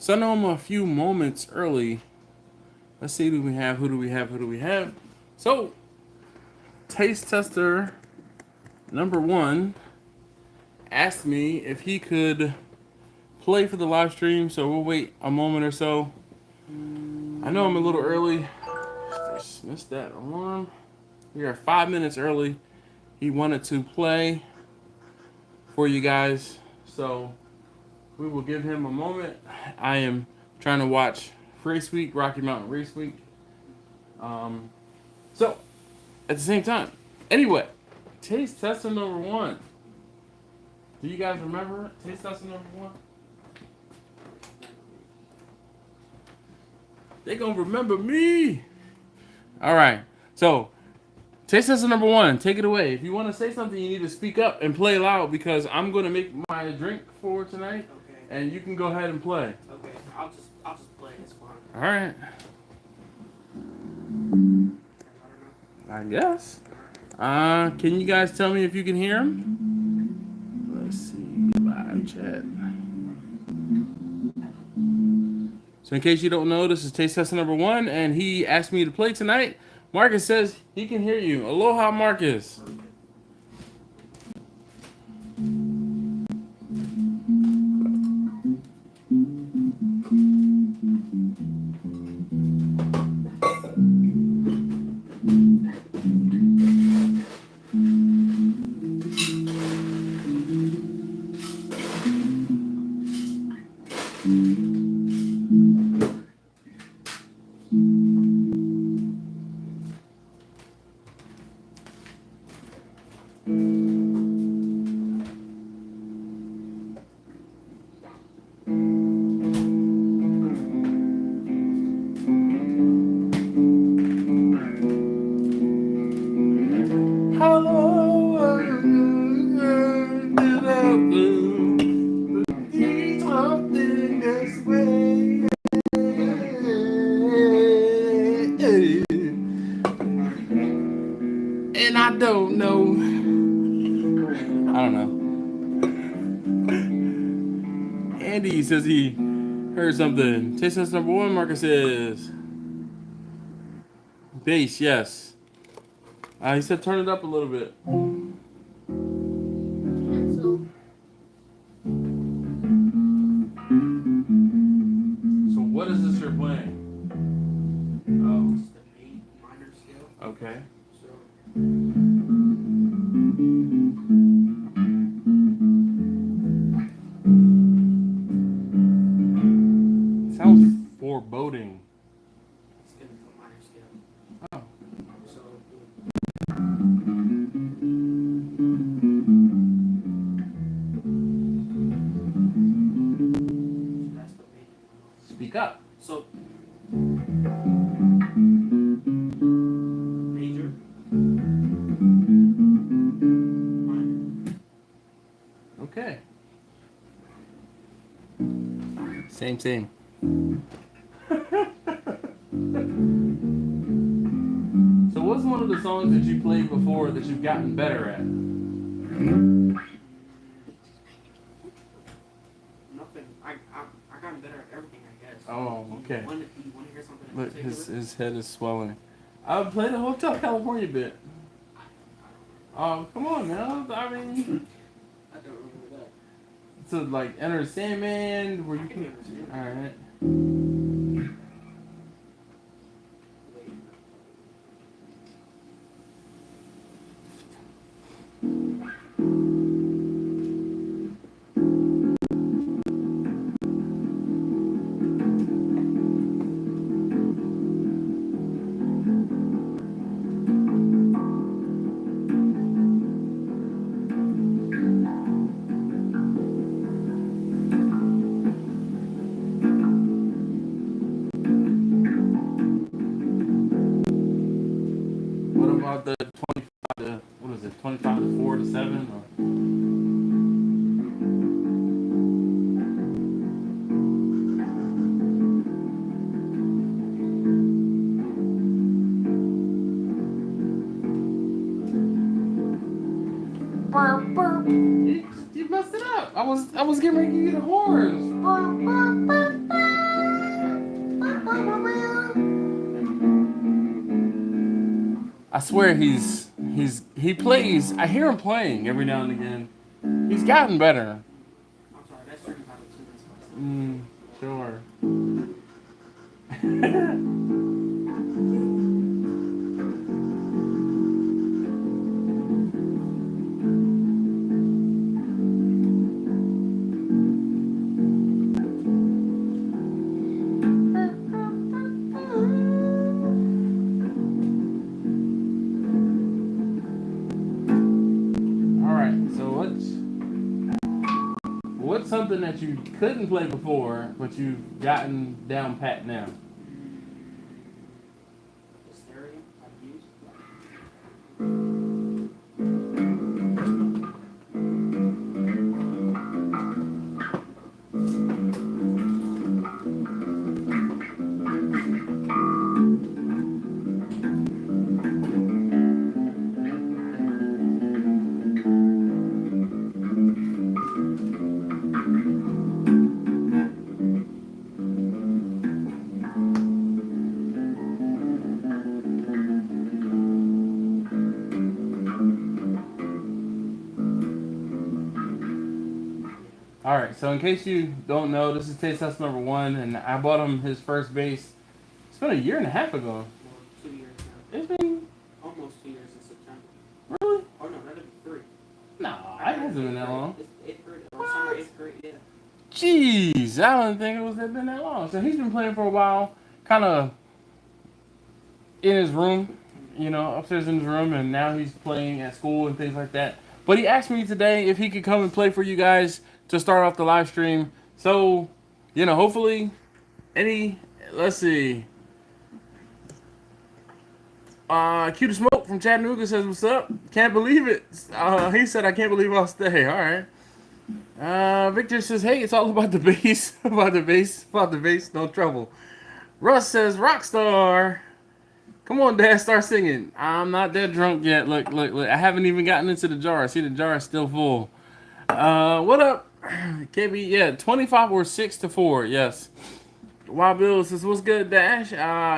So I know I'm a few moments early. Let's see who we have. Who do we have? Who do we have? So, taste tester number one asked me if he could play for the live stream. So we'll wait a moment or so. I know I'm a little early. Just missed that alarm. We are 5 minutes early. He wanted to play for you guys. So we will give him a moment. I am trying to watch Race Week, Rocky Mountain Race Week. So, at the same time. Anyway, taste tester number one. Do you guys remember taste tester number one? They gonna remember me. All right. So, taste tester number one. Take it away. If you want to say something, you need to speak up and play loud because I'm gonna make my drink for tonight. Okay. And you can go ahead and play. Okay. I'll just play. It's fine. All right. I guess. Can you guys tell me if you can hear him? Let's see. Live chat. So in case you don't know, this is taste tester number one, and he asked me to play tonight. Marcus says he can hear you. Aloha, Marcus. And I don't know. I don't know. Andy says he heard something. Taste test number one, Marcus says. Bass, yes. He said turn it up a little bit. So what is this you're playing? Oh. It's the minor scale. Okay. So. Sounds foreboding. It's gonna be a minor scale. Oh. So. That's the main one. Speak up. So. Major. Minor. Okay. Same. So what's one of the songs that you played before that you've gotten better at? Nothing. I got better at everything, I guess. Oh, okay. You want to hear something in Look, particular? his head is swelling. I played the Hotel California bit. Oh, come on, man. I mean, I don't remember that. so like Enter Sandman, where you I can understand. All right. Wait. What about the 25 to what is it? 25 to 4 to 7? Or? You messed it up. I was getting ready to give you the horns. I swear he plays. I hear him playing every now and again. He's gotten better. I'm sorry, that's certain about the Sure. What's something that you couldn't play before, but you've gotten down pat now? stereo I've used. Alright, so in case you don't know, this is taste test number 1, and I bought him his first base. It's been a year and a half ago. Well, 2 years now. It's been Almost 2 years in September. really? Oh no, that'd be 3. No, it hasn't been that long. It's 8th grade or summer 8th grade, yeah. Jeez, I don't think it was been that long. So he's been playing for a while, kind of in his room, you know, upstairs in his room, and now he's playing at school and things like that. But he asked me today if he could come and play for you guys to start off the live stream. So, you know, hopefully, let's see. Q to Smoke from Chattanooga says, what's up? Can't believe it. He said, I can't believe I'll stay. All right. Victor says, hey, it's all about the bass. about the bass, no trouble. Russ says, Rockstar. Come on, Dad, start singing. I'm not that drunk yet. Look. I haven't even gotten into the jar. See, the jar is still full. What up? KB, yeah, 25 or 6-4, yes. Wild Bill says, what's good, Dash?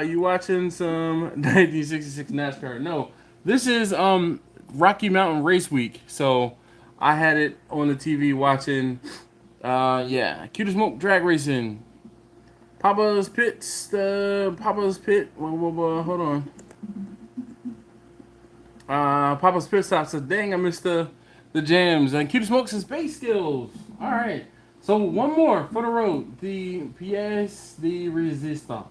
You watching some 1966 NASCAR? No, this is Rocky Mountain Race Week, so I had it on the TV watching, yeah, Q to Smoke drag racing. Papa's Pit, hold on. Papa's Pit Stop says, dang, I missed the jams. And Q to Smoke says, bass skills. All right. So one more for the road. The pièce de résistance.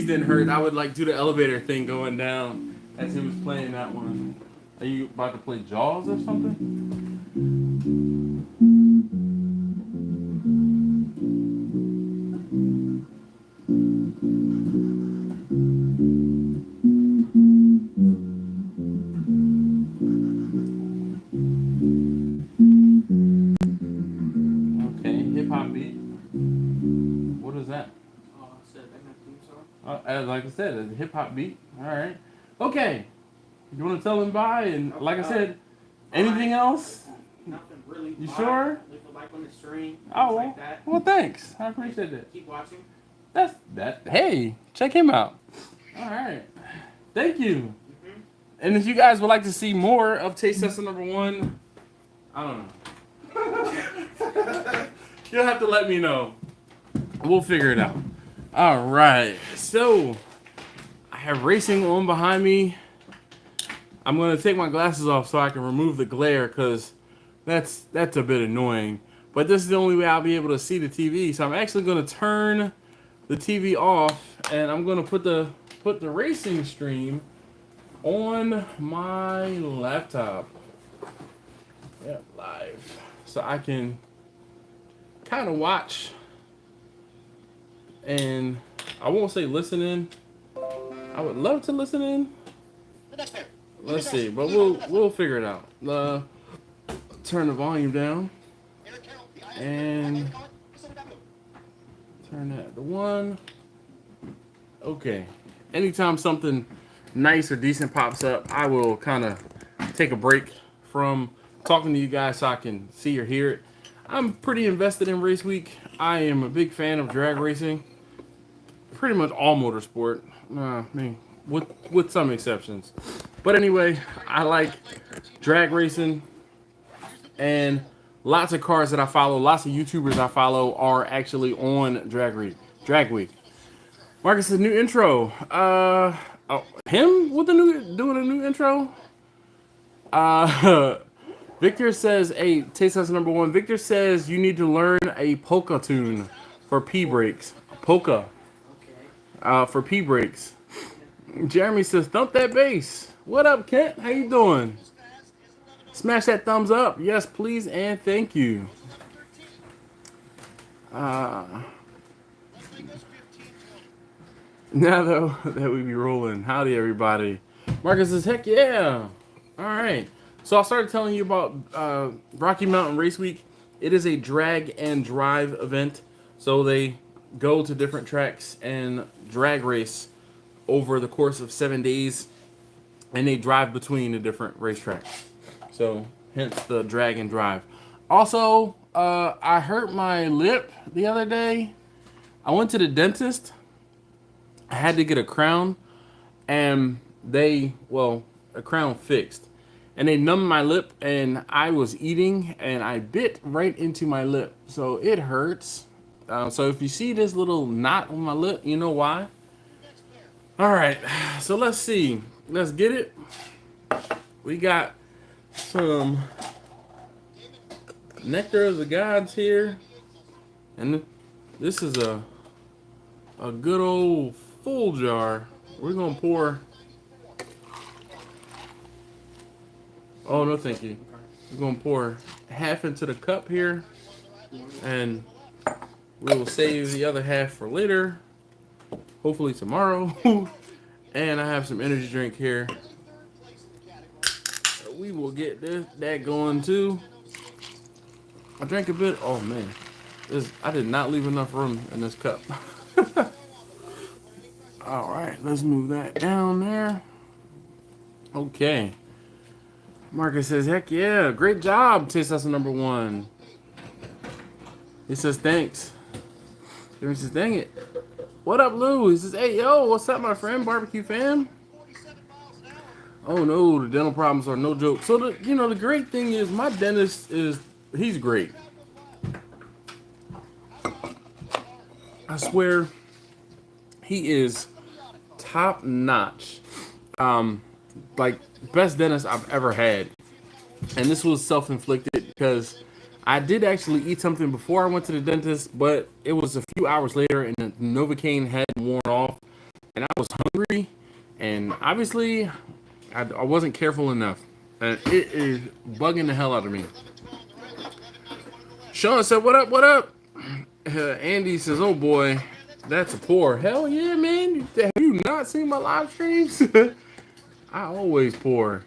Didn't hurt. I would like do the elevator thing going down as he was playing that one. Are you about to play Jaws or something? Okay, hip hop beat. What is that? Like I said, a hip hop beat. All right. Okay. You want to tell them bye? And like I said, anything else? Nothing really. You sure? Leave a like on the stream. Oh, like that. Well, thanks. I appreciate it. Keep watching. That's that. Hey, check him out. All right. Thank you. Mm-hmm. And if you guys would like to see more of Taste Tester number 1, I don't know. You'll have to let me know. We'll figure it out. All right, so I have racing on behind me. I'm gonna take my glasses off so I can remove the glare because that's a bit annoying. But this is the only way I'll be able to see the TV. So I'm actually gonna turn the TV off and I'm gonna put the racing stream on my laptop. Yeah, live, so I can kind of watch. And I won't say listen in. I would love to listen in, Let's see, but we'll figure it out. Turn the volume down and turn that to 1. Okay. Anytime something nice or decent pops up, I will kind of take a break from talking to you guys so I can see or hear it. I'm pretty invested in race week. I am a big fan of drag racing. Pretty much all motorsport. I mean, with some exceptions. But anyway, I like drag racing, and lots of cars that I follow, lots of YouTubers I follow are actually on Drag Week. Marcus, a new intro. Him with doing a new intro. Victor says, "Hey, taste test number 1." Victor says you need to learn a polka tune for P brakes. Polka. For P brakes. Jeremy says, "Thump that bass." What up, Kent? How you doing? Smash that thumbs up. Yes, please, and thank you. Now that we be rolling, howdy everybody. Marcus says, "Heck yeah!" All right. So I started telling you about Rocky Mountain Race Week. It is a drag and drive event. So they go to different tracks and drag race over the course of 7 days, and they drive between the different racetracks. So hence the drag and drive. Also, I hurt my lip the other day. I went to the dentist. I had to get a crown, and a crown fixed. And they numbed my lip, and I was eating, and I bit right into my lip. So it hurts. So if you see this little knot on my lip, you know why. All right, so let's see. Let's get it. We got some nectar of the gods here. And this is a good old full jar. We're going to pour. Oh, no, thank you. We're going to pour half into the cup here. And we will save the other half for later. Hopefully tomorrow. And I have some energy drink here. We will get that going too. I drank a bit. Oh man, I did not leave enough room in this cup. All right, let's move that down there. Okay. Marcus says, "Heck yeah, great job, taste tester number 1." He says, "Thanks." He says, "Dang it. What up, Lou?" He says, "Hey, yo, what's up, my friend, barbecue fam?" Oh no, the dental problems are no joke. So the great thing is my dentist he's great. I swear, he is top notch. Like best dentist I've ever had. And this was self-inflicted because I did actually eat something before I went to the dentist, but it was a few hours later and the Novocaine hadn't worn off, and I was hungry, and obviously I wasn't careful enough, and it is bugging the hell out of me. Sean said, "What up, what up?" Andy says, "Oh boy, that's a pour." Hell yeah, man. Have you not seen my live streams? I always pour.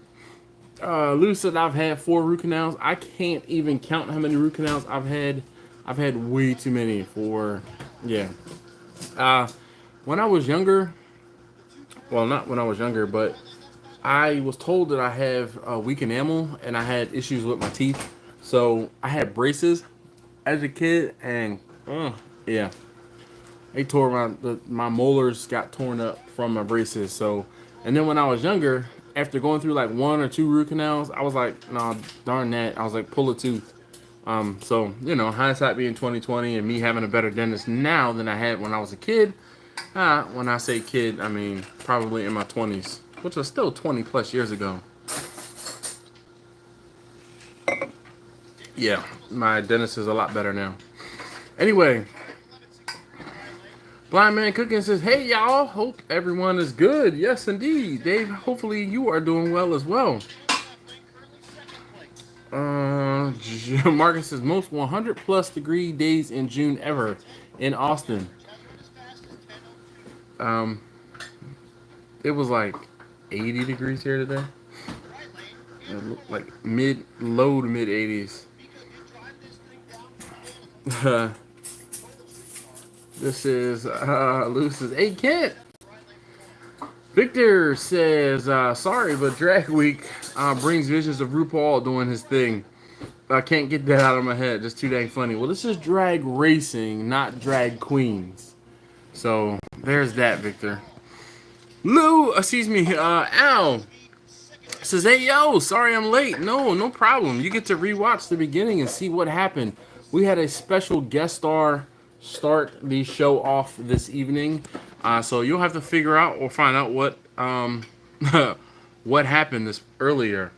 Lou said, "I've had 4 root canals." I can't even count how many root canals I've had. I've had way too many yeah. When I was younger, well, not when I was younger, but I was told that I have weak enamel and I had issues with my teeth. So I had braces as a kid, and yeah, they tore my molars got torn up from my braces. So, and then when I was younger, after going through like 1 or 2 root canals, I was like, "No, darn that." I was like, pull a tooth. So, hindsight being 2020 and me having a better dentist now than I had when I was a kid. When I say kid, I mean probably in my 20s, which was still 20 plus years ago. Yeah, my dentist is a lot better now. Anyway, Blind Man Cooking says, "Hey y'all, hope everyone is good." Yes, indeed, Dave. Hopefully you are doing well as well. Marcus says, "Most 100 plus degree days in June ever in Austin." It was like 80 degrees here today. Like low to mid 80s. This is Luce's. Hey, Kent. Victor says, sorry, but Drag Week brings visions of RuPaul doing his thing. I can't get that out of my head. Just too dang funny. Well, this is drag racing, not drag queens. So there's that, Victor. Excuse me, Al says, hey, yo, sorry I'm late. No problem. You get to rewatch the beginning and see what happened. We had a special guest star start the show off this evening. So you'll have to figure out or find out what what happened this earlier.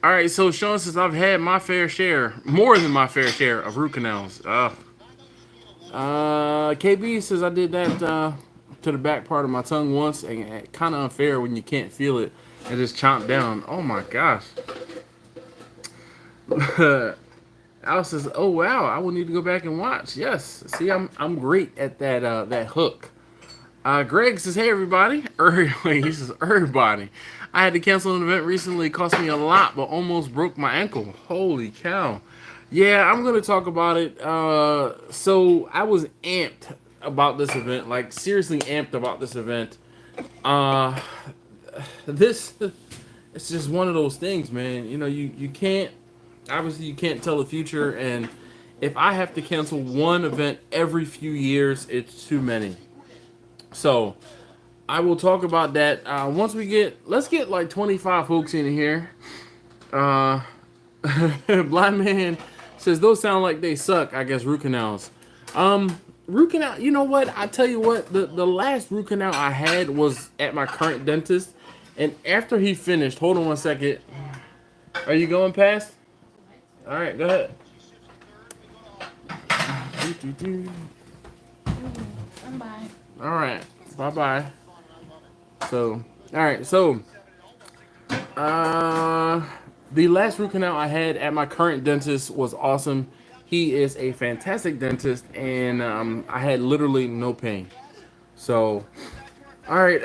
All right, so Sean says I've had my fair share, more than my fair share of root canals. KB says I did that to the back part of my tongue once, and kind of unfair when you can't feel it and just chomp down. Oh my gosh. Al says, "Oh wow, I will need to go back and watch." Yes, see, I'm great at that hook. Greg says, "Hey everybody," he says, "Everybody, I had to cancel an event recently. It cost me a lot, but almost broke my ankle. Holy cow!" Yeah, I'm gonna talk about it. So I was amped about this event, like seriously amped about this event. This it's just one of those things, man. You know, you can't. Obviously, you can't tell the future, and if I have to cancel one event every few years, it's too many. So, I will talk about that once let's get like 25 folks in here. Blind Man says, those sound like they suck, I guess, root canals. Root canal, you know what? I tell you what, the last root canal I had was at my current dentist, and after he finished, hold on one second. Are you going past? All right, go ahead. Bye. All right, bye. So, all right, so the last root canal I had at my current dentist was awesome. He is a fantastic dentist, and I had literally no pain. So, all right,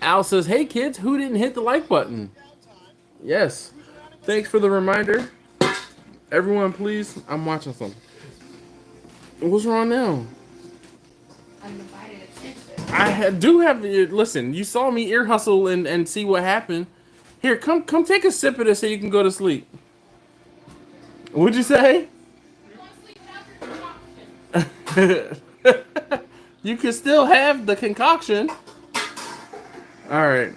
Al says, "Hey kids, who didn't hit the like button?" Yes. Thanks for the reminder. Everyone, please. I'm watching something. What's wrong now? Do have. Listen, you saw me ear hustle and see what happened. Here, come take a sip of this so you can go to sleep. What'd you say? You can still have the concoction. All right.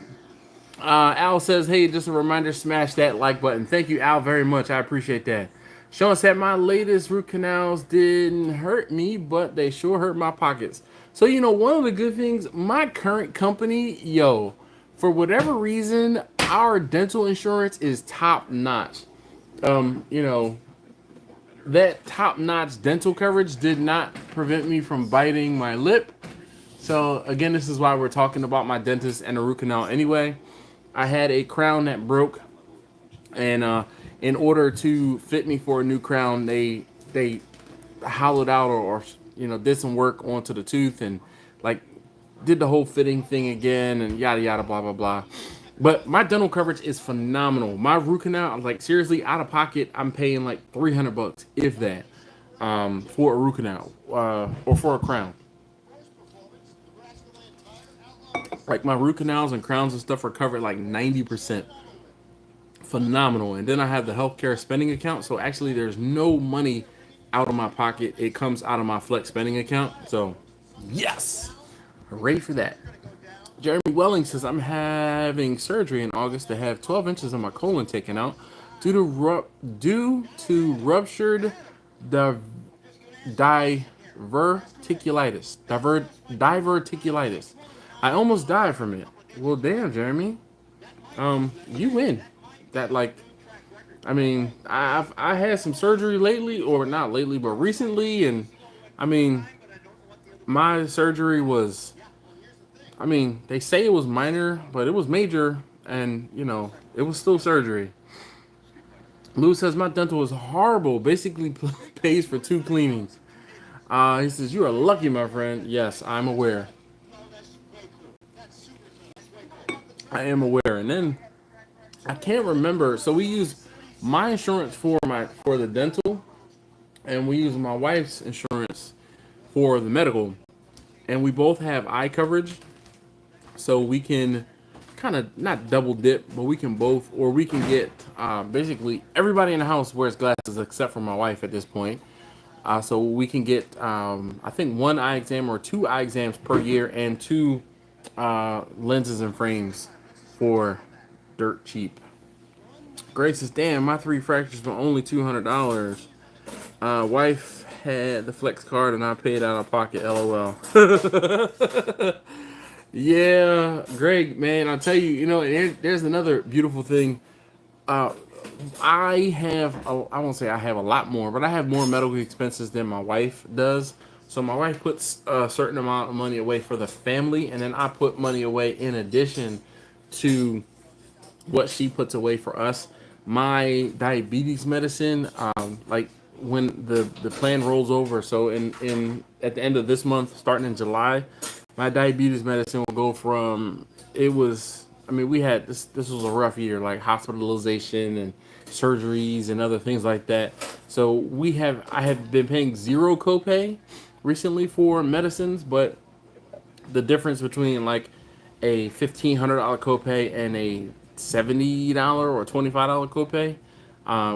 Al says, hey, just a reminder, smash that like button. Thank you, Al, very much. I appreciate that. Sean said, my latest root canals didn't hurt me, but they sure hurt my pockets. So, you know, one of the good things, my current company, for whatever reason, our dental insurance is top notch. You know, that top notch dental coverage did not prevent me from biting my lip. So, again, this is why we're talking about my dentist and a root canal anyway. I had a crown that broke, and in order to fit me for a new crown, they hollowed out or did some work onto the tooth and like did the whole fitting thing again and yada yada blah blah blah. But my dental coverage is phenomenal. My root canal, like seriously, out of pocket, I'm paying like $300 if that, for a root canal or for a crown. Like my root canals and crowns and stuff are covered like 90%. Phenomenal. And then I have the healthcare spending account. So actually there's no money out of my pocket. It comes out of my flex spending account. So yes, hooray for that. Jeremy Welling says, I'm having surgery in August to have 12 inches of my colon taken out due to ruptured diverticulitis. I almost died from it. Well, damn, Jeremy. You win. That I had some surgery lately, or not lately, but recently, and my surgery was, they say it was minor, but it was major, and it was still surgery. Lou says my dental is horrible. Basically, pays for 2 cleanings. He says you are lucky, my friend. Yes, I'm aware. I am aware. And then I can't remember. So we use my insurance for the dental, and we use my wife's insurance for the medical, and we both have eye coverage, so we can kind of not double dip, but we can both, or we can get basically everybody in the house wears glasses except for my wife at this point. So we can get I think one eye exam or two eye exams per year and two lenses and frames for dirt cheap. Grace says, damn, my 3 fractures were only $200. Wife had the flex card and I paid out of pocket, lol. Yeah, Greg, man, I'll tell you, there's another beautiful thing. I won't say I have a lot more, but I have more medical expenses than my wife does. So my wife puts a certain amount of money away for the family, and then I put money away in addition to what she puts away for us. My diabetes medicine, like when the plan rolls over, so in at the end of this month, starting in July, my diabetes medicine will go from, it was, I mean, we had this was a rough year, like hospitalization and surgeries and other things like that. So I have been paying zero copay recently for medicines, but the difference between like a $1,500 copay and a $70 or $25 copay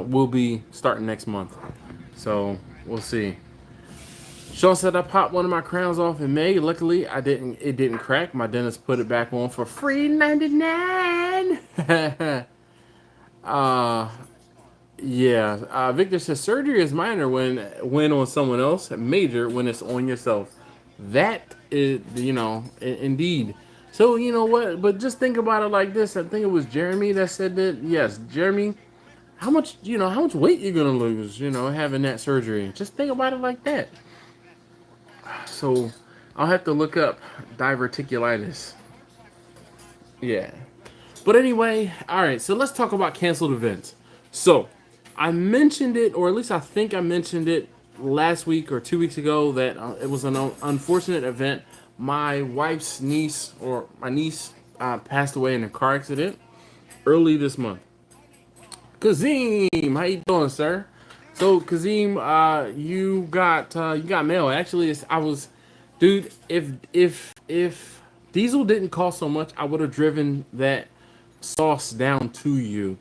will be starting next month. So we'll see. Sean said I popped one of my crowns off in May. Luckily, I didn't. It didn't crack. My dentist put it back on for free $99. Yeah. Victor says surgery is minor when on someone else, major when it's on yourself. That is, indeed. So you know what? But just think about it like this. I think it was Jeremy that said that. Yes, Jeremy. How much weight you're gonna lose? Having that surgery. Just think about it like that. So I'll have to look up diverticulitis. Yeah. But anyway, all right, so let's talk about canceled events. So I mentioned it, or at least I think I mentioned it last week or 2 weeks ago, that it was an unfortunate event. My wife's niece, or my niece, passed away in a car accident early this month. Kazim, how you doing, sir? So Kazim, you got mail. Actually, dude. If diesel didn't cost so much, I would have driven that sauce down to you.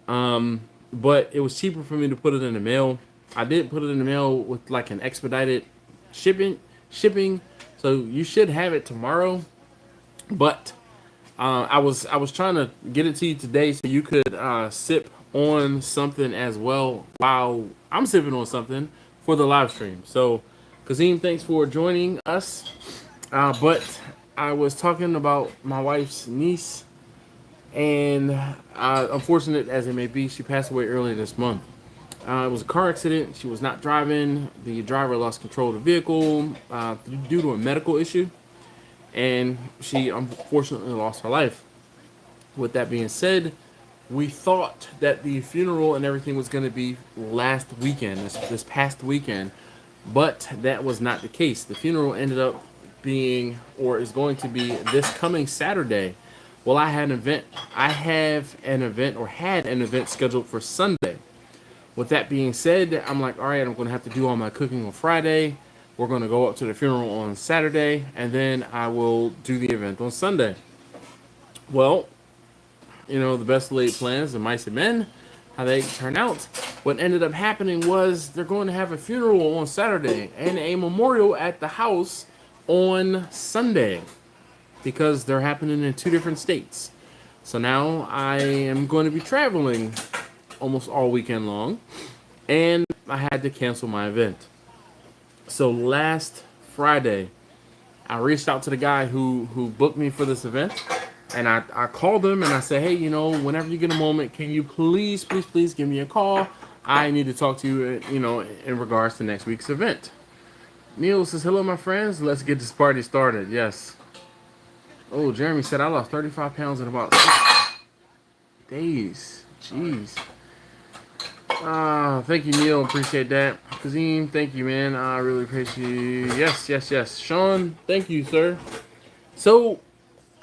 But it was cheaper for me to put it in the mail. I did put it in the mail with like an expedited shipping. So you should have it tomorrow. But I was trying to get it to you today so you could sip on something as well while I'm sipping on something for the live stream. So, Kazim, thanks for joining us. But I was talking about my wife's niece, and unfortunate as it may be, she passed away earlier this month. It was a car accident. She was not driving. The driver lost control of the vehicle due to a medical issue, and she unfortunately lost her life. With that being said, we thought that the funeral and everything was going to be last weekend, this past weekend, but that was not the case. The funeral ended up being, or is going to be, this coming Saturday. Well, I had an event scheduled for Sunday. With that being said, I'm like, all right, I'm going to have to do all my cooking on Friday. We're going to go up to the funeral on Saturday, and then I will do the event on Sunday. Well, the best laid plans of mice and men, how they turn out. What ended up happening was they're going to have a funeral on Saturday and a memorial at the house on Sunday, because they're happening in 2 different states. So now I am going to be traveling almost all weekend long, and I had to cancel my event. So last Friday, I reached out to the guy who booked me for this event. And I called him and I said, hey, whenever you get a moment, can you please give me a call? I need to talk to you, in regards to next week's event. Neil says, hello, my friends. Let's get this party started. Yes. Oh, Jeremy said, I lost 35 pounds in about 6 days. Jeez. Thank you, Neil. Appreciate that. Kazim, thank you, man. I really appreciate you. Yes. Sean, thank you, sir. So,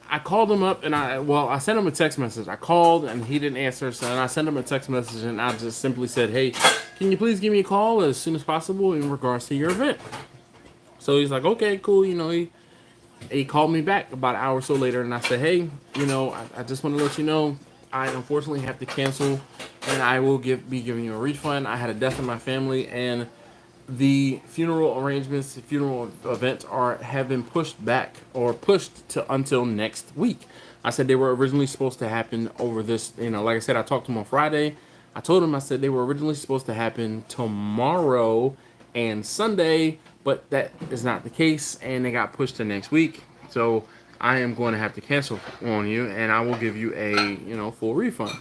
I called him up and I sent him a text message. I called and he didn't answer, so I sent him a text message and I just simply said, hey, can you please give me a call as soon as possible in regards to your event? So he's like, okay, cool. You know, he called me back about an hour or so later and I said, hey, you know, I just want to let you know I unfortunately have to cancel and I will be giving you a refund. I had a death in my family and the funeral arrangements, the funeral events have been pushed back or pushed to until next week. I said they were originally supposed to happen over this, you know, like I said, I talked to him on Friday. I told him, I said they were originally supposed to happen tomorrow and Sunday, but that is not the case and they got pushed to next week. So I am going to have to cancel on you and I will give you a, you know, full refund.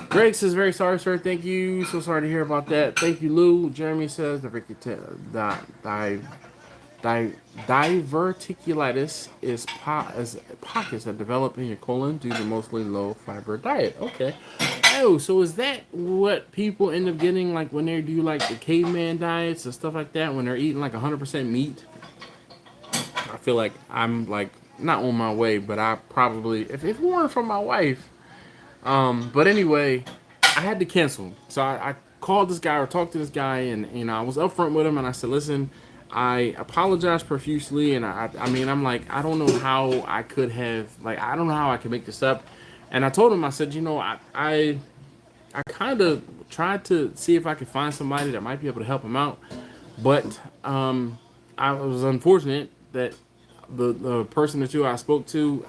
Greg says, very sorry, sir. Thank you. So sorry to hear about that. Thank you, Lou. Jeremy says, diverticulitis is pockets that develop in your colon due to mostly low fiber diet. Okay. Oh, so is that what people end up getting, like when they do like the caveman diets and stuff like that, when they're eating like 100% meat? I feel like I'm like not on my way, but I probably, if it weren't for my wife. But anyway, I had to cancel. So I called this guy or talked to this guy and, you know, I was upfront with him and I said, listen, I apologize profusely. And I mean, I'm like, I don't know how I could have, like, I don't know how I could make this up. And I told him, I said, you know, I kind of tried to see if I could find somebody that might be able to help him out. But, I was unfortunate that the person that I spoke to,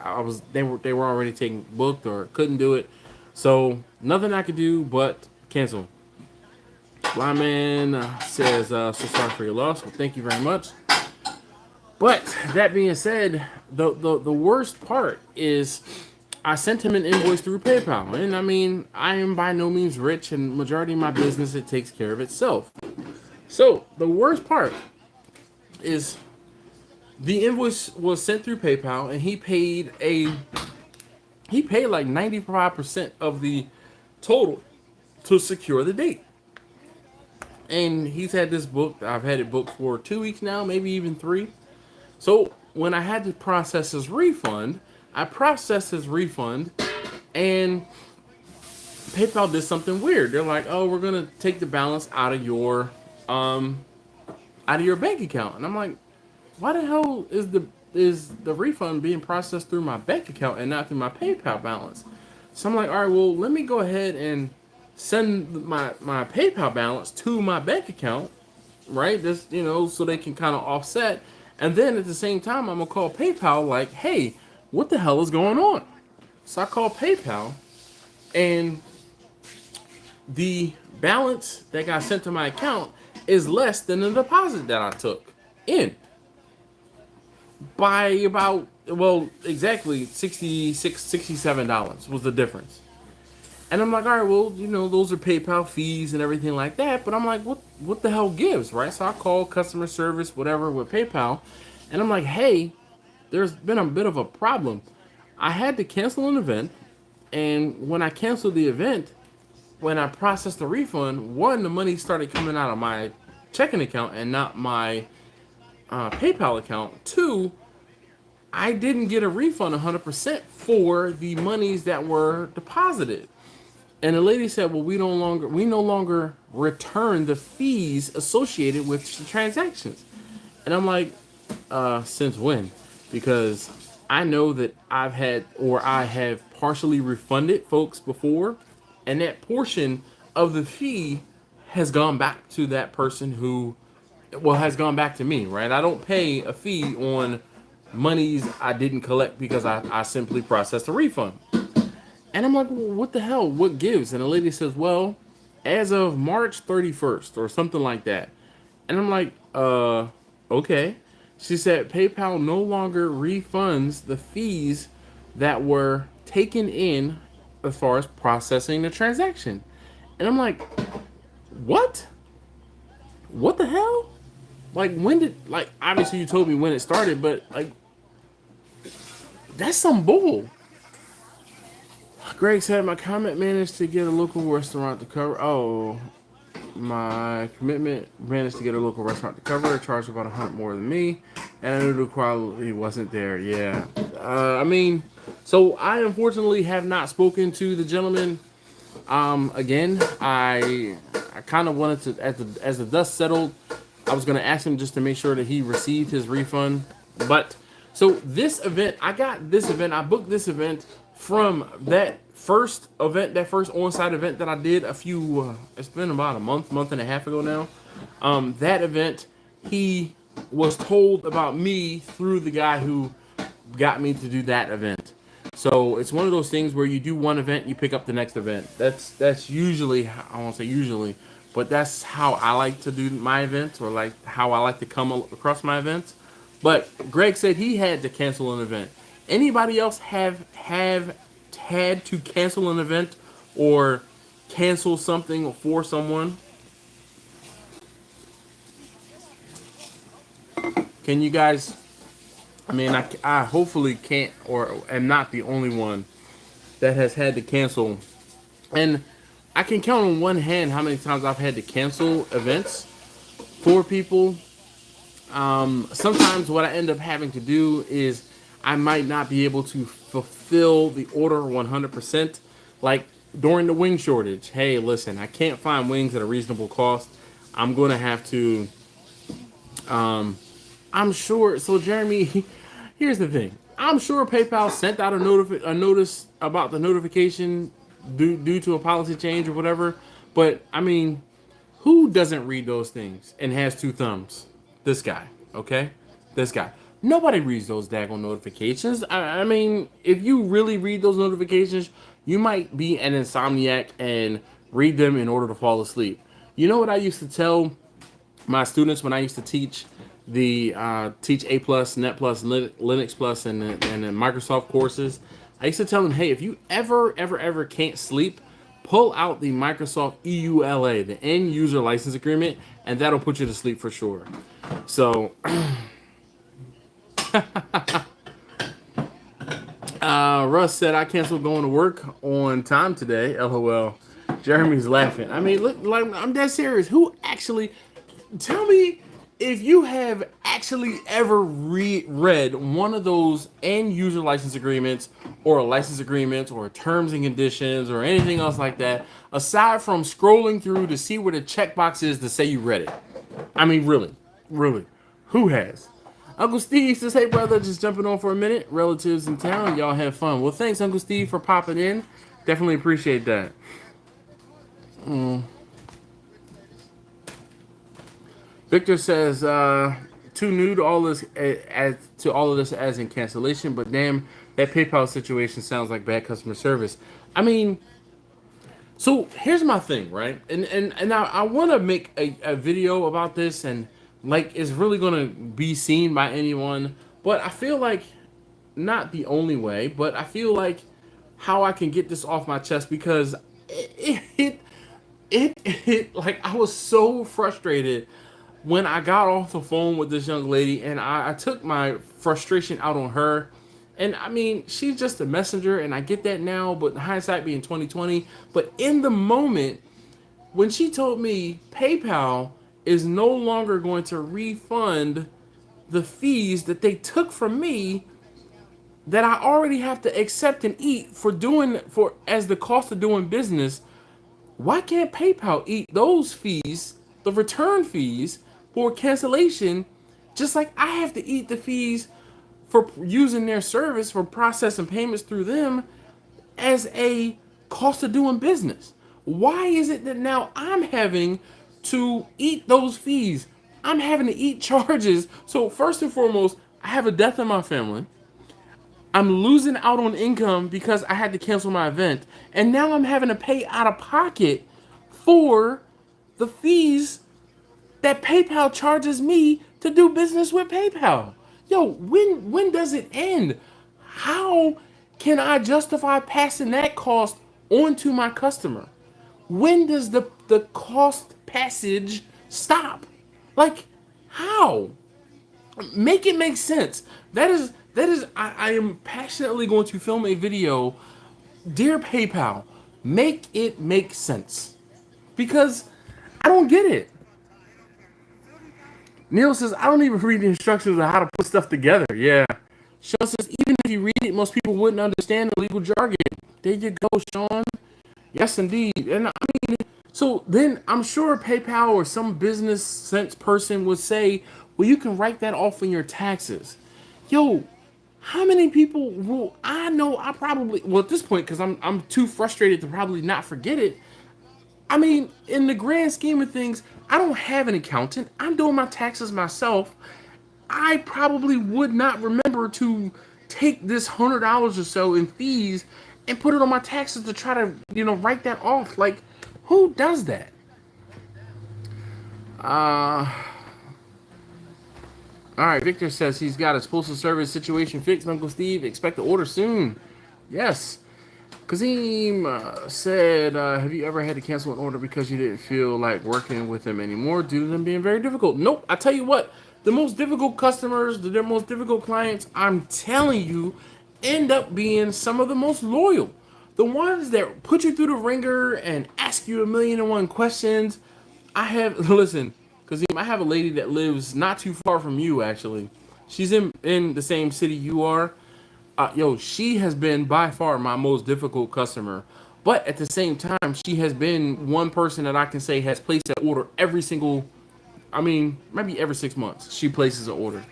they were already taken booked or couldn't do it. So nothing I could do but cancel. Lyman says, so sorry for your loss. Well, thank you very much. But that being said, the worst part is I sent him an invoice through PayPal. And I mean, I am by no means rich and majority of my business, it takes care of itself. So the worst part is the invoice was sent through PayPal and he paid like 95% of the total to secure the date. And he's had this booked. I've had it booked for 2 weeks now, maybe even 3. So when I had to process his refund, I processed his refund and PayPal did something weird. They're like, oh, we're going to take the balance out of your bank account. And I'm like, why the hell is the refund being processed through my bank account and not through my PayPal balance? So I'm like, all right, well, let me go ahead and send my PayPal balance to my bank account, right? Just, you know, so they can kind of offset. And then at the same time, I'm going to call PayPal like, hey, what the hell is going on? So I call PayPal and the balance that got sent to my account is less than the deposit that I took in. By about, well, exactly $67 was the difference. And I'm like, all right, well, you know, those are PayPal fees and everything like that. But I'm like, what the hell gives, right? So I call customer service, whatever, with PayPal. And I'm like, hey, there's been a bit of a problem. I had to cancel an event. And when I canceled the event, when I processed the refund, one, the money started coming out of my checking account and not my PayPal account. 2, I didn't get a refund 100% for the monies that were deposited. And the lady said, well, we no longer return the fees associated with the transactions. And I'm like, since when? Because I know that I have partially refunded folks before, and that portion of the fee has gone back to that person who, well, has gone back to me, right? I don't pay a fee on monies I didn't collect because I simply processed a refund. And I'm like, well, what the hell? What gives? And the lady says, well, as of March 31st or something like that. And I'm like, okay. She said PayPal no longer refunds the fees that were taken in as far as processing the transaction. And I'm like, what? What the hell? Like, obviously you told me when it started, but like, that's some bull. Greg said, my comment managed to get a local restaurant to cover. Oh, my commitment managed to get a local restaurant to cover. It charged about $100 more than me, and I knew the quality wasn't there. Yeah, I mean, So I unfortunately have not spoken to the gentleman. Again, I kind of wanted to, as the dust settled, I was going to ask him just to make sure that he received his refund. But so this event, I booked this event from that first event, that first on-site event that I did it's been about a month and a half ago now. That event, he was told about me through the guy who got me to do that event. So it's one of those things where you do one event, you pick up the next event. That's usually, I won't say usually, but that's how I like to do my events, or like how I like to come across my events. But Greg said he had to cancel an event. Anybody else have had to cancel an event or cancel something for someone? Can you guys? I mean, I hopefully can't, or am not the only one that has had to cancel. And I can count on one hand how many times I've had to cancel events for people. Sometimes what I end up having to do is I might not be able to fulfill the order 100%. Like during the wing shortage. Hey, listen, I can't find wings at a reasonable cost. I'm going to have to... I'm sure... So, Jeremy, here's the thing. I'm sure PayPal sent out a notice about the notification due to a policy change or whatever. But, I mean, who doesn't read those things and has two thumbs? This guy, okay? This guy. Nobody reads those daggone notifications. I mean, if you really read those notifications, you might be an insomniac and read them in order to fall asleep. You know what I used to tell my students when I used to teach teach A+, Net+, Linux Plus, and the Microsoft courses? I used to tell them, hey, if you ever can't sleep, pull out the Microsoft EULA, the End User License Agreement, and that'll put you to sleep for sure. So, Russ said, I canceled going to work on time today. LOL. Jeremy's laughing. I mean, look, like, I'm dead serious. Who actually... Tell me if you have actually ever read one of those end user license agreements or a license agreement or terms and conditions or anything else like that, aside from scrolling through to see where the checkbox is to say you read it. I mean, really, who has? Uncle Steve says, hey, brother, just jumping on for a minute. Relatives in town, y'all have fun. Well, thanks, Uncle Steve, for popping in. Definitely appreciate that. Victor says, too new to all this, as in cancellation, but damn, that PayPal situation sounds like bad customer service. I mean, so here's my thing, right? And I want to make a video about this, and like it's really gonna be seen by anyone. But I feel like not the only way, but I feel like how I can get this off my chest, because it like I was so frustrated when I got off the phone with this young lady, and I took my frustration out on her. And I mean, she's just a messenger, and I get that now, but hindsight being 2020. But in the moment, when she told me PayPal is no longer going to refund the fees that they took from me, that I already have to accept and eat as the cost of doing business, why can't PayPal eat those fees, the return fees, for cancellation, just like I have to eat the fees for using their service, for processing payments through them as a cost of doing business? Why is it that now I'm having to eat those fees? I'm having to eat charges. So first and foremost, I have a death in my family. I'm losing out on income because I had to cancel my event. And now I'm having to pay out of pocket for the fees that PayPal charges me to do business with PayPal. Yo, when does it end? How can I justify passing that cost on to my customer? When does the cost passage stop? Like, how? Make it make sense. That is I am passionately going to film a video. Dear PayPal, make it make sense. Because I don't get it. Neil says, I don't even read the instructions on how to put stuff together. Yeah. Sean says, even if if you read it, most people wouldn't understand the legal jargon. There you go, Sean. Yes, indeed. And I mean, so then I'm sure PayPal or some business sense person would say, well, you can write that off in your taxes. Yo, how many people will I know? I probably, well, at this point, because I'm too frustrated to probably not forget it. I mean, in the grand scheme of things, I don't have an accountant. I'm doing my taxes myself. I probably would not remember to take this $100 or so in fees and put it on my taxes to try to, write that off. Like, who does that? All right, Victor says he's got his postal service situation fixed. Uncle Steve, expect the order soon. Yes. Kazim said, have you ever had to cancel an order because you didn't feel like working with them anymore due to them being very difficult? Nope. I tell you what, the most difficult customers, the most difficult clients, I'm telling you, end up being some of the most loyal. The ones that put you through the ringer and ask you 1,000,001 questions. Listen, Kazim, I have a lady that lives not too far from you, actually. She's in the same city you are. She has been by far my most difficult customer. But at the same time, she has been one person that I can say has placed that order maybe every 6 months. She places an order.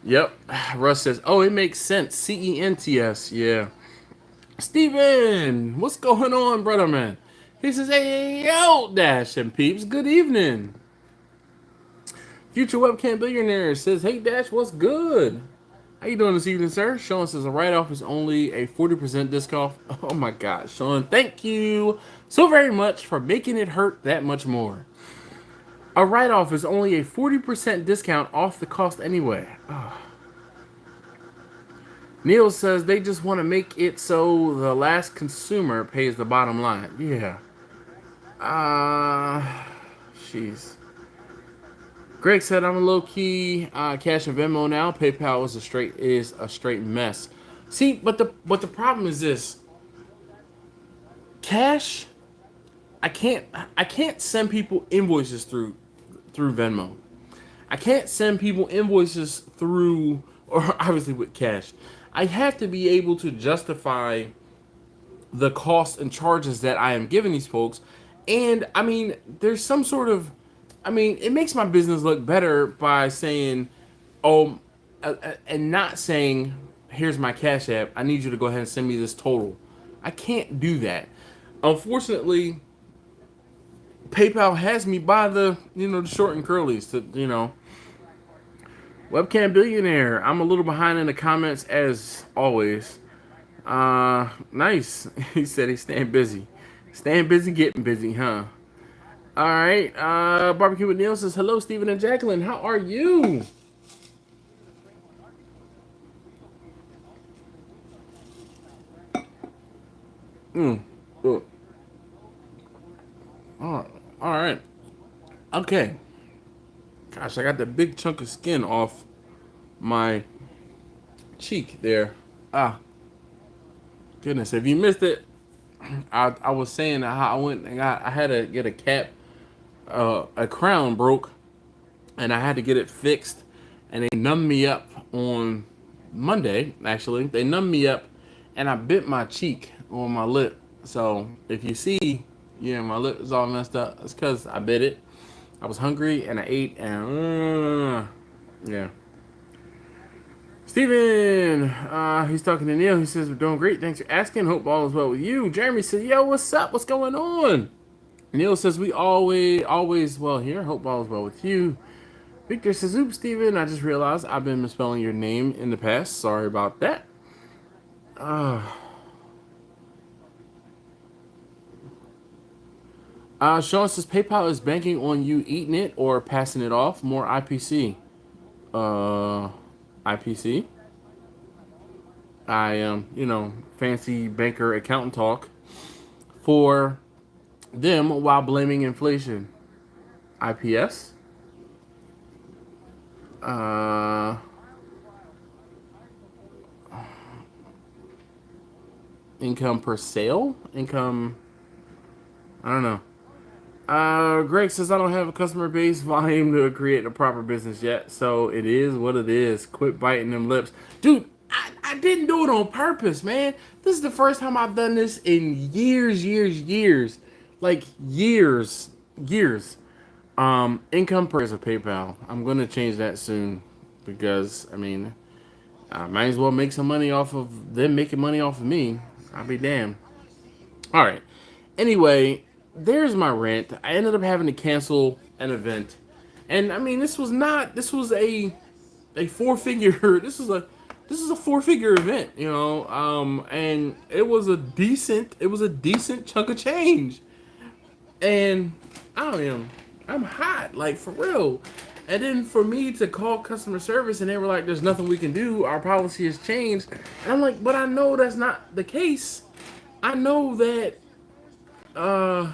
Yep. Russ says, oh, it makes sense. CENTS. Yeah. Steven, what's going on, brother man? He says, hey, yo, Dash and peeps, good evening. Future Webcam Billionaire says, hey, Dash, what's good? How you doing this evening, sir? Sean says a write-off is only a 40% discount. Oh my God, Sean, thank you so very much for making it hurt that much more. A write-off is only a 40% discount off the cost anyway. Oh. Neil says they just want to make it so the last consumer pays the bottom line. Yeah. Jeez. Greg said I'm a low-key Cash and Venmo now. PayPal is a straight mess. See, but the problem is this. Cash, I can't send people invoices through Venmo. I can't send people invoices through, or obviously with Cash. I have to be able to justify the costs and charges that I am giving these folks. And I mean, there's some sort of, it makes my business look better by saying, and not saying, here's my Cash App. I need you to go ahead and send me this total. I can't do that. Unfortunately, PayPal has me by the short and curlies to. Webcam Billionaire, I'm a little behind in the comments as always. Nice. He said he's staying busy. Staying busy, getting busy, huh? All right. Barbecue with Neil says, hello, Stephen and Jacqueline. How are you? Good. All right. Okay. Gosh, I got that big chunk of skin off my cheek there. Goodness, if you missed it, I was saying how I went and I had to get a cap, a crown broke, and I had to get it fixed, and they numbed me up on Monday. Actually, they numbed me up, and I bit my cheek on my lip. So if you see, my lip is all messed up. It's because I bit it. I was hungry and I ate, and yeah. Steven, he's talking to Neil. He says, we're doing great. Thanks for asking. Hope all is well with you. Jeremy says, yo, what's up? What's going on? Neil says, we always well here. Hope all is well with you. Victor says, oops, Steven, I just realized I've been misspelling your name in the past. Sorry about that. Sean says, PayPal is banking on you eating it or passing it off. More IPC. IPC. I am, fancy banker accountant talk for them while blaming inflation. IPS. Income per sale? Income, I don't know. Greg says I don't have a customer base volume to create a proper business yet, so it is what it is. Quit biting them lips, dude. I didn't do it on purpose, man. This is the first time I've done this in years, like years. Income price of PayPal. I'm gonna change that soon because I mean, I might as well make some money off of them making money off of me. I'll be damned. All right. Anyway, there's my rant. I ended up having to cancel an event, and I mean, this was not. This was a four figure. This is a four-figure event, you know. And it was a decent. It was a decent chunk of change, and I'm hot, like for real. And then for me to call customer service and they were like, "There's nothing we can do. Our policy has changed." And I'm like, "But I know that's not the case. I know that." Uh,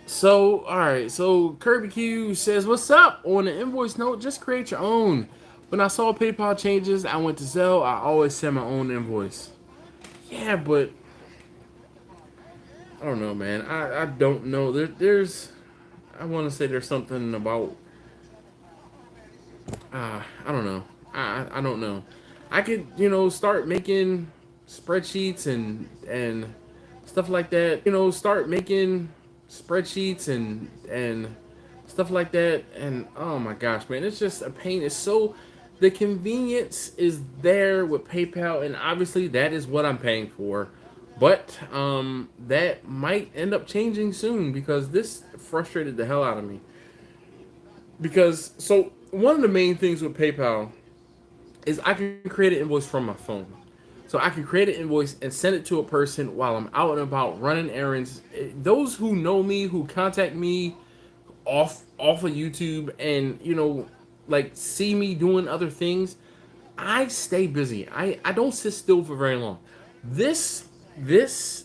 So, alright, so Kirby Q says, "What's up? On the invoice note, just create your own. When I saw PayPal changes, I went to Zelle. I always send my own invoice." Yeah, but I don't know, man. I don't know. I want to say there's something about, I don't know. I don't know. I could, start making spreadsheets and stuff like that. Start making spreadsheets and stuff like that. And oh my gosh, man, it's just a pain. It's so the convenience is there with PayPal, and obviously that is what I'm paying for. But that might end up changing soon because this frustrated the hell out of me. Because so one of the main things with PayPal is I can create an invoice from my phone. So I can create an invoice and send it to a person while I'm out and about running errands. Those who know me, who contact me off of YouTube and like see me doing other things, I stay busy. I don't sit still for very long. This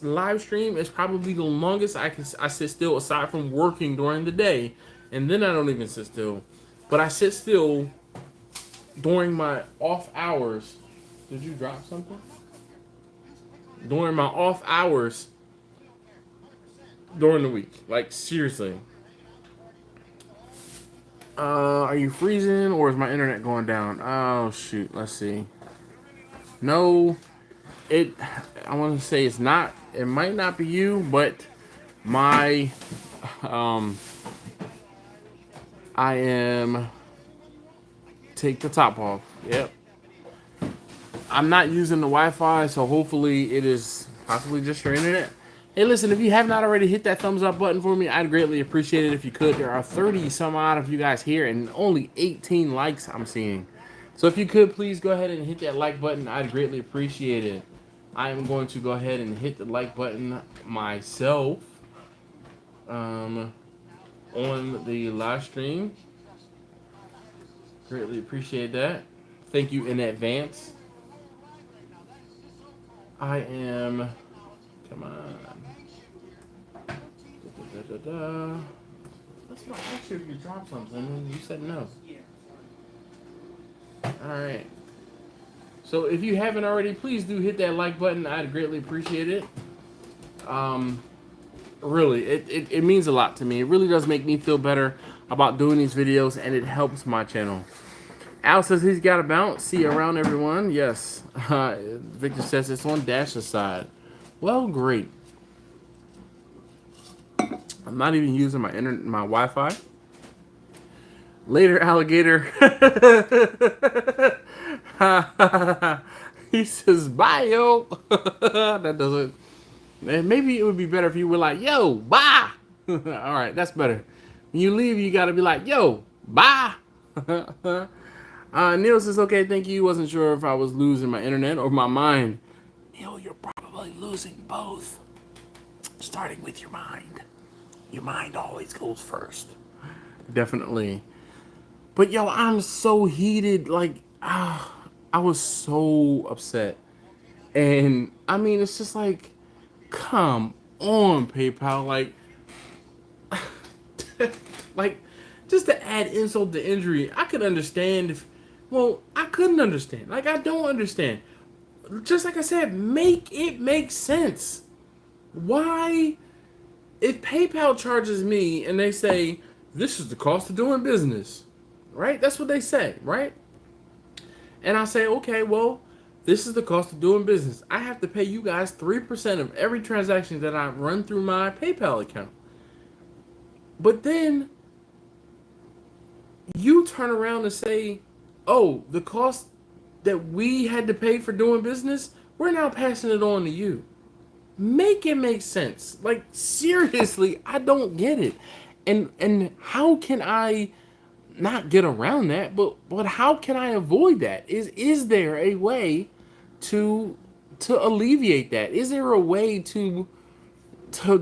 live stream is probably the longest I sit still aside from working during the day, and then I don't even sit still. But I sit still during my off hours. Did you drop something? During my off hours during the week. Like seriously. Are you freezing or is my internet going down? Oh shoot, let's see. No, I want to say it's not. It might not be you, but my I am take the top off. Yep. I'm not using the Wi-Fi, so hopefully it is possibly just your internet. Hey, listen, if you have not already hit that thumbs up button for me, I'd greatly appreciate it if you could. There are 30 some odd of you guys here and only 18 likes I'm seeing. So if you could, please go ahead and hit that like button. I'd greatly appreciate it. I am going to go ahead and hit the like button myself on the live stream. Greatly appreciate that. Thank you in advance. I am... Come on. Let's not ask you if you dropped something and you said no. Alright. So if you haven't already, please do hit that like button. I'd greatly appreciate it. Really, it means a lot to me. It really does make me feel better about doing these videos, and it helps my channel. Al says he's got a bounce. See you around, everyone. Yes. Victor says it's on Dash's side. Well, great. I'm not even using my Wi-Fi. Later, alligator. He says, "Bye, yo." That doesn't. Maybe it would be better if you were like, "Yo, bye." All right, that's better. When you leave, you gotta be like, "Yo, bye." Neil says, "Okay, thank you. Wasn't sure if I was losing my internet or my mind." Neil, you're probably losing both. Starting with your mind. Your mind always goes first. Definitely. But yo, I'm so heated. Like, I was so upset. And I mean, it's just like, come on, PayPal. Like, like, just to add insult to injury, I could understand if, well, I couldn't understand. Like, I don't understand. just like I said, make it make sense. Why, if PayPal charges me and they say, this is the cost of doing business, right? That's what they say, right? And I say, okay, well, this is the cost of doing business. I have to pay you guys 3% of every transaction that I run through my PayPal account. But then you turn around and say, oh, the cost that we had to pay for doing business, we're now passing it on to you. Make it make sense. Like, seriously, I don't get it. And how can I not get around that, but how can I avoid that? Is there a way to alleviate that? Is there a way to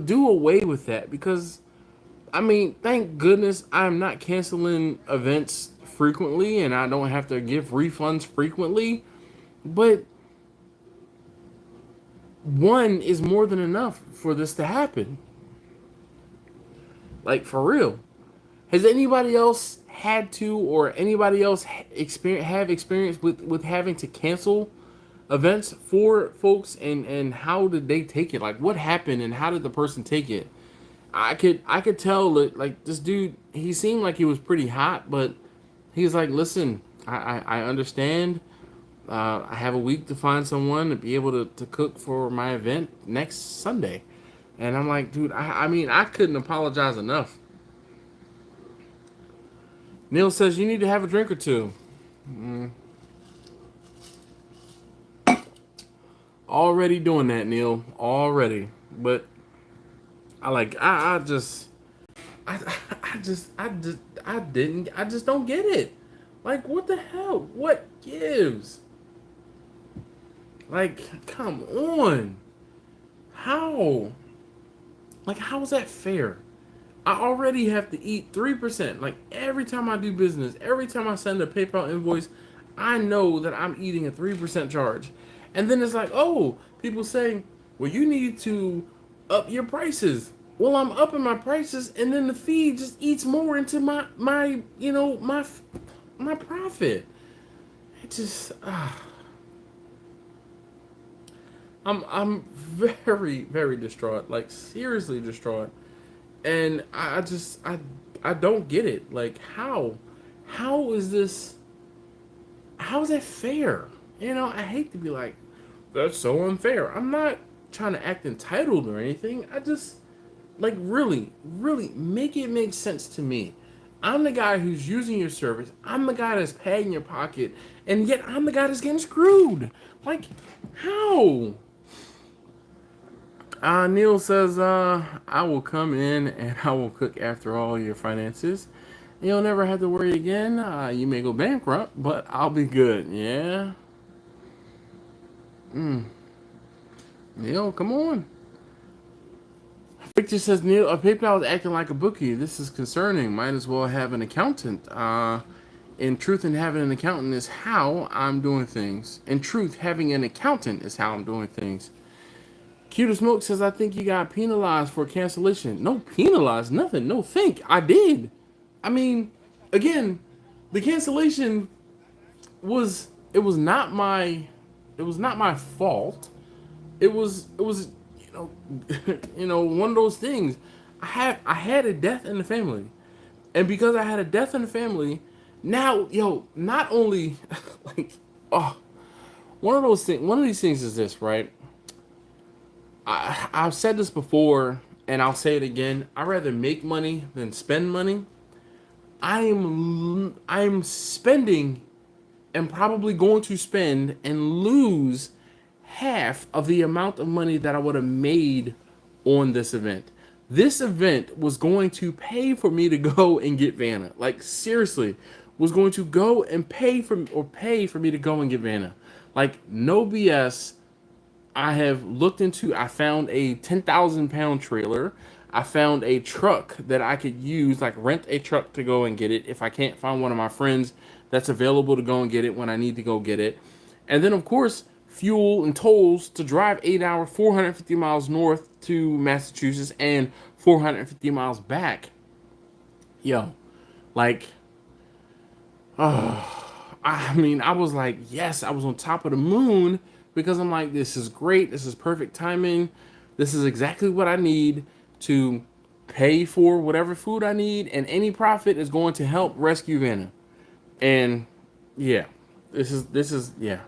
do away with that? Because I mean, thank goodness I'm not canceling events frequently and I don't have to give refunds frequently. But one is more than enough for this to happen. Like, for real. Has anybody else had to, or anybody else have experience with having to cancel events for folks, and how did they take it? Like, what happened and how did the person take it? I could tell that, like, this dude, he seemed like he was pretty hot, but he was like, listen, I understand. I have a week to find someone to be able to cook for my event next Sunday. And I'm like, dude, I mean, I couldn't apologize enough. Neil says, you need to have a drink or two. Already doing that, Neil. Already. But I just don't get it. Like, what the hell? What gives? Like, come on. How? Like, how is that fair? I already have to eat 3%. Like, every time I do business, every time I send a PayPal invoice, I know that I'm eating a 3% charge. And then it's like, oh, people saying, well, you need to up your prices. Well, I'm upping my prices, and then the fee just eats more into my profit. It just, I'm very, very distraught. Like, seriously distraught. And I don't get it. Like, how is this? How is that fair? I hate to be like, that's so unfair. I'm not trying to act entitled or anything. I just, like, really, really make it make sense to me. I'm the guy who's using your service. I'm the guy that's padding your pocket, and yet I'm the guy that's getting screwed. Like, how? Neil says, I will come in and I will cook after all your finances. You'll never have to worry again. You may go bankrupt, but I'll be good. Yeah. Neil, come on. Victor says, Neil, PayPal is acting like a bookie. This is concerning. Might as well have an accountant. In truth, and having an accountant is how I'm doing things. In truth, having an accountant is how I'm doing things. Cuter Smoke says, I think you got penalized for cancellation. No, penalized, nothing. No, think. I did. I mean, again, the cancellation was not my fault. It was one of those things. I had a death in the family. And because I had a death in the family, now, not only like, one of these things is this, right? I've said this before, and I'll say it again. I'd rather make money than spend money. I'm spending and probably going to spend and lose half of the amount of money that I would have made on this event. This event was going to pay for me to go and get Vanna. Like, seriously, was going to go and pay for me to go and get Vanna. Like, no BS. I found a 10,000 pound trailer. I found a truck that I could use, like rent a truck to go and get it if I can't find one of my friends that's available to go and get it when I need to go get it. And then, of course, fuel and tolls to drive 8 hours, 450 miles north to Massachusetts and 450 miles back. Like, I mean, I was like, yes, I was on top of the moon because I'm like, this is great. This is perfect timing. This is exactly what I need to pay for whatever food I need, and any profit is going to help rescue Vanna. And yeah, this is yeah.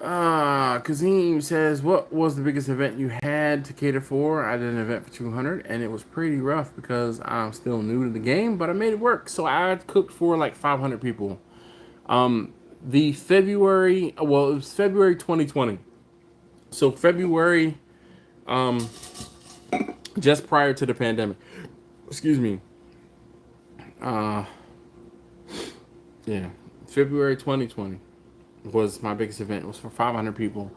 Kazim says, what was the biggest event you had to cater for? I did an event for 200, and it was pretty rough because I'm still new to the game, but I made it work. So I cooked for like 500 people. The February, well, it was February 2020. So February, just prior to the pandemic. Excuse me. Yeah, February 2020 was my biggest event. It was for 500 people,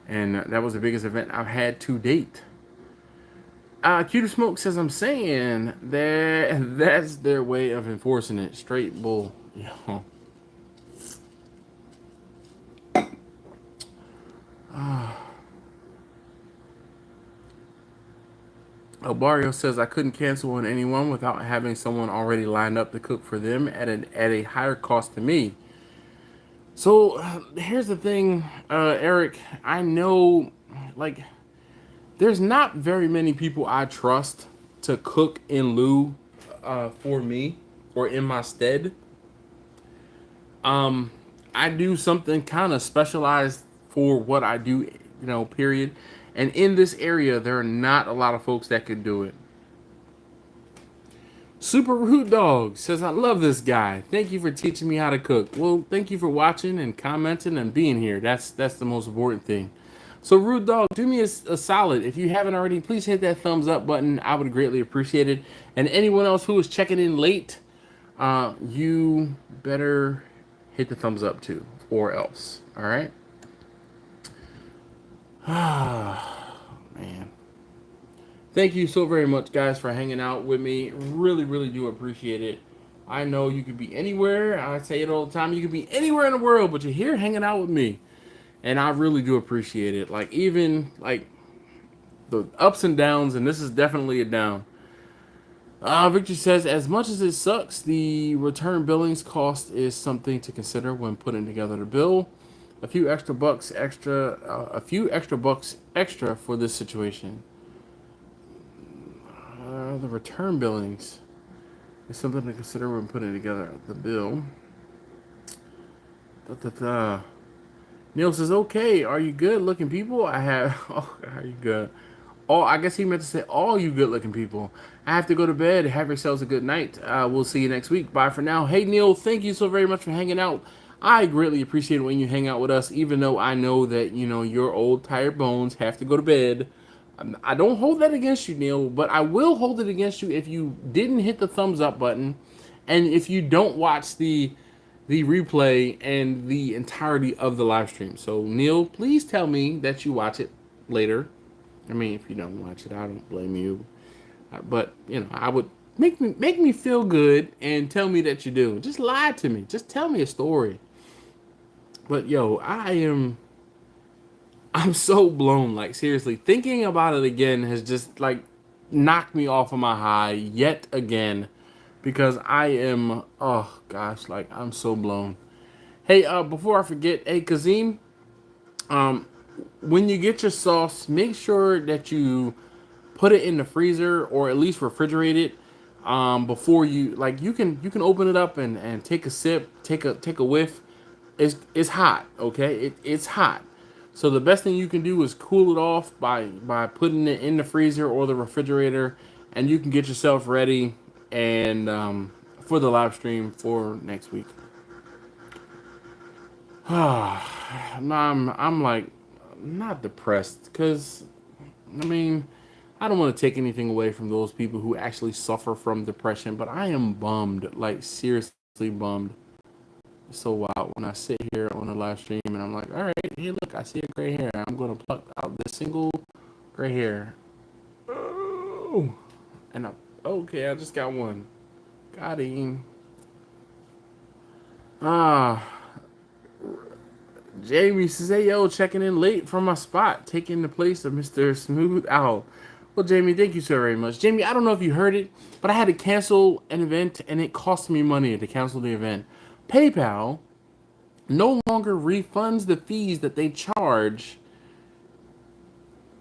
and that was the biggest event I've had to date. Cuter Smoke says, I'm saying that that's their way of enforcing it. Straight bull. Yo. Barrio says, I couldn't cancel on anyone without having someone already lined up to cook for them at a higher cost to me. So here's the thing, Eric. I know, like, there's not very many people I trust to cook in lieu for me or in my stead. I do something kind of specialized for what I do, period. And in this area, there are not a lot of folks that could do it. Super Rude Dog says, I love this guy. Thank you for teaching me how to cook. Well, thank you for watching and commenting and being here. That's the most important thing. So, Rude Dog, do me a solid. If you haven't already, please hit that thumbs up button. I would greatly appreciate it. And anyone else who is checking in late, you better hit the thumbs up too, or else. All right? Man. Thank you so very much, guys, for hanging out with me. Really, really do appreciate it. I know you could be anywhere. I say it all the time. You could be anywhere in the world, but you're here hanging out with me. And I really do appreciate it. Like, even, like, the ups and downs, and this is definitely a down. Victor says, as much as it sucks, the return billings cost is something to consider when putting together the bill. A few extra bucks extra for this situation. The return billings is something to consider when putting together the bill. Neil says, okay, are you good looking people? Are you good? Oh, I guess he meant to say all you good looking people. I have to go to bed. Have yourselves a good night. We'll see you next week. Bye for now. Hey, Neil, thank you so very much for hanging out. I greatly appreciate it when you hang out with us, even though I know that, your old tired bones have to go to bed. I don't hold that against you, Neil, but I will hold it against you if you didn't hit the thumbs up button and if you don't watch the replay and the entirety of the live stream. So, Neil, please tell me that you watch it later. I mean, if you don't watch it, I don't blame you. But, I would make me feel good and tell me that you do. Just lie to me. Just tell me a story. But, yo, I'm so blown. Like, seriously, thinking about it again has just, like, knocked me off of my high yet again. Because I am, oh, gosh, like, I'm so blown. Hey, before I forget, hey, Kazim, when you get your sauce, make sure that you put it in the freezer or at least refrigerate it before you, like, you can open it up and take a sip, take a whiff. It's hot, okay? It's hot. So the best thing you can do is cool it off by putting it in the freezer or the refrigerator, and you can get yourself ready and for the live stream for next week. I'm like not depressed because I mean I don't want to take anything away from those people who actually suffer from depression, but I am bummed, like seriously bummed. It's so wild when I sit here on a live stream and I'm like, all right, hey, look, I see a gray hair. I'm going to pluck out this single gray hair. Oh, and okay, I just got one. Got him. Jamie says, hey, yo, checking in late from my spot, taking the place of Mr. Smooth Owl. Well, Jamie, thank you so very much. Jamie, I don't know if you heard it, but I had to cancel an event, and it cost me money to cancel the event. PayPal no longer refunds the fees that they charge.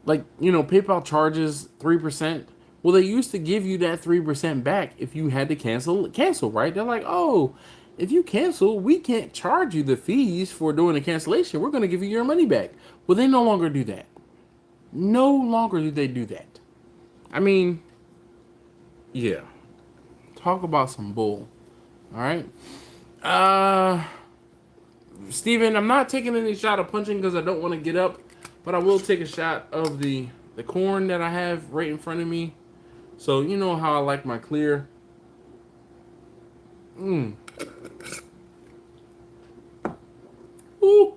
Like, PayPal charges 3%. Well, they used to give you that 3% back if you had to cancel, right? They're like, oh, if you cancel, we can't charge you the fees for doing a cancellation. We're going to give you your money back. Well, they no longer do that. No longer do they do that. I mean, yeah. Talk about some bull. All right. Steven, I'm not taking any shot of punching because I don't want to get up, but I will take a shot of the corn that I have right in front of me. So you know how I like my clear. Ooh. Ooh.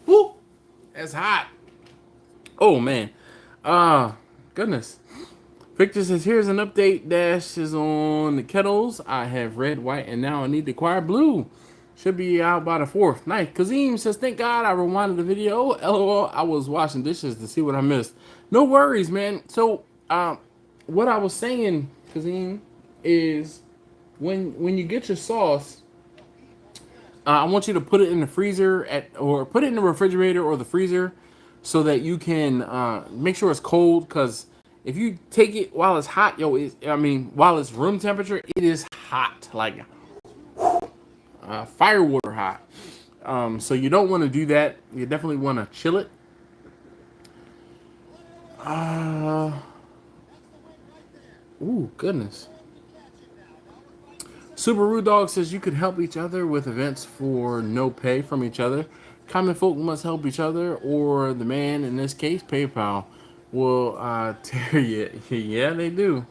Ooh. That's hot. Oh man. Goodness. Victor says, here's an update. Dash is on the kettles. I have red, white, and now I need the Quart blue. Should be out by the 4th. Nice. Kazim says, thank God I rewinded the video. LOL, I was washing dishes to see what I missed. No worries, man. So, what I was saying, Kazim, is when you get your sauce, I want you to put it in the freezer or put it in the refrigerator or the freezer so that you can make sure it's cold, because if you take it while it's hot, while it's room temperature, it is hot, like fire water hot. So you don't want to do that. You definitely want to chill it. Ooh, goodness. Subaru Dog says you could help each other with events for no pay from each other. Common folk must help each other, or the man, in this case, PayPal, will tear you. Yeah, they do.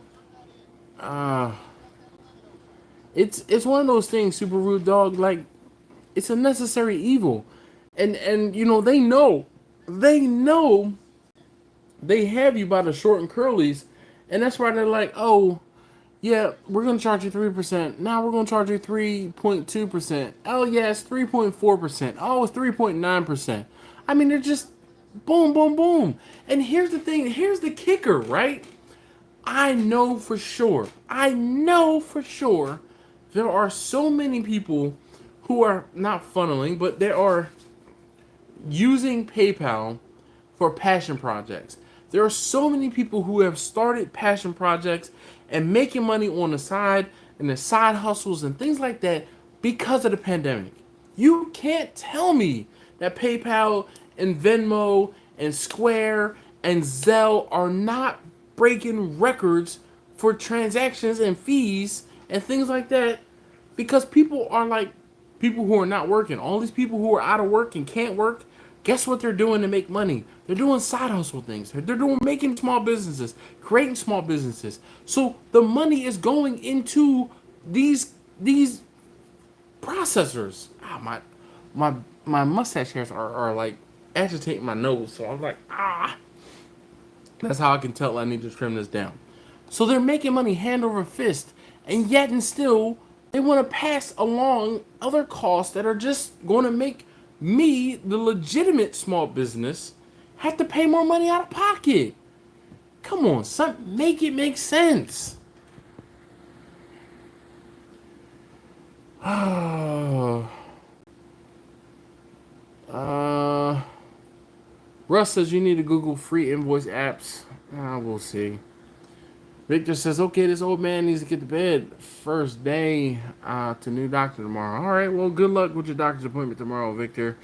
It's one of those things, Subaru Dog, like, it's a necessary evil. And they know they have you by the short and curlies, and that's why they're like, oh, yeah, we're going to charge you 3%. Now we're going to charge you 3.2%. Oh, yeah, it's 3.4%. Oh, it's 3.9%. I mean, they're just boom, boom, boom. And here's the thing. Here's the kicker, right? I know for sure there are so many people who are not funneling, but they are using PayPal for passion projects. There are so many people who have started passion projects and making money on the side and the side hustles and things like that because of the pandemic. You can't tell me that PayPal and Venmo and Square and Zelle are not breaking records for transactions and fees and things like that, because people who are not working, all these people who are out of work and can't work, guess what they're doing to make money? They're doing side hustle things. They're making small businesses, creating small businesses. So the money is going into these processors. My mustache hairs are like agitating my nose. So I'm like, That's how I can tell I need to trim this down. So they're making money hand over fist, and yet and still they want to pass along other costs that are just going to make me, the legitimate small business, have to pay more money out of pocket. Come on, son, make it make sense. Russ says you need to Google free invoice apps. We'll see. Victor says, okay, this old man needs to get to bed. First day to new doctor tomorrow. All right, well, good luck with your doctor's appointment tomorrow, Victor.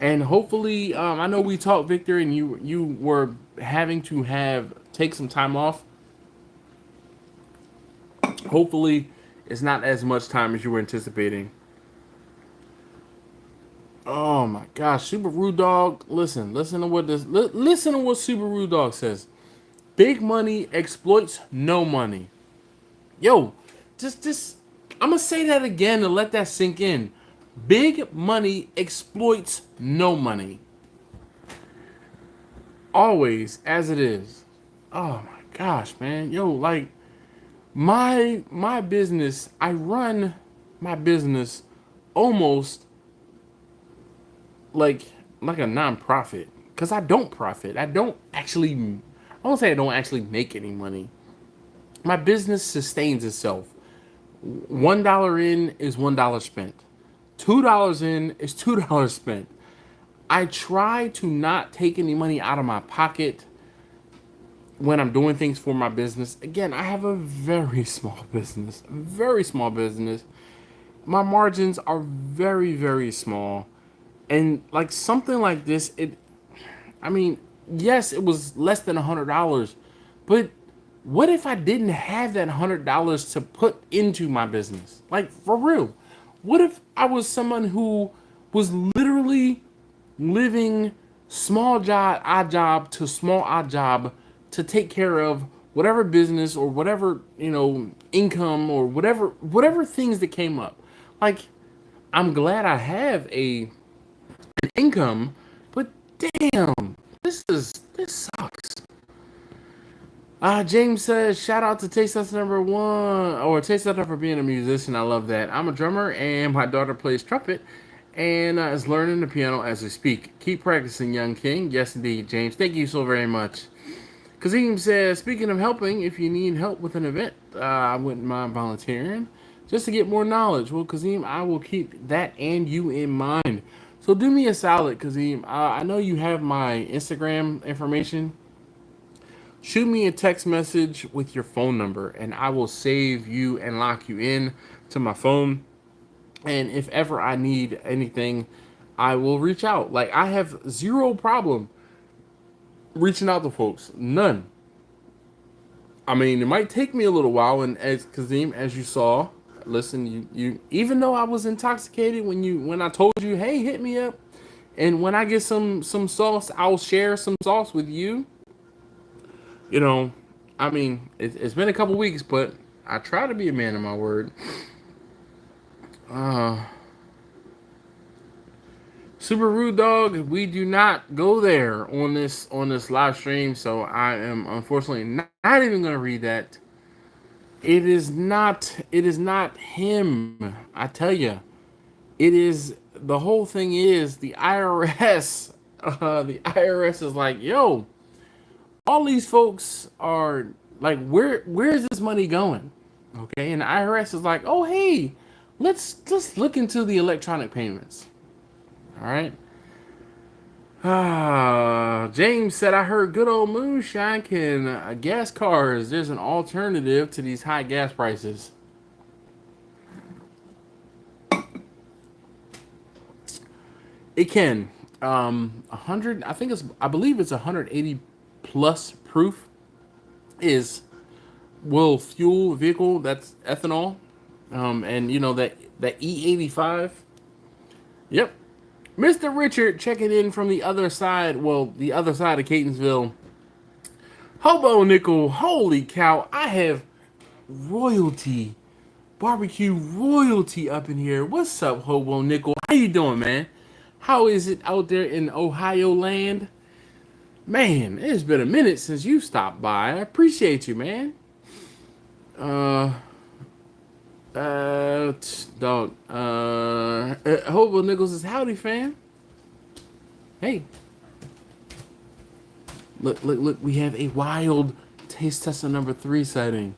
And hopefully, I know we talked, Victor, and you were having to take some time off. Hopefully, it's not as much time as you were anticipating. Oh my gosh, Subaru Dog! Listen to what Subaru Dog says. Big money exploits no money. Yo, just I'm gonna say that again to let that sink in. Big money exploits no money. Always, as it is. Oh my gosh, man. Yo, like my business, I run my business almost like a non-profit, because I don't profit. I won't say I don't actually make any money. My business sustains itself. $1 in is $1 spent. $2 in is $2 spent. I try to not take any money out of my pocket when I'm doing things for my business. Again, I have a very small business, very small business. My margins are very, very small. And like something like this, I mean, yes, it was less than $100, but what if I didn't have that $100 to put into my business? Like, for real. What if I was someone who was literally living small job, odd job to small odd job to take care of whatever business or whatever, income or whatever things that came up. Like, I'm glad I have an income, but damn, this sucks. James says, shout out to Taste Tester number one, or Taste Tester for being a musician. I love that. I'm a drummer, and my daughter plays trumpet, and is learning the piano as we speak. Keep practicing, young king. Yes, indeed, James. Thank you so very much. Kazim says, speaking of helping, if you need help with an event, I wouldn't mind volunteering just to get more knowledge. Well, Kazim, I will keep that and you in mind. So do me a solid, Kazim. I know you have my Instagram information. Shoot me a text message with your phone number, and I will save you and lock you in to my phone. And if ever I need anything, I will reach out. Like, I have zero problem reaching out to folks. None. I mean, it might take me a little while, and as Kazim, as you saw, listen, you even though I was intoxicated when I told you, hey, hit me up, and when I get some sauce, I'll share some sauce with you. I mean, it's been a couple weeks, but I try to be a man of my word. Super Rude Dog, we do not go there on this live stream, so I am unfortunately not even going to read that. It is not him. I tell you, it is. The whole thing is the IRS. The IRS is like, yo, all these folks are like, where's this money going? Okay, and the IRS is like, oh hey, let's look into the electronic payments. All right. James said, I heard good old moonshine can gas cars. There's an alternative to these high gas prices. It can. 100. I believe it's 180 plus proof will fuel vehicle that's ethanol. And that E85. Yep. Mr. Richard checking in from the other side. Well, the other side of Catonsville. Hobo Nickel. Holy cow. I have royalty. Barbecue royalty up in here. What's up, Hobo Nickel? How you doing, man? How is it out there in Ohio land? Man, it's been a minute since you stopped by. I appreciate you, man. Dog. Hobo Nichols is howdy, fam. Hey. Look. We have a wild taste tester number 3 sighting.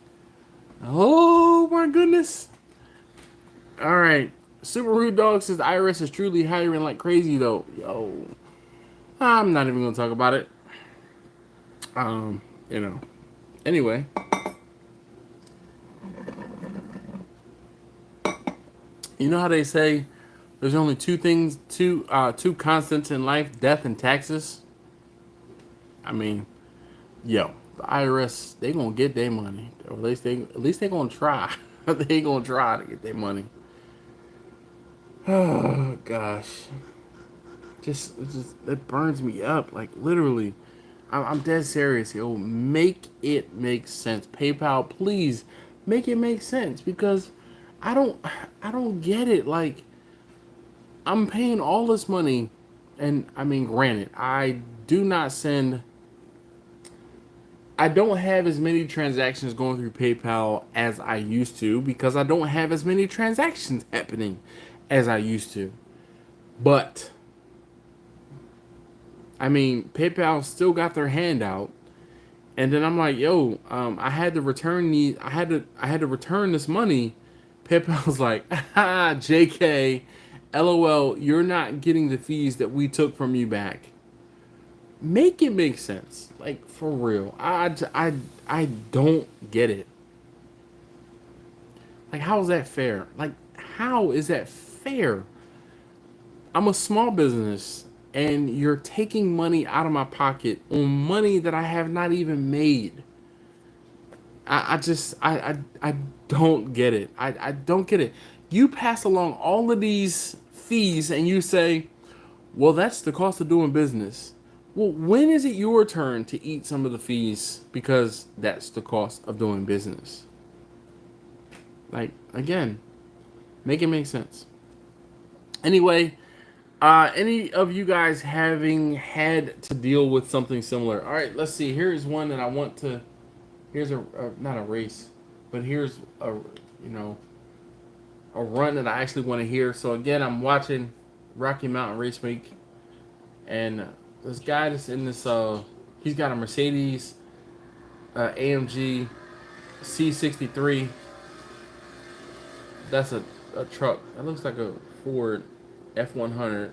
Oh, my goodness. All right. Super Rude Dog says the IRS is truly hiring like crazy, though. Yo. I'm not even going to talk about it. Anyway. You know how they say there's only two constants in life, death and taxes? I mean, the IRS, they gonna get their money. Or at least they gonna try. They gonna try to get their money. Oh gosh. Just it burns me up. Like literally. I'm dead serious, yo. Make it make sense. PayPal, please make it make sense, because I don't get it. Like, I'm paying all this money, and I mean, granted, I don't have as many transactions going through PayPal as I used to, because I don't have as many transactions happening as I used to. But I mean, PayPal still got their hand out, and then I'm like, yo, I had to return return this money. PayPal's like, JK, LOL, you're not getting the fees that we took from you back. Make it make sense. Like, for real. I don't get it. Like, how is that fair? Like, how is that fair? I'm a small business, and you're taking money out of my pocket on money that I have not even made. I don't get it. I don't get it. You pass along all of these fees and you say, well, that's the cost of doing business. Well, when is it your turn to eat some of the fees because that's the cost of doing business? Like, again, make it make sense. Anyway, any of you guys having had to deal with something similar? All right, let's see. Here's one that I want to. Here's not a race, but here's a a run that I actually want to hear. So again, I'm watching Rocky Mountain Race Week, and this guy that's in this he's got a Mercedes AMG C63. That's a truck. That looks like a Ford F100.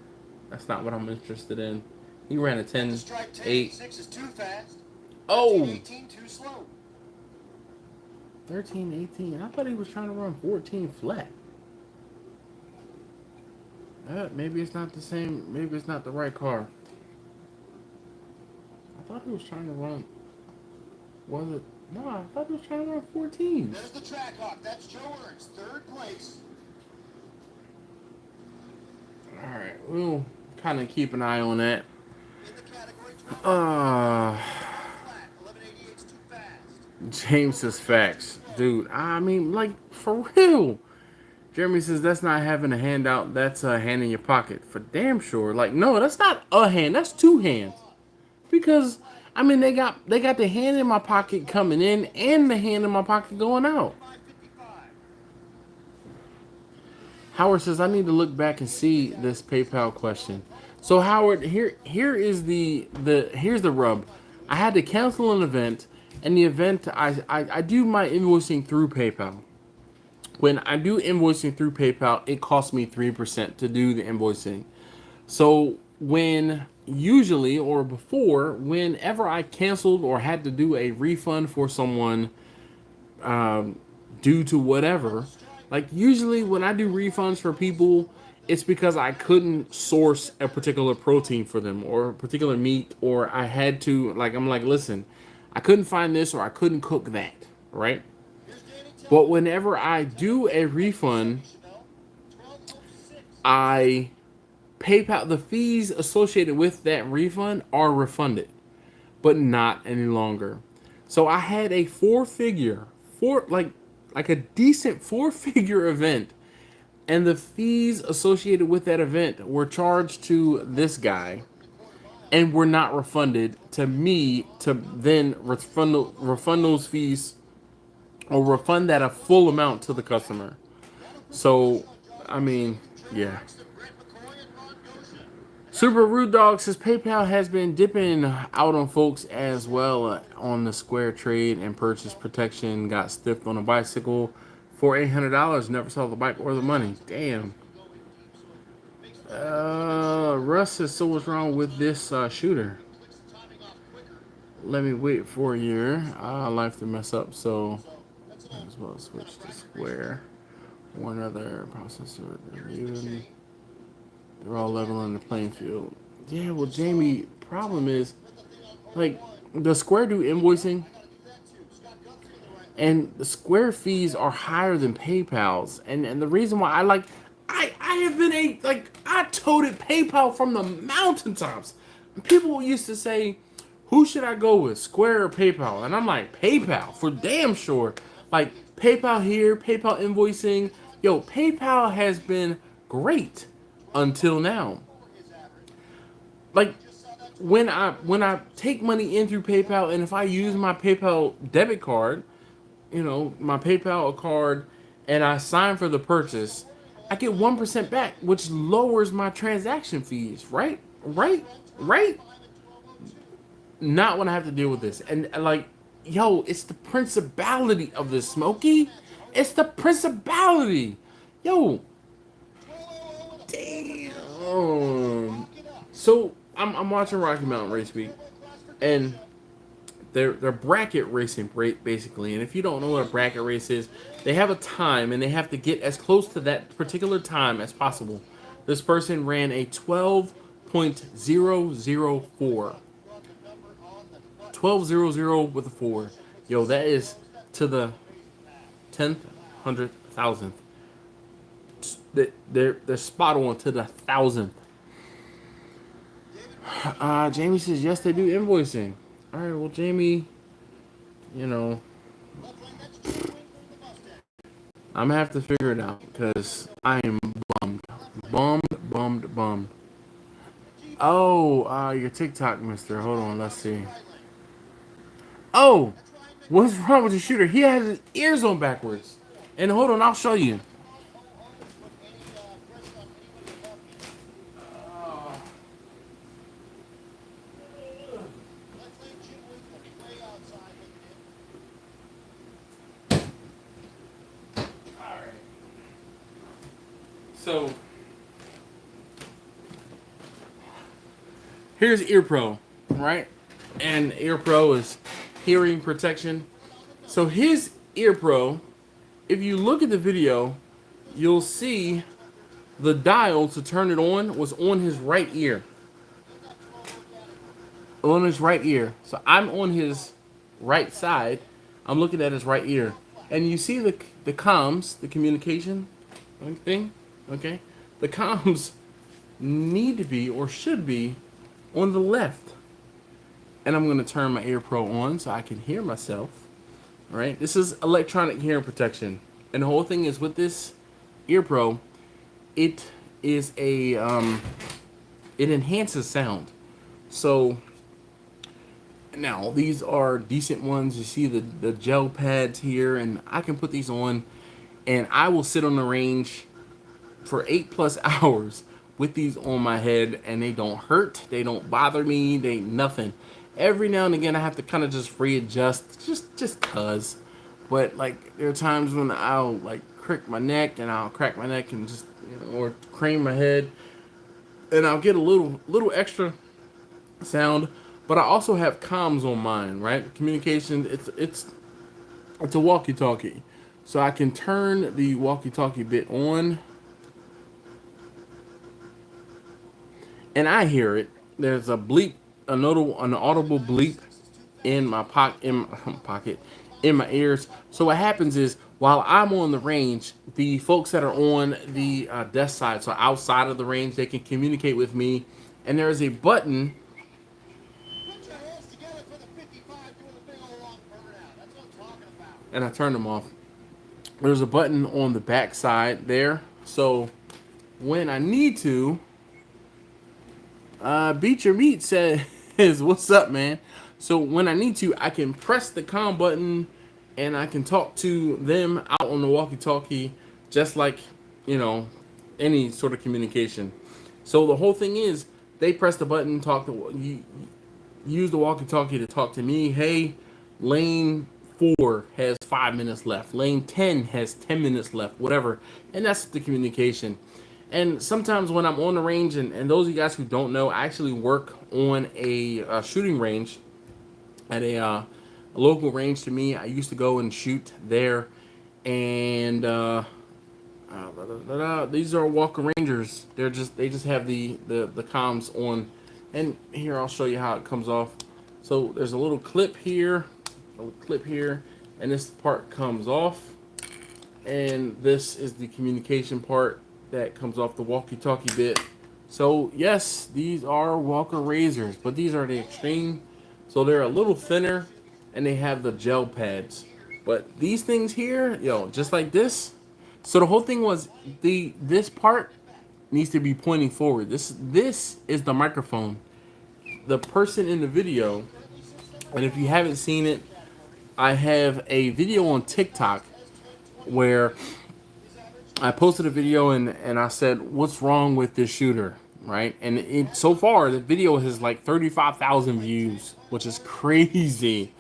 That's not what I'm interested in. He ran a 10.8. 6 is too fast. Oh! 18 too slow. 13.18. I thought he was trying to run 14 flat. Maybe it's not the same. Maybe it's not the right car. I thought he was trying to run. Was it? No, I thought he was trying to run 14. There's the track hawk. That's Joe Ernst, 3rd place. All right, we'll kind of keep an eye on that. In the category 12. Flat. 1188's too fast. James says facts, dude. I mean, like, for real. Jeremy says that's not having a handout. That's a hand in your pocket for damn sure. Like, no, that's not a hand. That's 2 hands. Because I mean, they got the hand in my pocket coming in and the hand in my pocket going out. Howard says I need to look back and see this PayPal question. So Howard, here's the rub. I had to cancel an event, and the event I do my invoicing through PayPal. When I do invoicing through PayPal, it costs me 3% to do the invoicing. So whenever I canceled or had to do a refund for someone due to whatever, like usually when I do refunds for people, it's because I couldn't source a particular protein for them or a particular meat, or I had to, like, I'm like, listen, I couldn't find this or I couldn't cook that, right? But whenever I do a refund, PayPal, the fees associated with that refund are refunded, but not any longer. So I had a like a decent 4-figure event, and the fees associated with that event were charged to this guy and were not refunded to me to then refund those fees or refund that a full amount to the customer. So, I mean, yeah. Super Rude Dog says PayPal has been dipping out on folks as well on the Square trade and purchase protection. Got stiffed on a bicycle for $800. Never saw the bike or the money. Damn. Russ says, so what's wrong with this shooter? Let me wait for a year. I like to mess up, so might as well switch to Square. One other processor. They're all leveling the playing field. Yeah, well, Jamie, problem is, like, the Square do invoicing, and the Square fees are higher than PayPal's. And the reason why I have been I toted PayPal from the mountaintops. People used to say, who should I go with, Square or PayPal? And I'm like, PayPal, for damn sure. Like, PayPal here, PayPal invoicing. Yo, PayPal has been great until now. Like, when I take money in through PayPal, and if I use my PayPal debit card, my PayPal card, and I sign for the purchase, I get 1% back, which lowers my transaction fees, right? Not when I have to deal with this. And like, yo, it's the principality of this, Smokey. It's the principality. Yo, damn. So I'm watching Rocky Mountain Race Week, and they're bracket racing basically. And if you don't know what a bracket race is, they have a time and they have to get as close to that particular time as possible. This person ran a 12.004. 12.00 with a 4. Yo, that is to the 10th, 100th, 1000th. They're spot on to the 1000th. Jamie says yes, they do invoicing. All right, well, Jamie, you know, I'm gonna have to figure it out because I am bummed. Oh, your TikTok, mister. Hold on, let's see. Oh, what's wrong with the shooter? He has his ears on backwards. And hold on, I'll show you. So here's Ear Pro, right? And Ear Pro is hearing protection. So his Ear Pro, if you look at the video, you'll see the dial to turn it on was on his right ear. On his right ear. So I'm on his right side. I'm looking at his right ear. And you see the comms, the communication thing, okay? The comms need to be or should be on the left. And I'm going to turn my Ear Pro on so I can hear myself. All right? This is electronic hearing protection. And the whole thing is with this Ear Pro, it is a it enhances sound. So now these are decent ones. You see the gel pads here, and I can put these on and I will sit on the range for 8+ hours with these on my head, and they don't hurt, they don't bother me, they nothing. Every now and again I have to kind of just readjust just cuz, but like there are times when I'll like crick my neck and I'll crack my neck and just, you know, or crane my head, and I'll get a little extra sound. But I also have comms on mine, right? Communication, it's a walkie-talkie. So I can turn the walkie-talkie bit on, and I hear it. There's a bleep, an audible bleep in my pocket, in my ears. So what happens is, while I'm on the range, the folks that are on the desk side, so outside of the range, they can communicate with me. And there is a button. And I turned them off. There's a button on the back side there. So when I need to, Beat Your Meat says, what's up, man? So when I need to, I can press the comm button and I can talk to them out on the walkie-talkie, just like, you know, any sort of communication. So the whole thing is, they press the button, use the walkie-talkie to talk to me. Hey, lane 4 has 5 minutes left. Lane 10 has 10 minutes left, whatever. And that's the communication. And sometimes when I'm on the range, and those of you guys who don't know, I actually work on a shooting range at a local range to me. I used to go and shoot there. And these are Walker Rangers. They just have the comms on. And here, I'll show you how it comes off. So there's a little clip here, and this part comes off. And this is the communication part that comes off the walkie-talkie bit. So yes, these are Walker Razors, but these are the extreme. So they're a little thinner, and they have the gel pads. But these things here, yo, just like this. So the whole thing was, this part needs to be pointing forward. This is the microphone. The person in the video, and if you haven't seen it, I have a video on TikTok where I posted a video and I said, what's wrong with this shooter, right? And so far, the video has like 35,000 views, which is crazy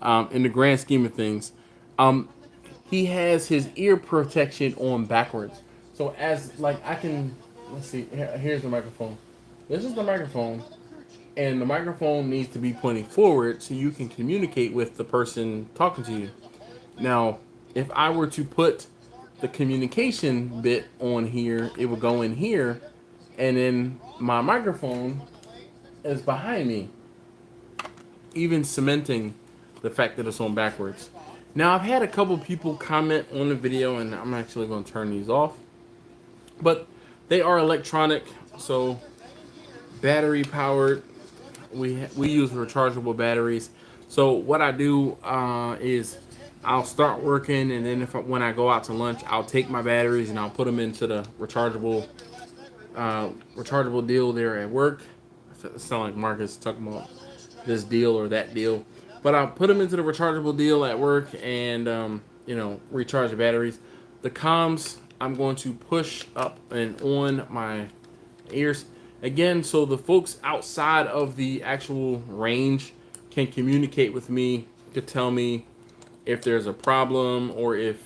in the grand scheme of things. He has his ear protection on backwards. So as like I can let's see. Here's the microphone. This is the microphone, and the microphone needs to be pointing forward so you can communicate with the person talking to you. Now, if I were to put the communication bit on here, it would go in here, and then my microphone is behind me, even cementing the fact that it's on backwards. Now, I've had a couple people comment on the video, and I'm actually going to turn these off, but they are electronic, so battery powered. We use rechargeable batteries. So what I do is I'll start working, and then when I go out to lunch, I'll take my batteries and I'll put them into the rechargeable deal there at work. It sounds like Marcus talking about this deal or that deal, but I'll put them into the rechargeable deal at work and recharge the batteries. The comms I'm going to push up and on my ears again, so the folks outside of the actual range can communicate with me, could tell me if there's a problem or if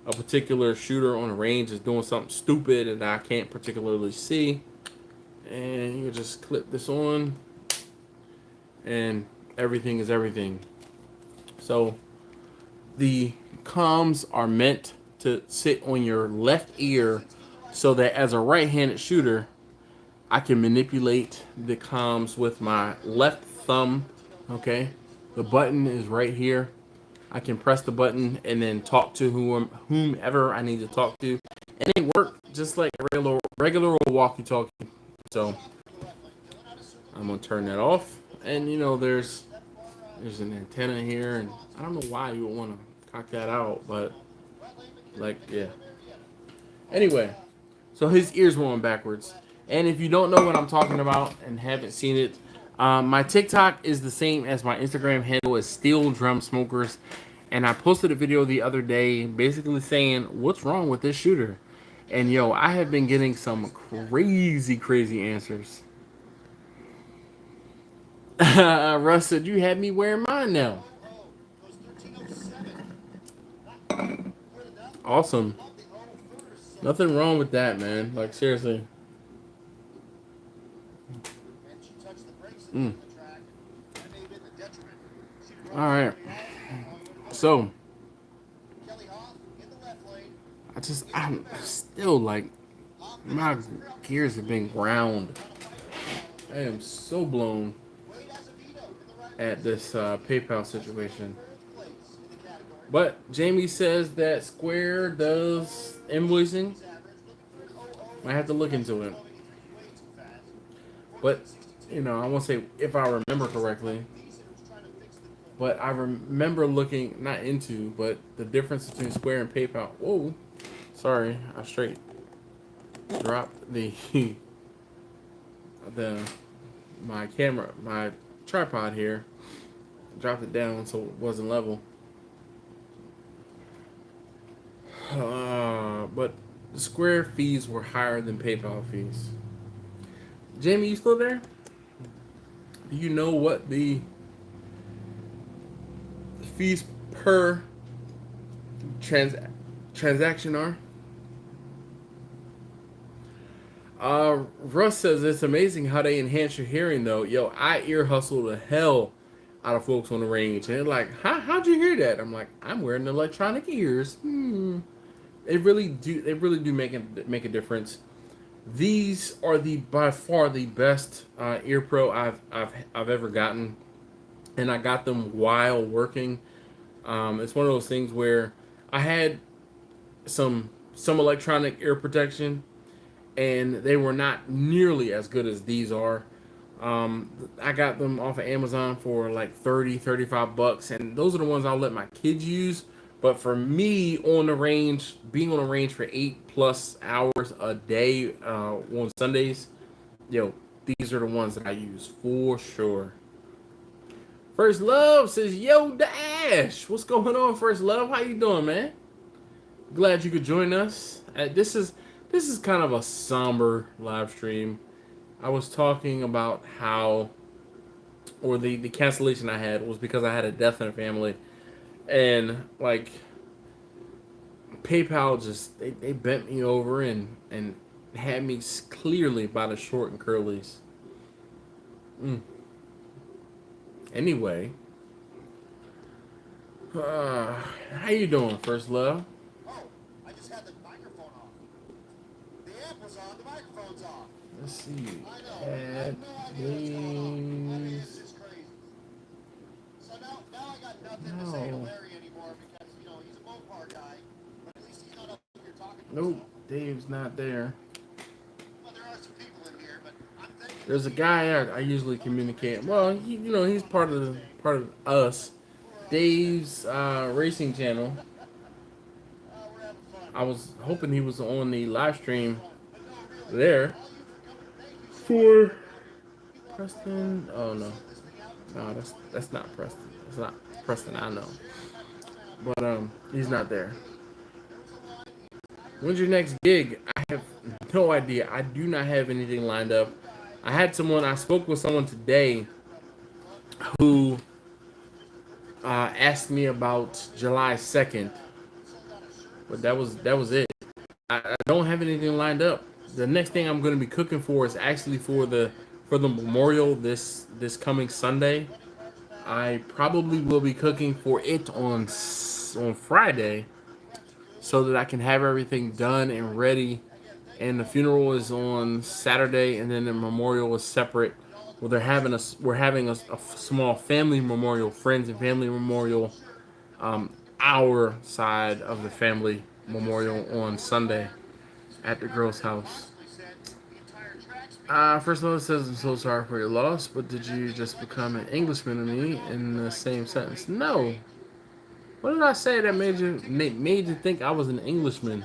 a particular shooter on the range is doing something stupid and I can't particularly see. And you just clip this on and everything is everything. So the comms are meant to sit on your left ear so that as a right-handed shooter, I can manipulate the comms with my left thumb. Okay, the button is right here. I can press the button and then talk to whomever I need to talk to, and they work just like a regular walkie-talkie. So I'm gonna turn that off, and there's an antenna here, and I don't know why you would want to cock that out, but yeah. Anyway, so his ears were on backwards. And if you don't know what I'm talking about and haven't seen it, my TikTok is the same as my Instagram handle is Steel Drum Smokers. And I posted a video the other day basically saying, what's wrong with this shooter? And I have been getting some crazy answers. Russ said, you had me wearing mine now. Awesome. Nothing wrong with that, man. Like, seriously. All right. So, I'm still like, my gears have been ground. I am so blown at this PayPal situation. But Jamie says that Square does invoicing. I have to look into it. But, I won't say if I remember correctly. But I remember looking, not into, but the difference between Square and PayPal. Whoa. Sorry, I straight dropped my camera, my tripod here. Dropped it down so it wasn't level. But the Square fees were higher than PayPal fees. Jamie, you still there? Do you know what the fees per transaction are? Russ says it's amazing how they enhance your hearing though. Yo, I ear hustle the hell out of folks on the range, and they're like, how'd you hear that? I'm like, I'm wearing electronic ears. They really do make a difference. These are by far the best ear pro I've ever gotten, and I got them while working. It's one of those things where I had some electronic ear protection, and they were not nearly as good as these are. I got them off of Amazon for like $30-$35, and those are the ones I'll let my kids use. But for me, being on the range for 8+ hours a day on Sundays, these are the ones that I use for sure. First Love says, yo, Dash, what's going on, First Love? How you doing, man? Glad you could join us. This is kind of a somber live stream. I was talking about how, or the cancellation I had was because I had a death in the family. And like PayPal just they bent me over and had me clearly by the short and curlies. Anyway, how you doing, First Love? Oh, I just had the microphone off. The amp was on, the microphone's off. Let's see. I know. I have no idea what's going on. I mean, it's just crazy. So now I got nothing to say to Larry anymore because, you know, he's a Mopar guy, but at least he's not up here talking to Nope, himself. Dave's not there. Well, there are some people in here, but I'm thinking There's a guy I usually communicate. Well, he's part of us. Dave's racing channel. we're having fun. I was hoping he was on the live stream But no, really, there all you for coming, thank you so much. for We love Preston. Oh no, this thing out. no, that's not Preston. That's not Preston. I know, but he's not there. When's your next gig? I have no idea. I do not have anything lined up. I spoke with someone today who asked me about July 2nd, but that was it. I don't have anything lined up. The next thing I'm going to be cooking for is actually for the memorial this coming Sunday. I probably will be cooking for it on Friday, so that I can have everything done and ready. And the funeral is on Saturday, and then the memorial is separate. Well, we're having a small family memorial, friends and family memorial, our side of the family memorial on Sunday at the girl's house. First of all, it says, I'm so sorry for your loss, but did you just become an Englishman to me in the same sentence? No. What did I say that made you think I was an Englishman?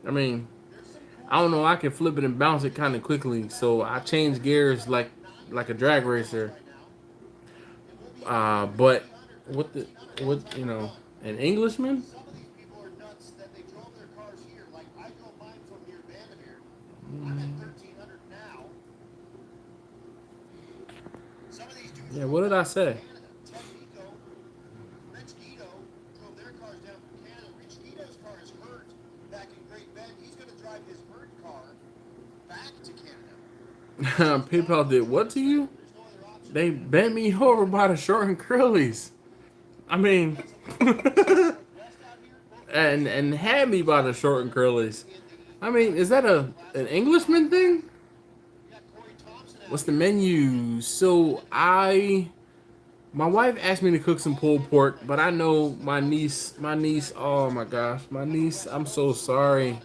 I mean, I don't know. I can flip it and bounce it kind of quickly, so I change gears like a drag racer. But what an Englishman? Some of these people are nuts that they drove their cars here. Like, I drove mine from near Vandermeer. I'm at 1300 now. Some of these dudes Yeah. What did I say? Ted Nico, Rich Guido drove their cars down from Canada. Rich Guido's car is hurt back in Great Bend. He's going to drive his hurt car back to Canada. PayPal did what to you? There's no other option. They bent me over by the short and curlies. I mean, and had me by the short and curlies. I mean, is that an Englishman thing? What's the menu? So my wife asked me to cook some pulled pork, but I know my niece, oh my gosh, my niece, I'm so sorry.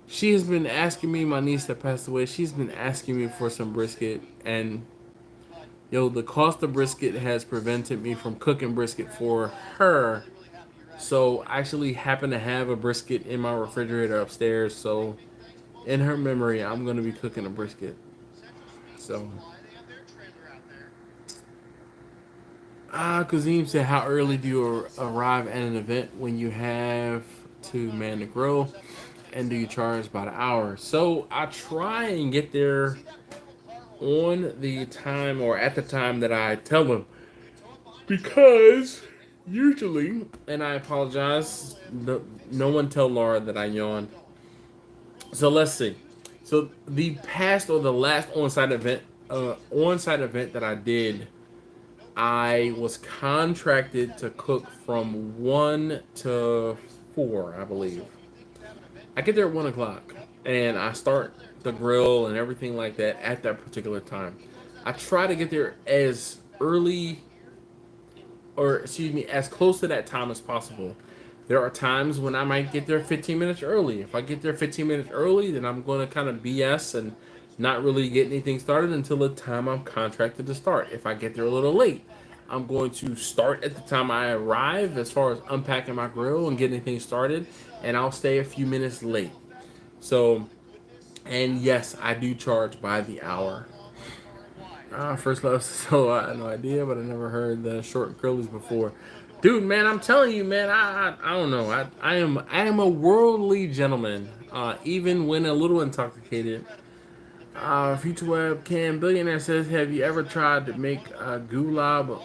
She has been asking me, my niece that passed away, she's been asking me for some brisket, and the cost of brisket has prevented me from cooking brisket for her. So I actually happen to have a brisket in my refrigerator upstairs, so in her memory, I'm going to be cooking a brisket. So Kazim said, how early do you arrive at an event when you have to man the grill? And do you charge by the hour? So I try and get there on the time or at the time that I tell them. Because usually, and I apologize, no one tell Laura that I yawned. So let's see. So the past or the last on-site event that I did, I was contracted to cook from 1 to 4, I believe. I get there at 1 o'clock, and I start the grill and everything like that at that particular time. I try to get there as early, or excuse me, as close to that time as possible. There are times when I might get there 15 minutes early. If I get there 15 minutes early, then I'm going to kind of BS and not really get anything started until the time I'm contracted to start. If I get there a little late, I'm going to start at the time I arrive as far as unpacking my grill and getting things started, and I'll stay a few minutes late. So, and yes, I do charge by the hour. First love, so I had no idea, but I never heard the short and curlies before. Dude, man, I'm telling you, man, I don't know. I am a worldly gentleman, even when a little intoxicated. Future Webcam Billionaire says, have you ever tried to make gulab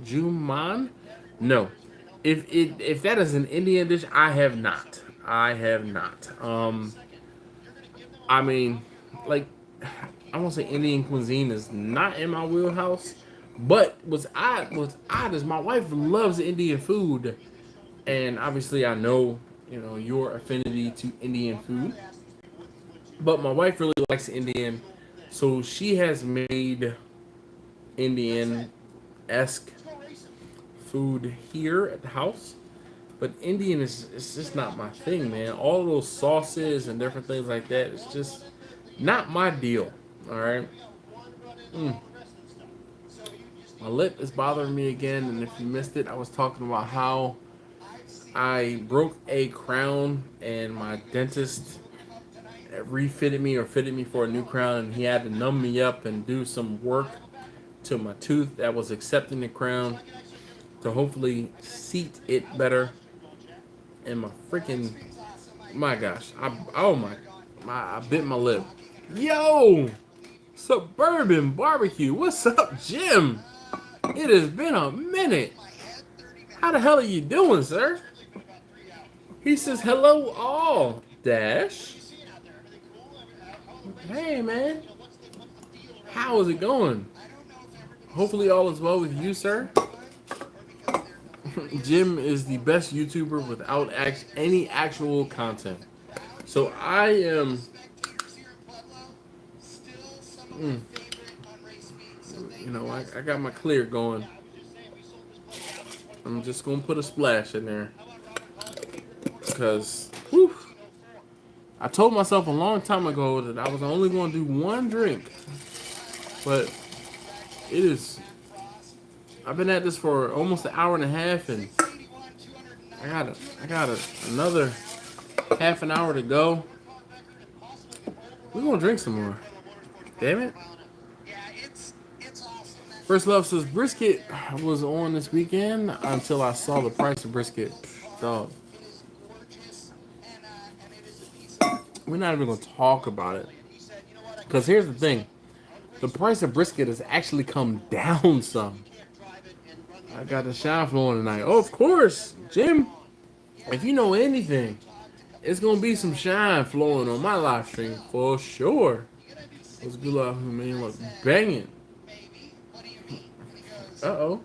juman? No. If that is an Indian dish, I have not. I have not. I mean, like, I won't say Indian cuisine is not in my wheelhouse, but what's odd is my wife loves Indian food, and obviously I know, you know, your affinity to Indian food, but my wife really likes Indian, so she has made Indian esque food here at the house. But Indian is it's just not my thing, man. All those sauces and different things like that, it's just not my deal. All right. Mm. My lip is bothering me again, and if you missed it, I was talking about how I broke a crown, and my dentist refitted me or fitted me for a new crown, and he had to numb me up and do some work to my tooth that was accepting the crown to hopefully seat it better. And my freaking, my gosh, I bit my lip. Yo, Suburban Barbecue, what's up, Jim? It has been a minute. How the hell are you doing, sir? He says hello all dash. Hey man, how is it going? Hopefully all is well with you, sir. Jim is the best YouTuber without any actual content. So I am. You know, I got my clear going. I'm just gonna put a splash in there because, whew, I told myself a long time ago that I was only gonna do one drink, but it is. I've been at this for almost an hour and a half, and I got another half an hour to go. We're gonna drink some more. Damn it. First Love says brisket was on this weekend until I saw the price of brisket. Dog. We're not even gonna talk about it. Because here's the thing. The price of brisket has actually come down some. I got the shine flowing tonight. Oh, of course, Jim. If you know anything, it's gonna be some shine flowing on my live stream for sure. What's good, love, man? Look, banging. Uh-oh.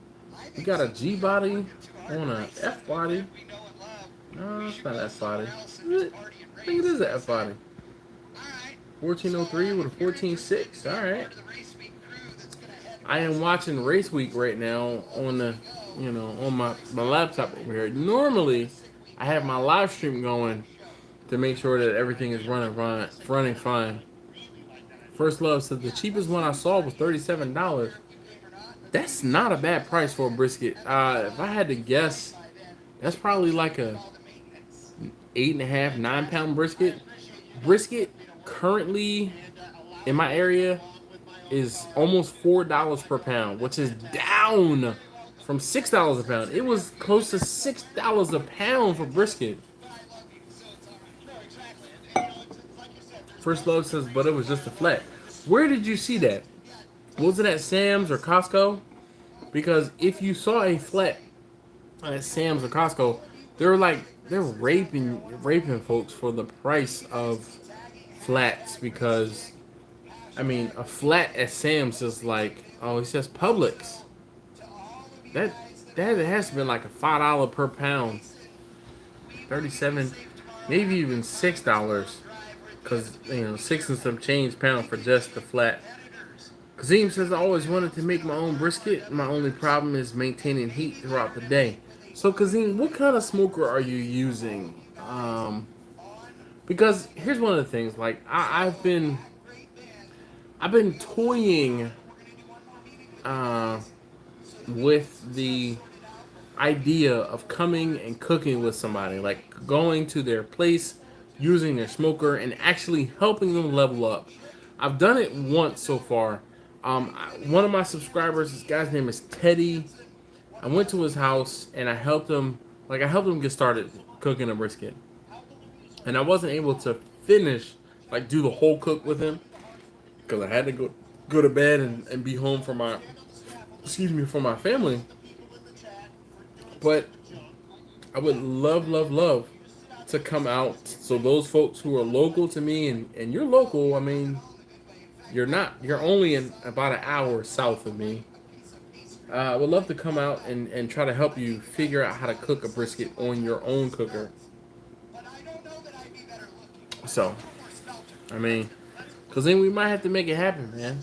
We got a G body on a F body. No, it's not F body. I think it is an F body. 1403 with a 14.6. Alright. I am watching Race Week right now on the, you know, on my laptop over here. Normally, I have my live stream going to make sure that everything is running fine. First Love said the cheapest one I saw was $37. That's not a bad price for a brisket. If I had to guess, that's probably like a 8.5, 9 pound brisket. Brisket currently in my area is almost $4 per pound, which is down from $6 a pound. It was close to $6 a pound for brisket. First Love says, but it was just a flat. Where did you see that? Was it at Sam's or Costco? Because if you saw a flat at Sam's or Costco, they're raping folks for the price of flats. Because I mean, a flat at Sam's is like, oh, it says Publix. That has to be like a $5 per pound, 37, maybe even $6. Because, you know, 6 and some change pound for just the flat. Kazim says, I always wanted to make my own brisket. My only problem is maintaining heat throughout the day. So, Kazim, what kind of smoker are you using? Because here's one of the things. Like, I've been toying with the idea of coming and cooking with somebody. Like, going to their place, using their smoker, and actually helping them level up. I've done it once so far. One of my subscribers, this guy's name is Teddy. I went to his house and I helped him get started cooking a brisket. And I wasn't able to finish, like do the whole cook with him, because I had to go to bed and be home for my family. But I would love to come out. So those folks who are local to me, and you're local, I mean, you're not. You're only in about an hour south of me. I would love to come out and try to help you figure out how to cook a brisket on your own cooker. So, I mean, because then we might have to make it happen, man.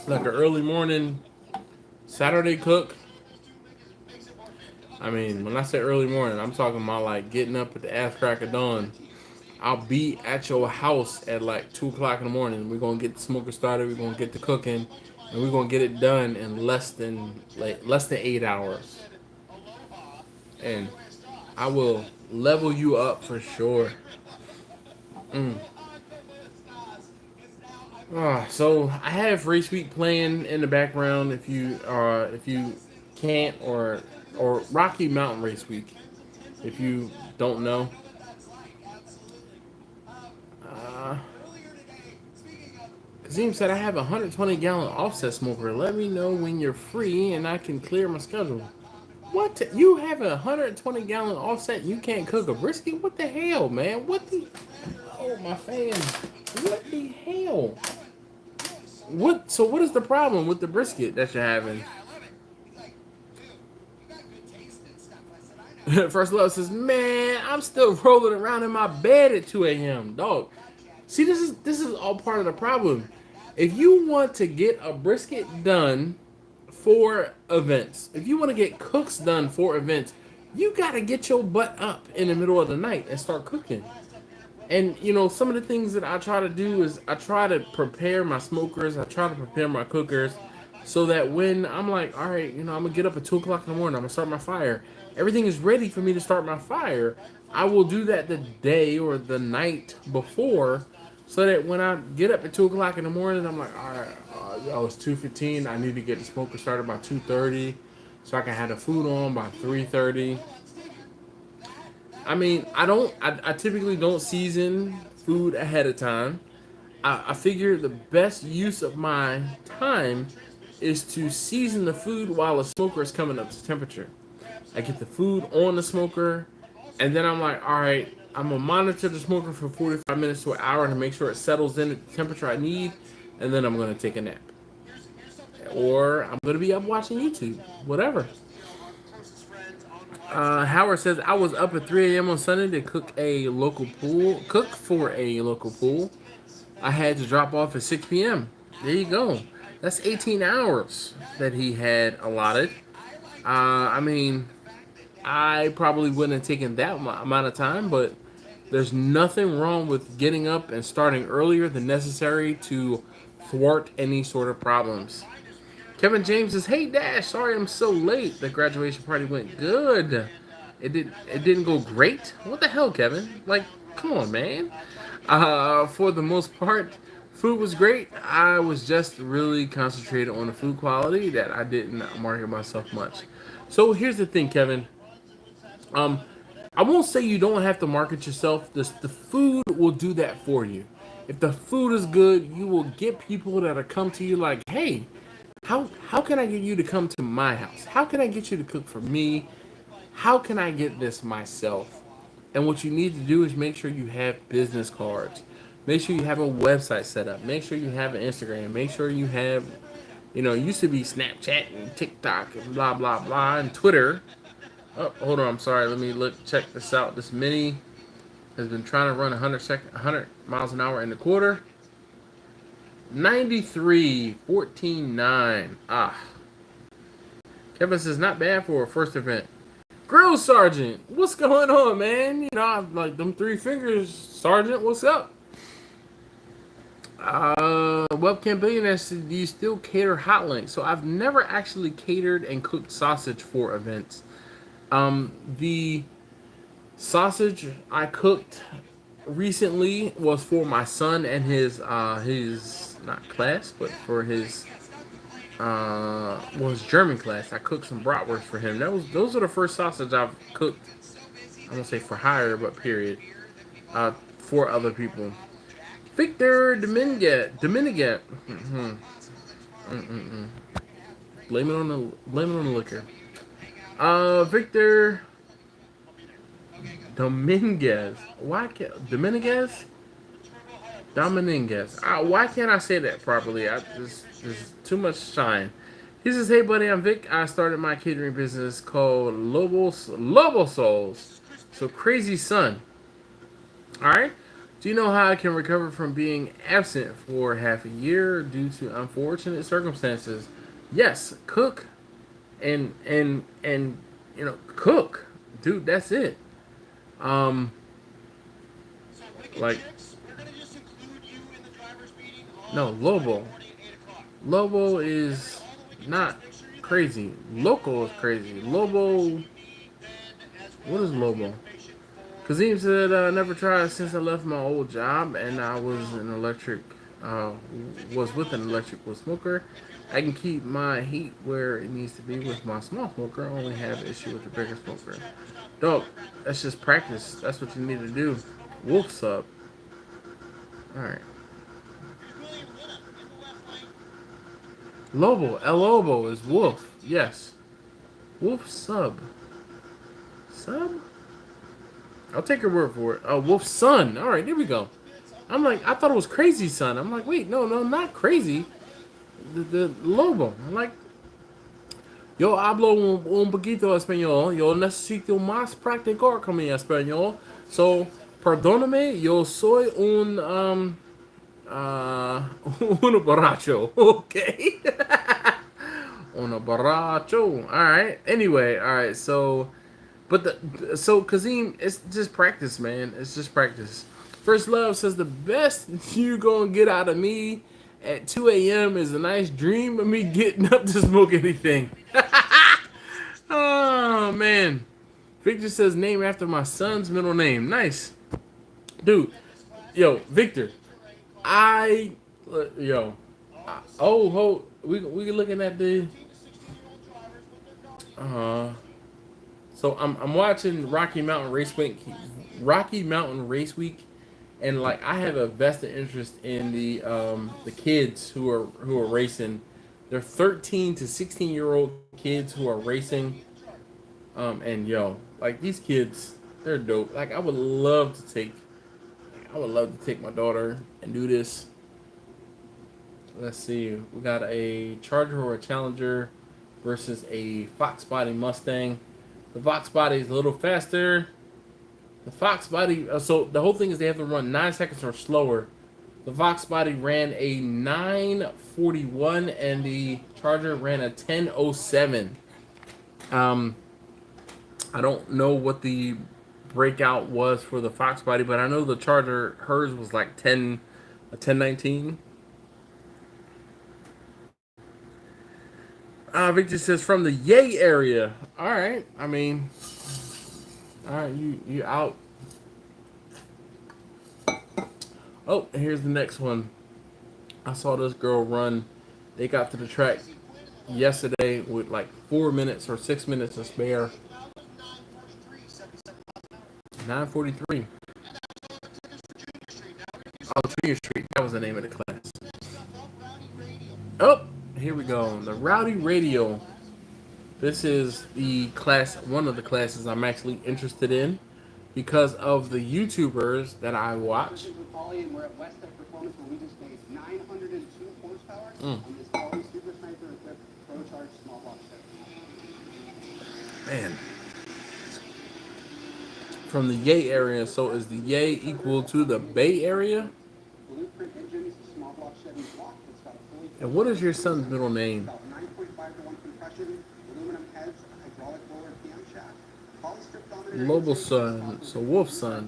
Like an early morning Saturday cook. I mean, when I say early morning, I'm talking about like getting up at the ass crack of dawn. I'll be at your house at like 2 o'clock in the morning. We're gonna get the smoker started. We're gonna get the cooking, and we're gonna get it done in less than 8 hours. And I will level you up for sure. So I have Race Week playing in the background. If you can't or Rocky Mountain Race Week, if you don't know. Kazim said I have a 120-gallon offset smoker. Let me know when you're free and I can clear my schedule. What? You have a 120-gallon offset and you can't cook a brisket? What the hell, man? What the? Oh, my fan. What the hell? What? So what is the problem with the brisket that you're having? First Love says, man, I'm still rolling around in my bed at 2 a.m. Dog. See, this is all part of the problem. If you want to get a brisket done for events, if you want to get cooks done for events, you got to get your butt up in the middle of the night and start cooking. And, you know, some of the things that I try to do is I try to prepare my smokers, I try to prepare my cookers, so that when I'm like, all right, you know, I'm going to get up at 2 o'clock in the morning, I'm going to start my fire. Everything is ready for me to start my fire. I will do that the day or the night before, so that when I get up at 2 o'clock in the morning, I'm like, all right, it's 2:15. I need to get the smoker started by 2:30, so I can have the food on by 3:30. I mean, I typically don't season food ahead of time. I figure the best use of my time is to season the food while the smoker is coming up to temperature. I get the food on the smoker, and then I'm like, all right, I'm going to monitor the smoker for 45 minutes to an hour to make sure it settles in at the temperature I need, and then I'm going to take a nap. Or I'm going to be up watching YouTube, whatever. Howard says, I was up at 3 a.m. on Sunday to cook for a local pool. I had to drop off at 6 p.m. There you go. That's 18 hours that he had allotted. I mean, I probably wouldn't have taken that amount of time, but there's nothing wrong with getting up and starting earlier than necessary to thwart any sort of problems. Kevin James says, hey Dash, sorry I'm so late. The graduation party went good. It didn't go great? What the hell, Kevin? Like, come on, man. For the most part, food was great. I was just really concentrated on the food quality that I didn't market myself much. So here's the thing, Kevin. I won't say you don't have to market yourself. The food will do that for you. If the food is good, you will get people that'll come to you like, hey, how can I get you to come to my house? How can I get you to cook for me? How can I get this myself? And what you need to do is make sure you have business cards. Make sure you have a website set up. Make sure you have an Instagram. Make sure you have, it used to be Snapchat and TikTok and blah, blah, blah, and Twitter. Oh, hold on. I'm sorry. Let me check this out. This Mini has been trying to run 100 miles an hour in the quarter. 93.14.9. Kevin says, not bad for a first event. Grill Sergeant, what's going on, man? I'm like them 3 fingers, Sergeant. What's up? Webcam Billionaire said, do you still cater hot links? So I've never actually catered and cooked sausage for events. The sausage I cooked recently was for my son and his not class, but for his his German class. I cooked some bratwurst for him. Those are the first sausage I've cooked. I won't say for hire, but period. For other people. Victor Dominguez. Blame it on the liquor. Victor I'll be there. Okay, good. Dominguez. Why can't Dominguez? Dominguez. Why can't I say that properly? There's too much shine. He says, "Hey buddy, I'm Vic. I started my catering business called Lobo Souls. So crazy son. All right. Do you know how I can recover from being absent for half a year due to unfortunate circumstances? Yes, cook and cook, dude. That's it. Um, So, Wicked like Chicks, we're going to just include you in the driver's meeting no on Friday Lobo. morning at 8 o'clock. Lobo So, is all the Wicked not Chicks, make sure you're there. crazy. Loco is crazy. Give you all the information Lobo. you need then, as What well is as the Lobo? information for Kazim said, never tried since I left my old job and I was an electric, was with an electrical smoker. I can keep my heat where it needs to be with my small smoker. I only have issue with the bigger smoker. Dog, that's just practice. That's what you need to do. Wolf sub. Alright. William Winham in the left lane. Lobo. El Lobo is wolf. Yes. Wolf sub. Sub? I'll take your word for it. Wolf's son. All right, there we go. I'm like, I thought it was Crazy Son. I'm like, wait, no, not Crazy. The Lobo. I'm like, yo hablo un poquito español. Yo necesito más practicar con mi español. So, perdóname, yo soy un borracho. Okay. Un borracho. All right. Anyway, all right. So. So Kazim, it's just practice, man. It's just practice. First Love says the best you gonna get out of me at 2 a.m. is a nice dream of me getting up to smoke anything. Oh man. Victor says name after my son's middle name. Nice, dude. Yo, Victor. Yo. We looking at the. So I'm watching Rocky Mountain Race Week, and like I have a vested interest in the kids who are racing. They're 13 to 16-year-old kids who are racing. And yo, like these kids, they're dope. Like I would love to take my daughter and do this. Let's see, we got a Charger or a Challenger versus a Fox Body Mustang. The Fox Body is a little faster. The Fox Body, so the whole thing is they have to run 9 seconds or slower. The Fox Body ran a 9:41 and the Charger ran a 10:07. I don't know what the breakout was for the Fox Body, but I know the Charger, hers was like 10:19. Victor says from the Yay area. All right, I mean, all right, you out. Oh, here's the next one. I saw this girl run. They got to the track yesterday with like 4 minutes or 6 minutes to spare. 9:43. Oh, Junior Street. That was the name of the class. Oh, here we go. The Rowdy Radio. This is the class, one of the classes I'm actually interested in because of the YouTubers that I watch. We're at West Tech Performance where we just made 902 horsepower on this Poly Super Sniper equipped Pro Charge small block set. Man. From the Yay area, so is the Yay equal to the Bay area? Blueprint engine is a small block Chevy block. It's got a fully And what is your son's middle name? about 9.5 to 1 compression, aluminum heads, hydraulic roller PM shaft, polystrip dominator. Lobo son, so Wolf son.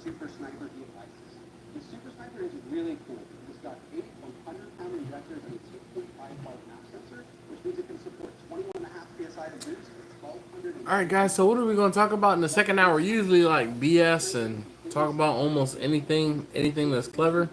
Super Sniper heat license. The Super Sniper is really cool. It's got 8 100-pound injectors and a 2.5 bar mass sensor, which means it can support 21.5 psi of boost. All right, guys. So what are we going to talk about in the second hour? Usually, like BS and talk about almost anything that's clever.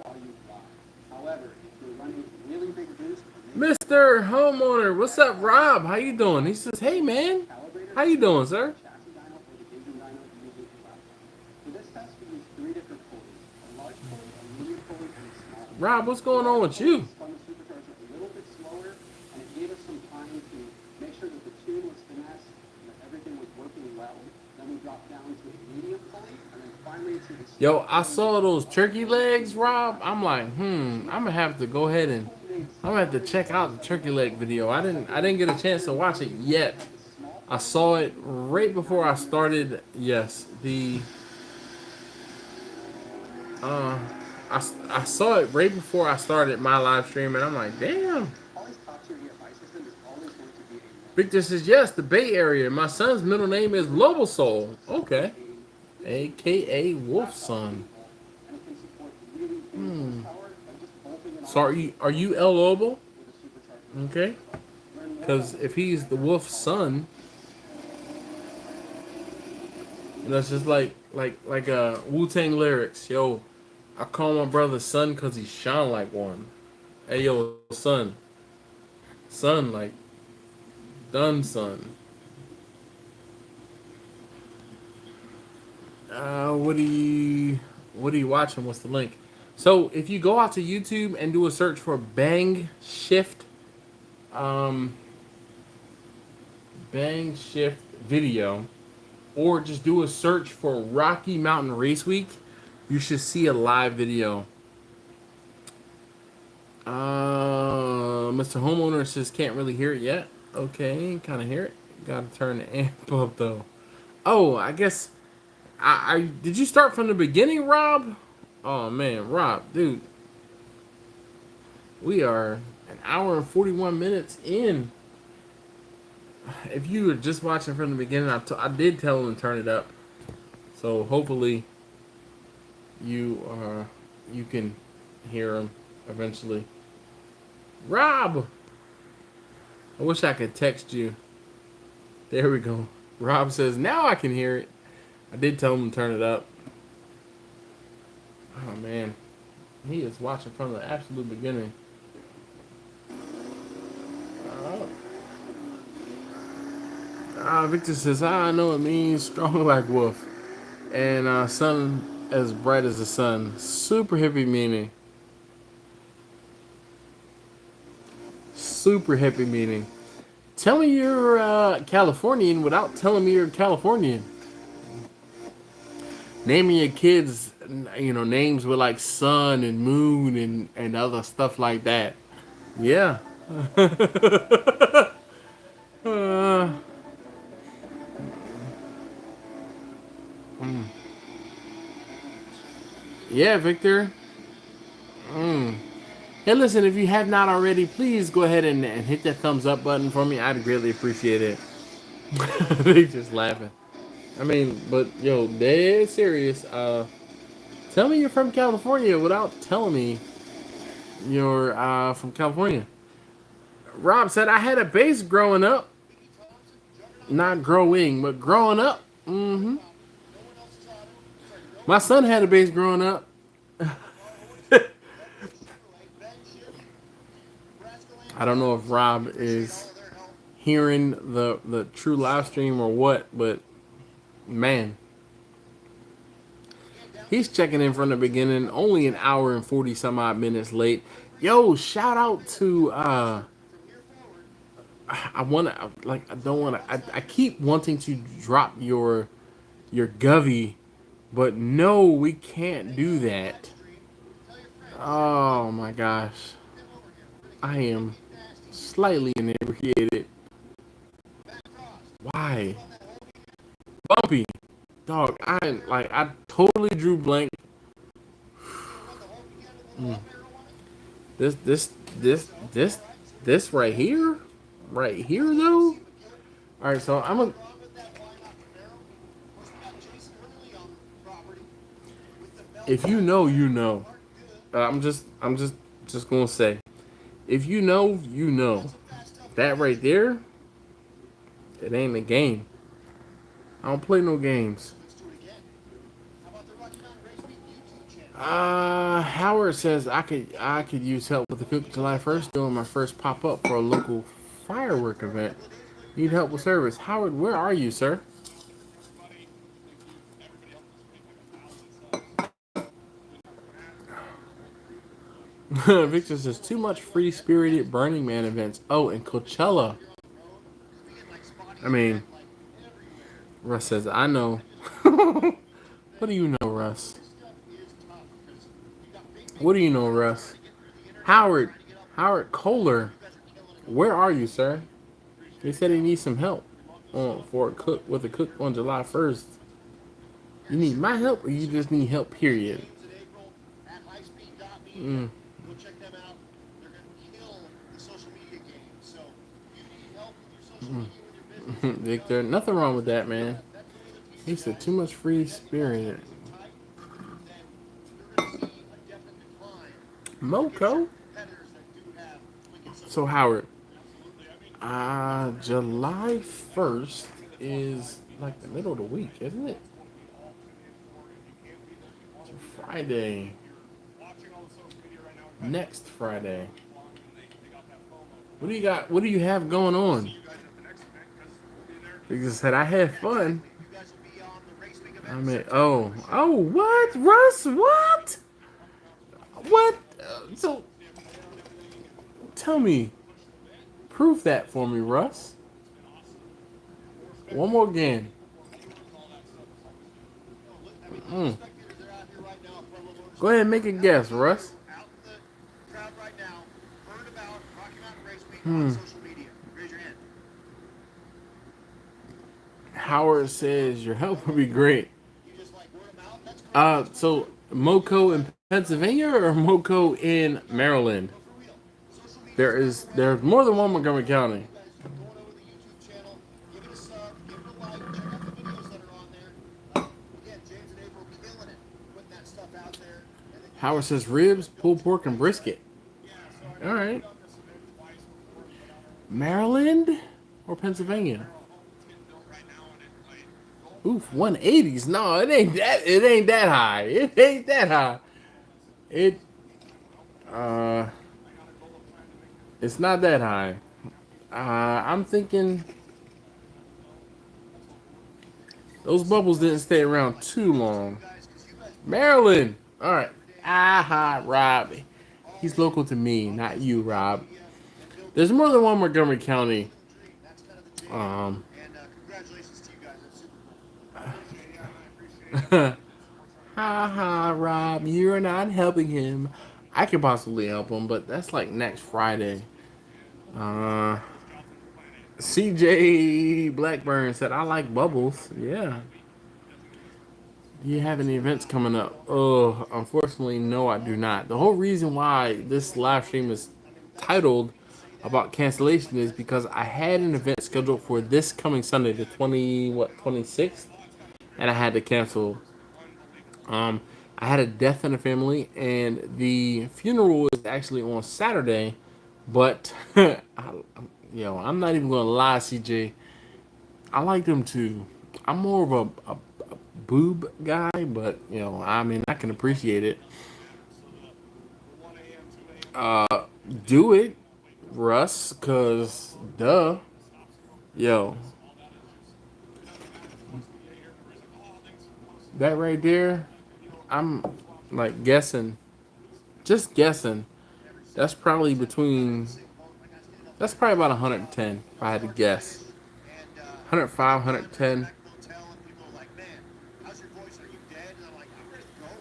However, if you're running really big boost, Mr. Homeowner, what's up, Rob? How you doing? He says, "Hey, man, how you doing, sir?" chassis dyno or the engine dyno using the laptop. For this test, we use 3 different pulleys: a large pulley, a medium pulley, and a small pulley. Rob, what's going on with you? Spun the supercharger a little bit slower, and it gave us some time to make sure that the tune was finessed, that everything finally to the Yo, I saw those turkey legs, Rob. I'm like, I'm gonna have to go ahead and I'm gonna have to check out the turkey leg video. I didn't get a chance to watch it yet. I saw it right before I started. Yes, I saw it right before I started my live stream, and I'm like, damn. Holly's top-tier EFI system is always going to be a Victor says yes, the Bay Area. My son's middle name is Lobo Soul. Okay, AKA Wolf Son. and it can support really big horsepower by just bolting it So are you El Lobo? with a supercharger. Okay, because if he's the Wolf's son, you know, it's just like Wu-Tang lyrics. Yo, I call my brother son because he shine like one. Hey yo, son, like done son. What are you watching? What's the link? So if you go out to YouTube and do a search for Bang Shift video, or just do a search for Rocky Mountain Race Week, you should see a live video. Mr. Homeowner says can't really hear it yet. Okay, kind of hear it. Gotta turn the amp up though. Oh, I guess I did you start from the beginning, Rob? Oh man, Rob, dude, we are an hour and 41 minutes in. If you were just watching from the beginning, I did tell him to turn it up. So hopefully you can hear him eventually. Rob! I wish I could text you. There we go. Rob says, now I can hear it. I did tell him to turn it up. Oh man. He is watching from the absolute beginning. Victor says, I know it means strong like wolf. And sun as bright as the sun. Super hippie meaning. Super hippie meaning. Tell me you're Californian without telling me you're Californian. Naming your kids, you know, names with like sun and moon and other stuff like that. Yeah. Yeah, Victor. Hey, listen, if you have not already, please go ahead and hit that thumbs up button for me. I'd greatly appreciate it. They just laughing. I mean, but yo, dead serious. Tell me you're from California without telling me you're from California. Rob said I had a bass growing up. Not growing, but growing up. My son had a bass growing up. I don't know if Rob is hearing the true live stream or what, but man, he's checking in from the beginning, only an hour and 40 some odd minutes late. Yo, shout out to I keep wanting to drop your Govey, but no, we can't do that. Oh my gosh, I am slightly inebriated. Why? Bumpy. Dog, I totally drew blank. This right here? Right here though? Alright, so I'm a if you know, you know. I'm just gonna say, if you know, you know. That right there, it ain't a game. I don't play no games. Howard says I could use help with the Cook July 1st doing my first pop up for a local firework event. Need help with service. Howard, where are you, sir? Victor says too much free spirited Burning Man events. Oh, and Coachella. I mean, Russ says I know. What do you know, Russ? This stuff is tough because you got big What do you know, Russ? Howard. Howard Kohler. Where are you, sir? He said he needs some help for a cook with a cook on July 1st. You need my help, or you just need help, period? James and April at highspeed.media. Mm. Go check them out. They're going to kill the social media game. So if you need help with your social media, with your business, Victor, nothing wrong with that, man. that's the way the He said too much free spirit. type, then you're going to see a definite decline. Moco. Competitors that do have wicked social So Howard, July 1st is like the middle of the week, isn't it? It's a Friday. Next Friday. What do you got? What do you have going on? He just said I had fun. You guys will be on the race week event. I mean, oh, what, Russ? What? What? So, tell me, prove that for me, Russ. One more game. Mm. Go ahead and make a guess, Russ. Out in the crowd right now, heard about Rocky Mountain Race Week Hmm. on social media. Raise your hand. Howard says your help would be great. You just like word of mouth? That's great. So Moco in Pennsylvania or Moco in Maryland? For real. Social media. There's more than one Montgomery County. You guys are going over the YouTube channel. Give it a sub. Give it a like. Check out the videos that are on there. Again, James and April killing it, putting that stuff out there. And then Howard says ribs, pulled pork, and brisket. All right. Maryland or Pennsylvania? Oof, 180s. No, it ain't that. It ain't that high. It ain't that high. It's not that high. I'm thinking those bubbles didn't stay around too long. Maryland. All right. Aha, Rob. He's local to me, not you, Rob. There's more than one Montgomery County. that's kind of the jam. And congratulations to you guys. That's super cool. Ha ha, Rob, you're not helping him. I could possibly help him, but that's like next Friday. CJ Blackburn said, I like bubbles. Yeah. Do you have any events coming up? Oh, unfortunately, no, I do not. The whole reason why this live stream is titled about cancellation is because I had an event scheduled for this coming Sunday, the 26th, and I had to cancel. I had a death in the family, and the funeral is actually on Saturday, but I'm not even gonna lie, CJ. I like them too. I'm more of a boob guy, but I mean, I can appreciate it. Do it, Russ, cause duh, yo, that right there, I'm like guessing, just guessing. That's probably that's probably about 110 if I had to guess. 105, 110.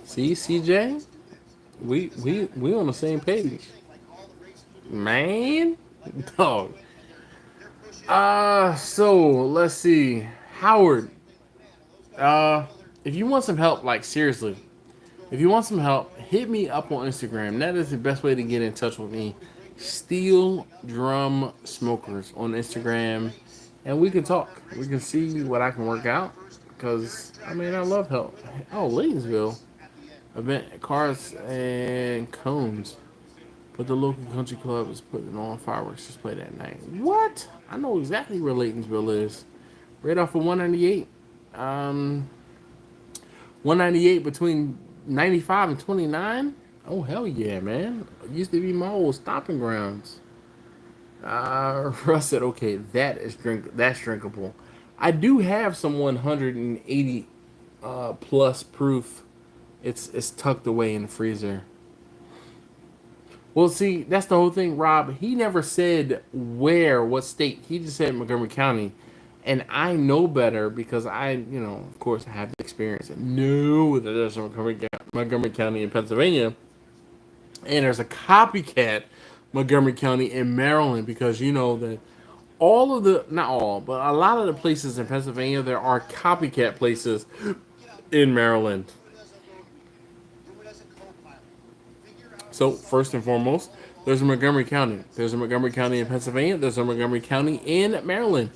See, CJ, we on the same page, man. Dog. So let's see, Howard. If you want some help, like seriously, if you want some help, hit me up on Instagram. That is the best way to get in touch with me. Steel Drum Smokers on Instagram, and we can talk. We can see what I can work out. Because I mean, I love help. Oh, Laytonsville event, cars and cones. But the local country club is putting on fireworks display that night. What? I know exactly where Laytonsville is. Right off of 198. 198 between 95 and 29. Oh, hell yeah, man. It used to be my old stomping grounds. Russ said, okay, that's drinkable. I do have some 180 plus proof. It's tucked away in the freezer. Well, see, that's the whole thing, Rob. He never said what state. He just said Montgomery County. And I know better because I, of course, I have the experience and know that there's Montgomery County in Pennsylvania, and there's a copycat Montgomery County in Maryland, because you know that all of the, not all, but a lot of the places in Pennsylvania, there are copycat places in Maryland. So first and foremost, there's a Montgomery County. There's a Montgomery County in Pennsylvania. There's a Montgomery County in Maryland.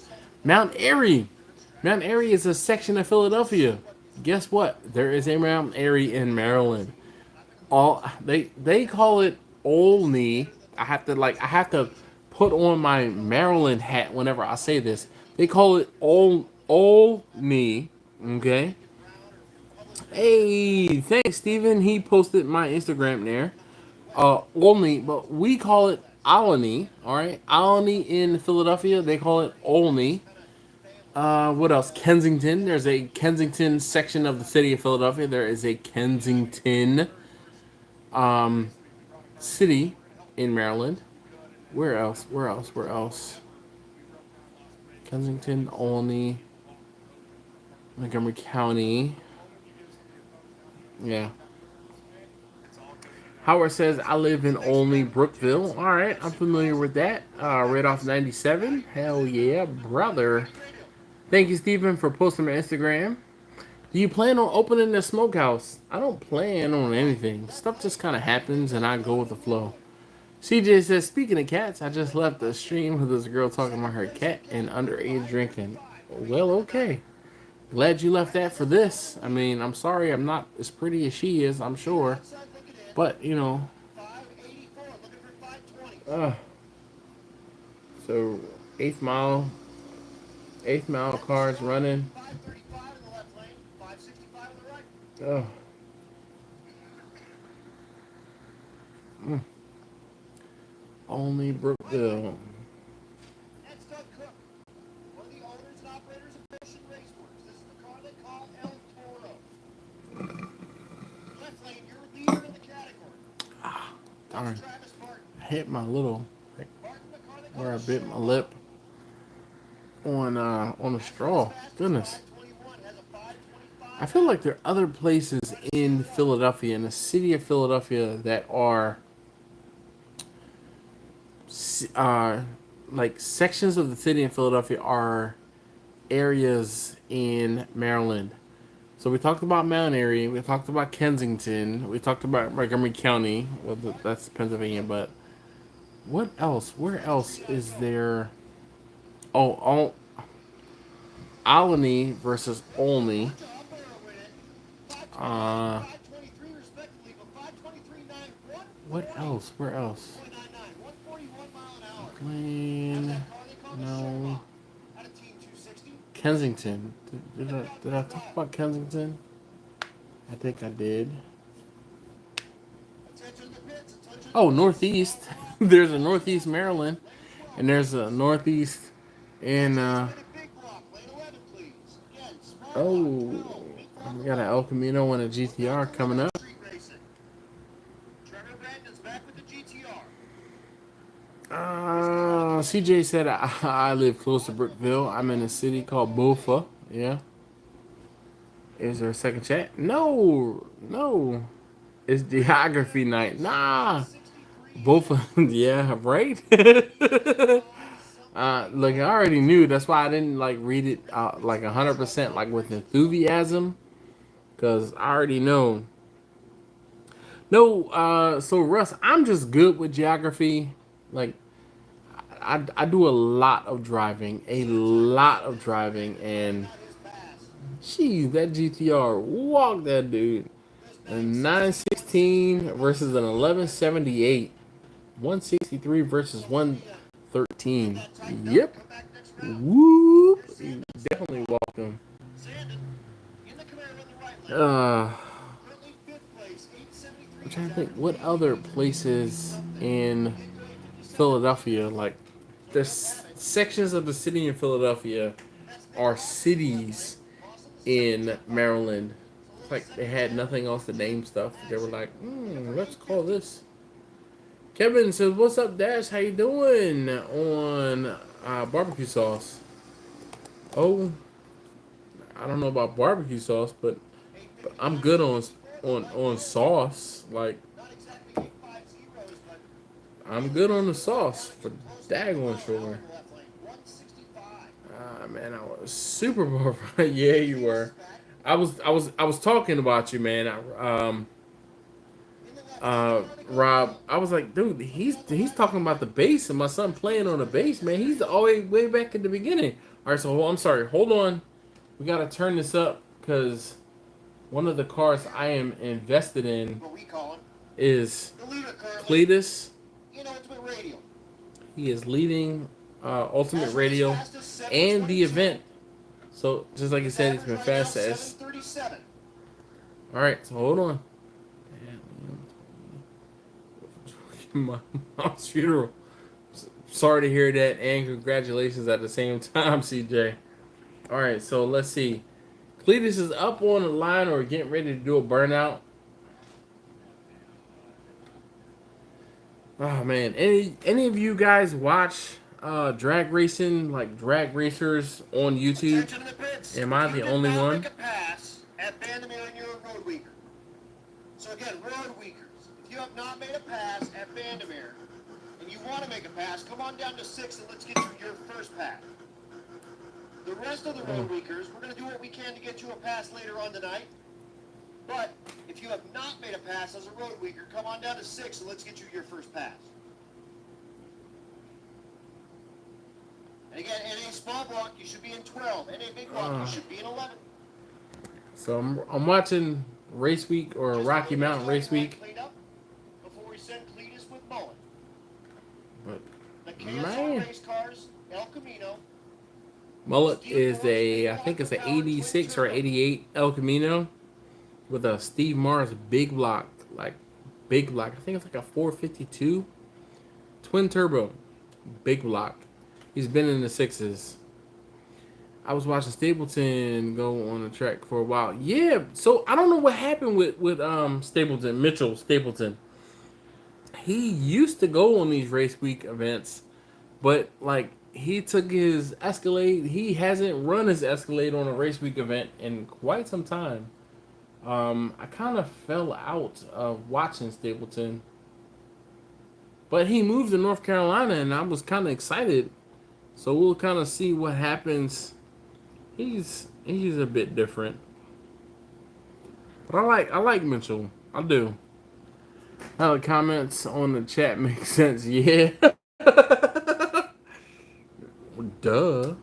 Mount Airy. Mount Airy is a section of Philadelphia. Guess what? There is a Mount Airy in Maryland. They call it Olney. I have to put on my Maryland hat whenever I say this. They call it Olney. Okay. Hey, thanks, Steven. He posted my Instagram there. Olney, but we call it Alany. All right, Alany in Philadelphia, they call it Olney. What else? Kensington. There's a Kensington section of the city of Philadelphia. There is a Kensington city in Maryland. Where else? Where else? Where else? Kensington, Olney, Montgomery County. Yeah. Howard says, I live in Olney, Brookville. All right, I'm familiar with that. Right off 97. Hell yeah, brother. Thank you, Stephen, for posting my Instagram. Do you plan on opening the smokehouse? I don't plan on anything. Stuff just kind of happens, and I go with the flow. CJ says, speaking of cats, I just left a stream with this girl talking about her cat and underage drinking. Well, okay. Glad you left that for this. I mean, I'm sorry I'm not as pretty as she is, I'm sure. But, so 8th mile cars running. Oh. Only Brookville. That's Doug Cook, one of the owners and operators of Ocean Raceworks. This is the car they call El Toro. Left lane, you're leader in the category. Darn. Travis Martin. I hit my little, Martin, the car they call where I bit my lip on the straw. Goodness. 21 has a 525. I feel like there are other places in Philadelphia, in the city of Philadelphia, that are like sections of the city in Philadelphia are areas in Maryland. So we talked about Mount Airy, we talked about Kensington, we talked about Montgomery County. Well, that's Pennsylvania, but what else? Where else is there? Oh, Alany versus Olney. What else? Where else? Lane. No. Kensington. Did I talk about Kensington? I think I did. Oh, Northeast. There's a Northeast Maryland, and there's a Northeast in we got an El Camino and a GTR coming up. CJ said I live close to Brookville. I'm in a city called Bofa. Yeah. Is there a second chat? No. It's geography night. Nah. Bofa. Yeah, right? Look, I already knew. That's why I didn't read it like 100% with enthusiasm, because I already know. No, so Russ, I'm just good with geography. I do a lot of driving, and geez, that GTR walk that dude. A 916 versus an 1178, 163 versus 113. Yep. Whoop. Definitely walked him. I'm trying to think what other places in Philadelphia, there's sections of the city in Philadelphia are cities in Maryland. It's like they had nothing else to name stuff. They were like, let's call this. Kevin says, what's up, Dash? How you doing on barbecue sauce? Oh, I don't know about barbecue sauce, but I'm good on sauce. Like Not exactly 850s, but I'm good on the sauce for daggone out sure. in the left lane. 165. Ah man, I was super bored. Yeah, you were. I was talking about you, man. In the left lane, Rob, I was like, dude, he's talking about the bass, and my son playing on the bass, man. He's always way back at the beginning. All right, so I'm sorry. Hold on, we gotta turn this up because one of the cars I am invested in what we call him, is the leader currently Cletus. in Ultimate Radio. He is leading Ultimate As Radio fast as and the 722. event. So just like you His said, it's average been right now, fast as. 737. All right, so hold on. My mom's funeral. Sorry to hear that, and congratulations at the same time, CJ. All right, so let's see. Cletus is up on the line or getting ready to do a burnout. Oh man, any of you guys watch drag racing, like drag racers on YouTube? Attention in the pits. Am I If the you did only not one? make a pass at Vandermeer and you're a road weaker. So again, road weakers. If you have not made a pass at Vandermeer and you want to make a pass, come on down to 6 and let's get you your first pass. The rest of the road weakers, we're going to do what we can to get you a pass later on tonight. But if you have not made a pass as a road weaker, come on down to 6 and let's get you your first pass. And again, NA small block, you should be in 12. NA big block, you should be in 11. So I'm watching Race Week or Just Rocky a little Mountain bit Race of line Week. cleaned up before we send Cletus with Mullen. But The KSR man, race cars, El Camino. Mullet is I think it's an 86 or 88 El Camino with a Steve Mars big block, like big block. I think it's like a 452 twin turbo, big block. He's been in the sixes. I was watching Stapleton go on the track for a while. Yeah, so I don't know what happened with Stapleton, Mitchell Stapleton. He used to go on these race week events, but like he took his Escalade. He hasn't run his Escalade on a race week event in quite some time. I kind of fell out of watching Stapleton, but he moved to North Carolina, and I was kind of excited. So we'll kind of see what happens. He's a bit different, but I like Mitchell. I do. The comments on the chat make sense. Yeah. Duh.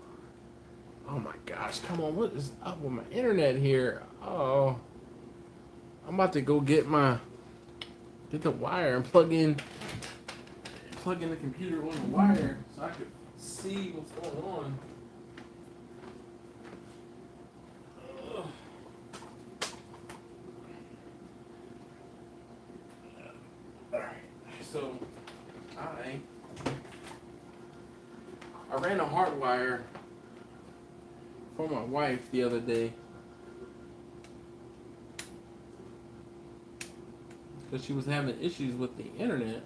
Oh my gosh! Come on, what is up with my internet here? Oh, I'm about to go get the wire and plug in the computer on the wire so I could see what's going on. Ugh. Alright, so I ran a hard wire for my wife the other day because she was having issues with the internet.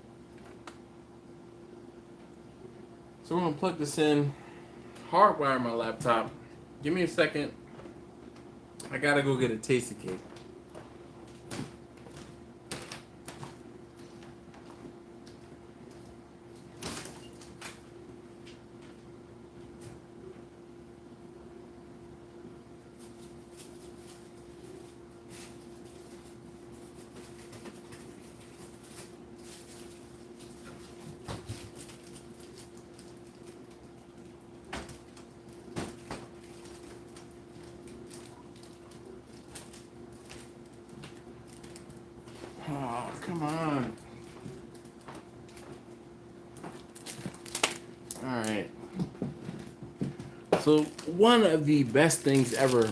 So we're gonna plug this in, hardwire my laptop. Give me a second. I gotta go get a tasty cake. Oh, come on. Alright. So one of the best things ever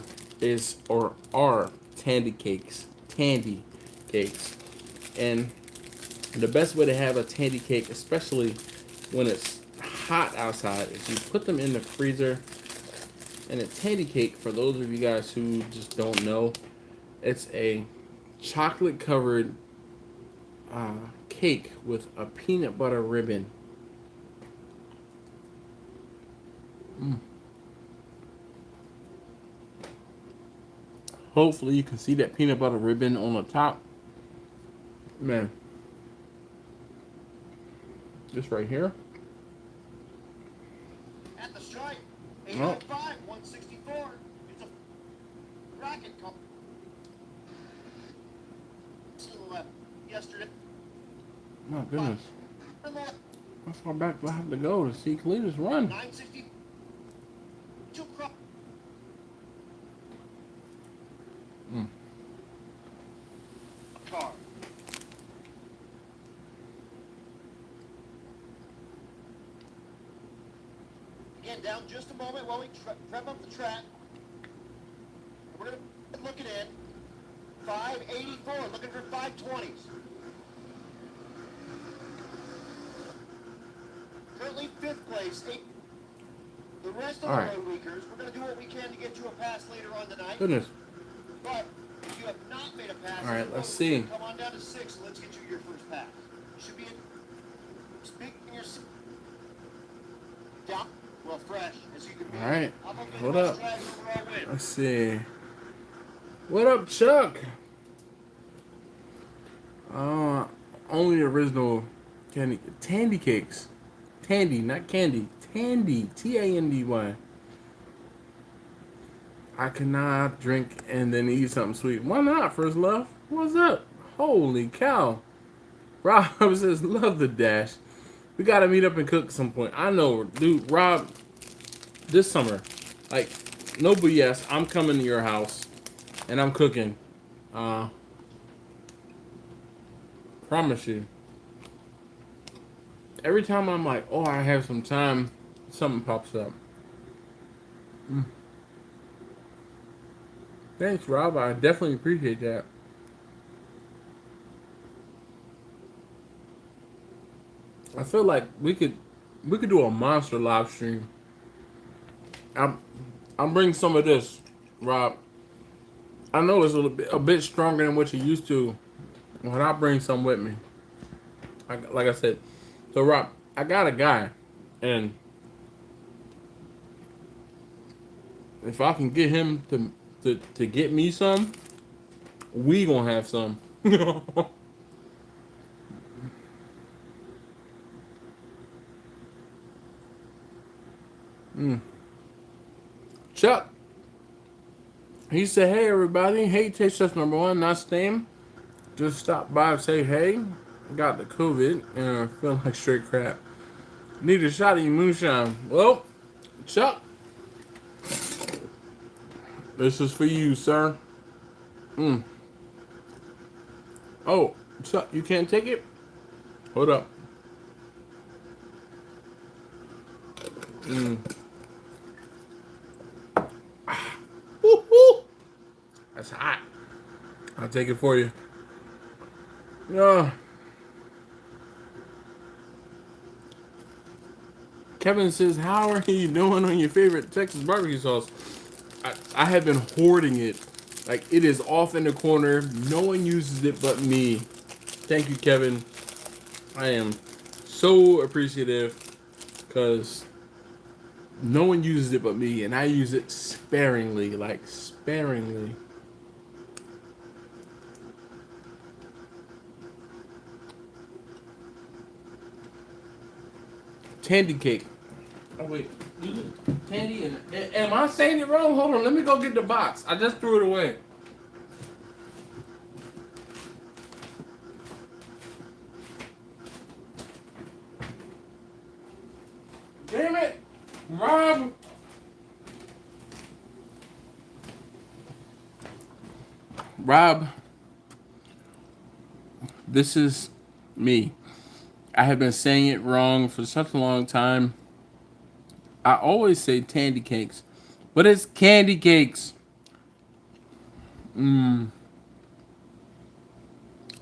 are tandy cakes. Tandy cakes. And the best way to have a tandy cake, especially when it's hot outside, is you put them in the freezer. And a tandy cake, for those of you guys who just don't know, it's a chocolate covered cake with a peanut butter ribbon. Hopefully you can see that peanut butter ribbon on the top. Man. This right here. At the stripe, Oh. 895, 164. It's a bracket call. Yesterday. My goodness. How far back do I have to go to see Cletus run? 960. Two crop. Car. Again, down just a moment while we prep up the track. We're going to look it in. 584, looking for 520s. Currently 5th place. The rest of the road weekers, we're going to do what we can to get you a pass later on tonight. Goodness. But if you have not made a pass, All right, let's see. Come on down to 6 and let's get you your first pass. You should be speaking your down, well, fresh as you can be. All right, I'm gonna hold get up. the overall win. Let's see. What up, Chuck? Only original Tandy cakes. Tandy, not candy. Tandy. Tandy. I cannot drink and then eat something sweet. Why not, First Love? What's up? Holy cow. Rob says, love the dash. We gotta meet up and cook some point. I know, dude, Rob, this summer, like, no BS, I'm coming to your house and I'm cooking. Promise you. Every time I'm like, oh, I have some time, something pops up. Thanks, Rob. I definitely appreciate that. I feel like we could do a monster live stream. I'm bringing some of this, Rob. I know it's a bit stronger than what you used to. When I bring some with me, like I said, so Rob, I got a guy, and if I can get him to get me some, we gonna have some. Chuck, he said, "Hey everybody, hey Taste Test number 1, not Stam. Just stop by and say hey. Got the COVID and I feel like straight crap. Need a shot of your moonshine." Well, Chuck, this is for you, sir. Oh, Chuck, you can't take it? Hold up. Woo-hoo. That's hot. I'll take it for you. Kevin says, how are you doing on your favorite Texas barbecue sauce? I have been hoarding it. Like, it is off in the corner. No one uses it but me. Thank you, Kevin. I am so appreciative because no one uses it but me, and I use it sparingly, like sparingly. Tandy cake. Oh wait, Tandy and am I saying it wrong? Hold on, let me go get the box. I just threw it away. Damn it, Rob. Rob, this is me. I have been saying it wrong for such a long time. I always say tandy cakes, but it's candy cakes.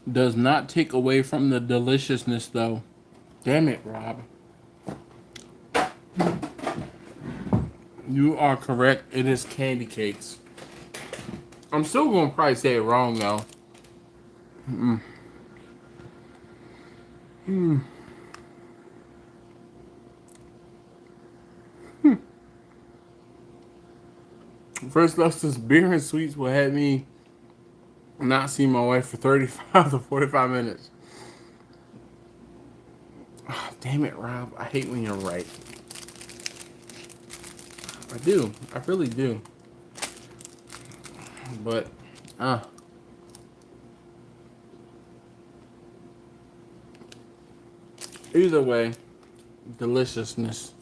Does not take away from the deliciousness, though. Damn it, Rob. You are correct. It is candy cakes. I'm still going to probably say it wrong, though. First love says beer and sweets will have me not see my wife for 35 to 45 minutes. Oh, damn it, Rob. I hate when you're right. I do. I really do. But, either way, deliciousness.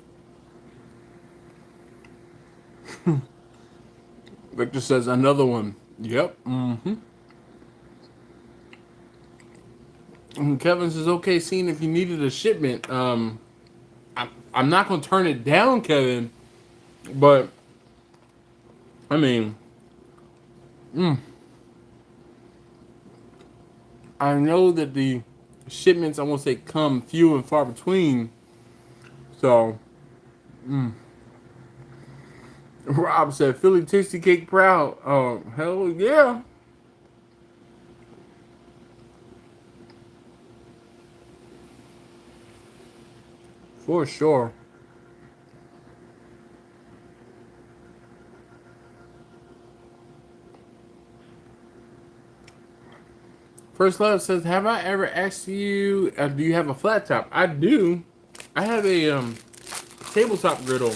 Victor says another one. Yep. Mm-hmm. And Kevin says, okay, seeing if you needed a shipment. I'm not going to turn it down, Kevin. But, I mean, I know that the shipments, I won't say come few and far between. So, Rob said, Philly Tasty Cake proud. Oh, hell yeah. For sure. First Love says, have I ever asked you, do you have a flat top? I do. I have a tabletop griddle.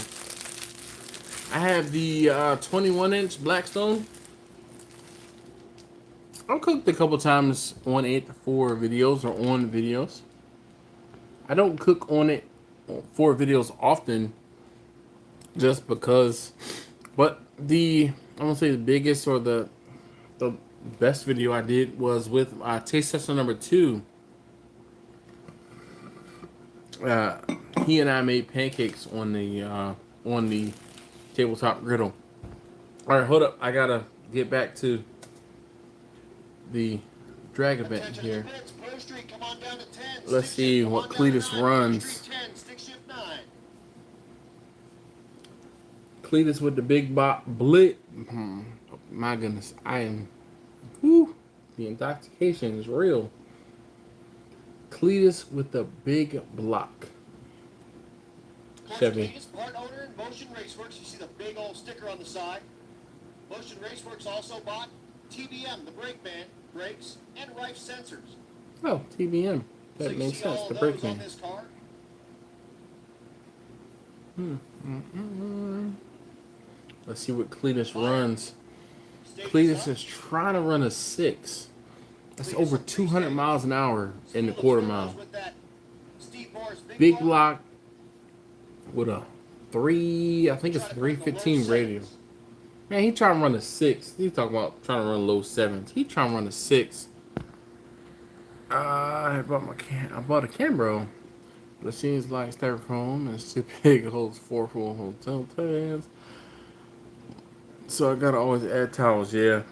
I have the 21-inch Blackstone. I've cooked a couple times on it for videos or on videos. I don't cook on it for videos often just because. But I won't say the biggest or the best video I did was with taste tester number 2. He and I made pancakes on the tabletop griddle. All right, hold up. I gotta get back to the drag event here. Let's see what Cletus runs. Cletus with the big blit. My goodness, I am. Whew, the intoxication is real. Cletus with the big block. Chevy. Part owner in Motion Raceworks. You see the big old sticker on the side. Motion Raceworks also bought TBM, the brake band, brakes, and Rife sensors. Oh, TBM. That makes sense. The brake band. Let's see what Cletus runs. Cletus is trying to run a 6. That's over 200 miles an hour in the quarter mile. Big block with a 3, I think it's 315 radius. Man, he trying to run a 6. He's talking about trying to run low 7s. He trying to run a 6. I bought a Cambro. The machine's like styrofoam and it's too big. It holds 4 full hotel pans. So I gotta always add towels, yeah.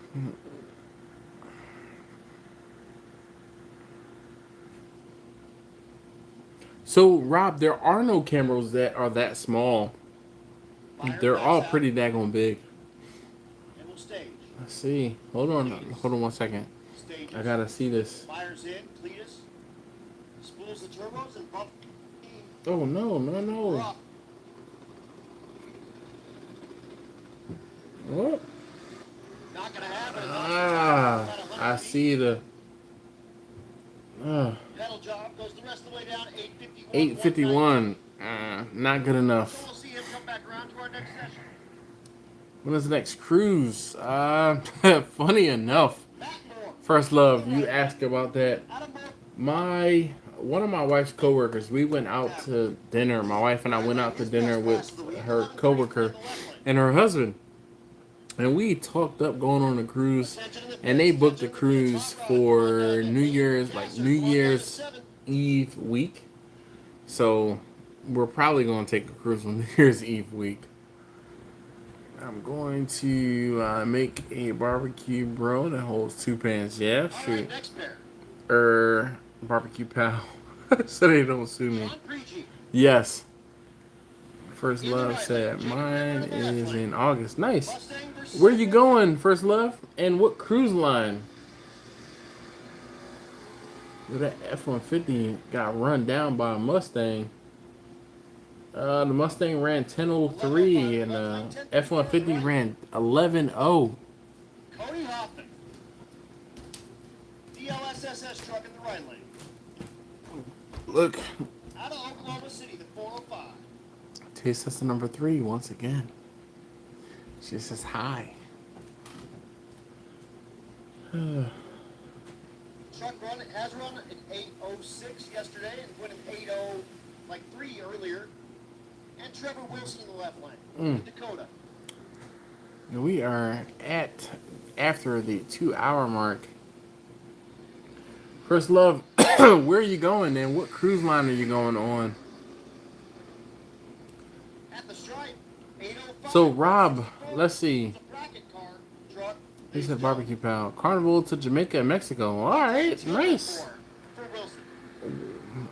So, Rob, there are no Cambros that are that small. They're all pretty daggone big. Let's see. Hold on 1 second. I gotta see this. Oh, no. What? Not gonna happen. I see the. Pedal job goes the rest of the way down. 851. Not good enough. We'll see him come back around to our next session. When is the next cruise? Funny enough, First Love, you asked about that. One of my wife's coworkers, we went out to dinner. My wife and I went out to dinner with her coworker and her husband. And we talked up going on a cruise, and they booked a cruise for New Year's Eve week. So we're probably going to take a cruise on New Year's Eve week. I'm going to make a barbecue bro that holds 2 pans. Yeah, shoot. Barbecue pal. So they don't sue me. Yes. First Love said mine is in August. Nice. Where you going, First Love? And what cruise line? That F-150 got run down by a Mustang. The Mustang ran 10:03 and F-150 ran 11:0. Cody Hoffman. DLSSS truck in the right lane. Look, Out of Oklahoma City, the 405. taste tester number 3 once again. She says hi. Truck has run an 8:06 yesterday and went an 8:03 earlier. And Trevor Wilson in the left lane. In Dakota. Now we are after the 2-hour mark. First love, where are you going and what cruise line are you going on? At the stripe, 8:05. So Rob, let's see. Bracket car, truck, He said barbecue pal. Carnival to Jamaica and Mexico. Alright, nice. For Wilson.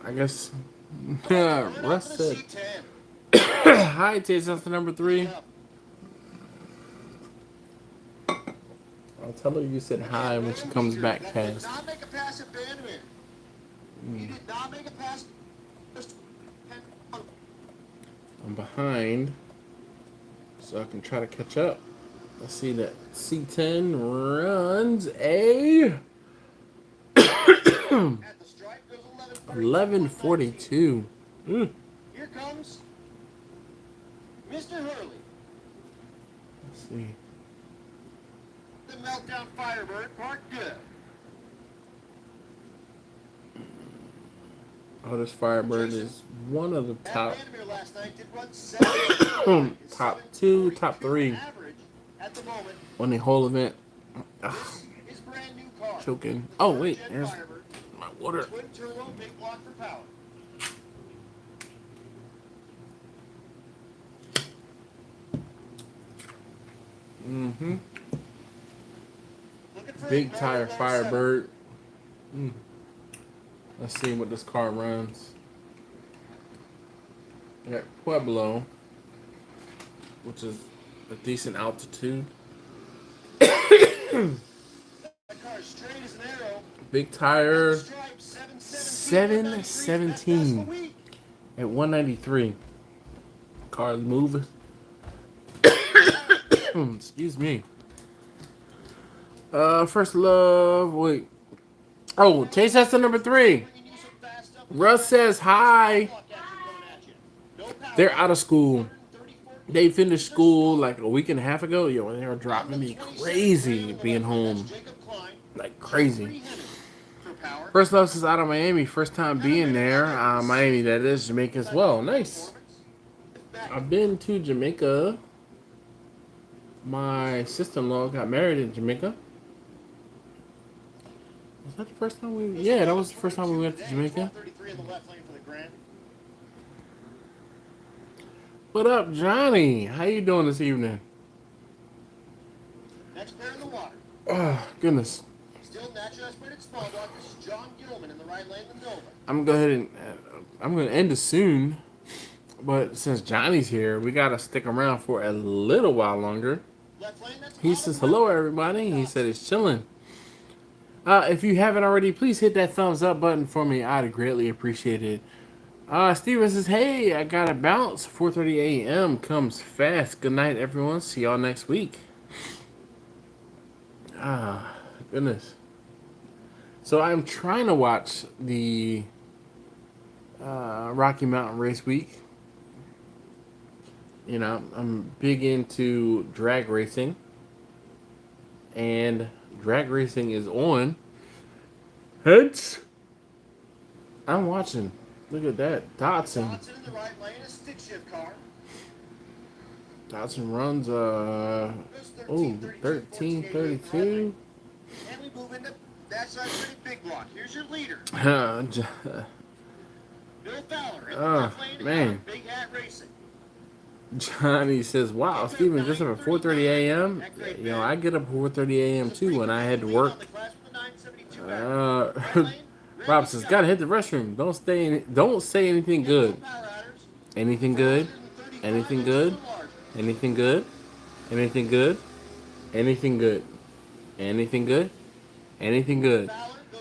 I guess Russ Russ said C10. hi, taste tester number 3. I'll tell her you said hi when she comes back Did past. not make a pass at Bandman. You did not make a pass. I'm behind, so I can try to catch up. Let's see that C10 runs a At the stripe goes 11:42. Here comes Mr. Hurley, Let's see. the Meltdown Firebird, parked good. Oh, this Firebird is one of the At top Vandermeer last night did run 7. top 2, top 3 Average at the moment. on the whole event. Ugh, His brand new car. choking. Oh wait, Third-gen there's Firebird, my water. twin turbo, big block for power. Mm-hmm. Looking for Big a tire Mario Firebird. Let's see what this car runs. At Pueblo, which is a decent altitude. That car is straight as an arrow. Big tire, Stripe 717 717 at 193. Car is moving. Excuse me. First love. Wait. Oh, taste tester number 3. Russ says hi. They're out of school. They finished school like a week and a half ago. Yo, they were dropping me crazy being home. Like crazy. First love says out of Miami. First time being there. Miami, that is. Jamaica as well. Nice. I've been to Jamaica. My sister-in-law got married in Jamaica. Was that the first time we... Yeah, that was the first time we went to Jamaica. What up, Johnny? How you doing this evening? Next pair in the water. Oh, goodness. Still natural aspirated small block. This is John Gilman in the right lane, the Nova. I'm gonna go ahead and... I'm going to end it soon. But since Johnny's here, we got to stick around for a little while longer. Left lane, that's He says, hello, everybody. He said it's chilling. If you haven't already, please hit that thumbs up button for me. I'd greatly appreciate it. Steven says, hey, I got to bounce. 4:30 a.m. comes fast. Good night, everyone. See y'all next week. Goodness. So I'm trying to watch the Rocky Mountain Race Week. You know, I'm big into drag racing. And drag racing is on. Hence, I'm watching. Look at that. Dotson. Dotson in the right lane, a stick shift car. Dotson runs, 13:32. And we move into that side pretty big block. Here's your leader. Bill Fowler in the left lane. Man. Big Hat Racing. Johnny says, wow, Steven, just up at 4:30 a.m.? You know, I get up at 4:30 a.m. too when I had to work. Rob says, gotta hit the restroom. Don't say anything good. Anything good? Anything good? Anything good? Anything good? Anything good? Anything good? Anything good?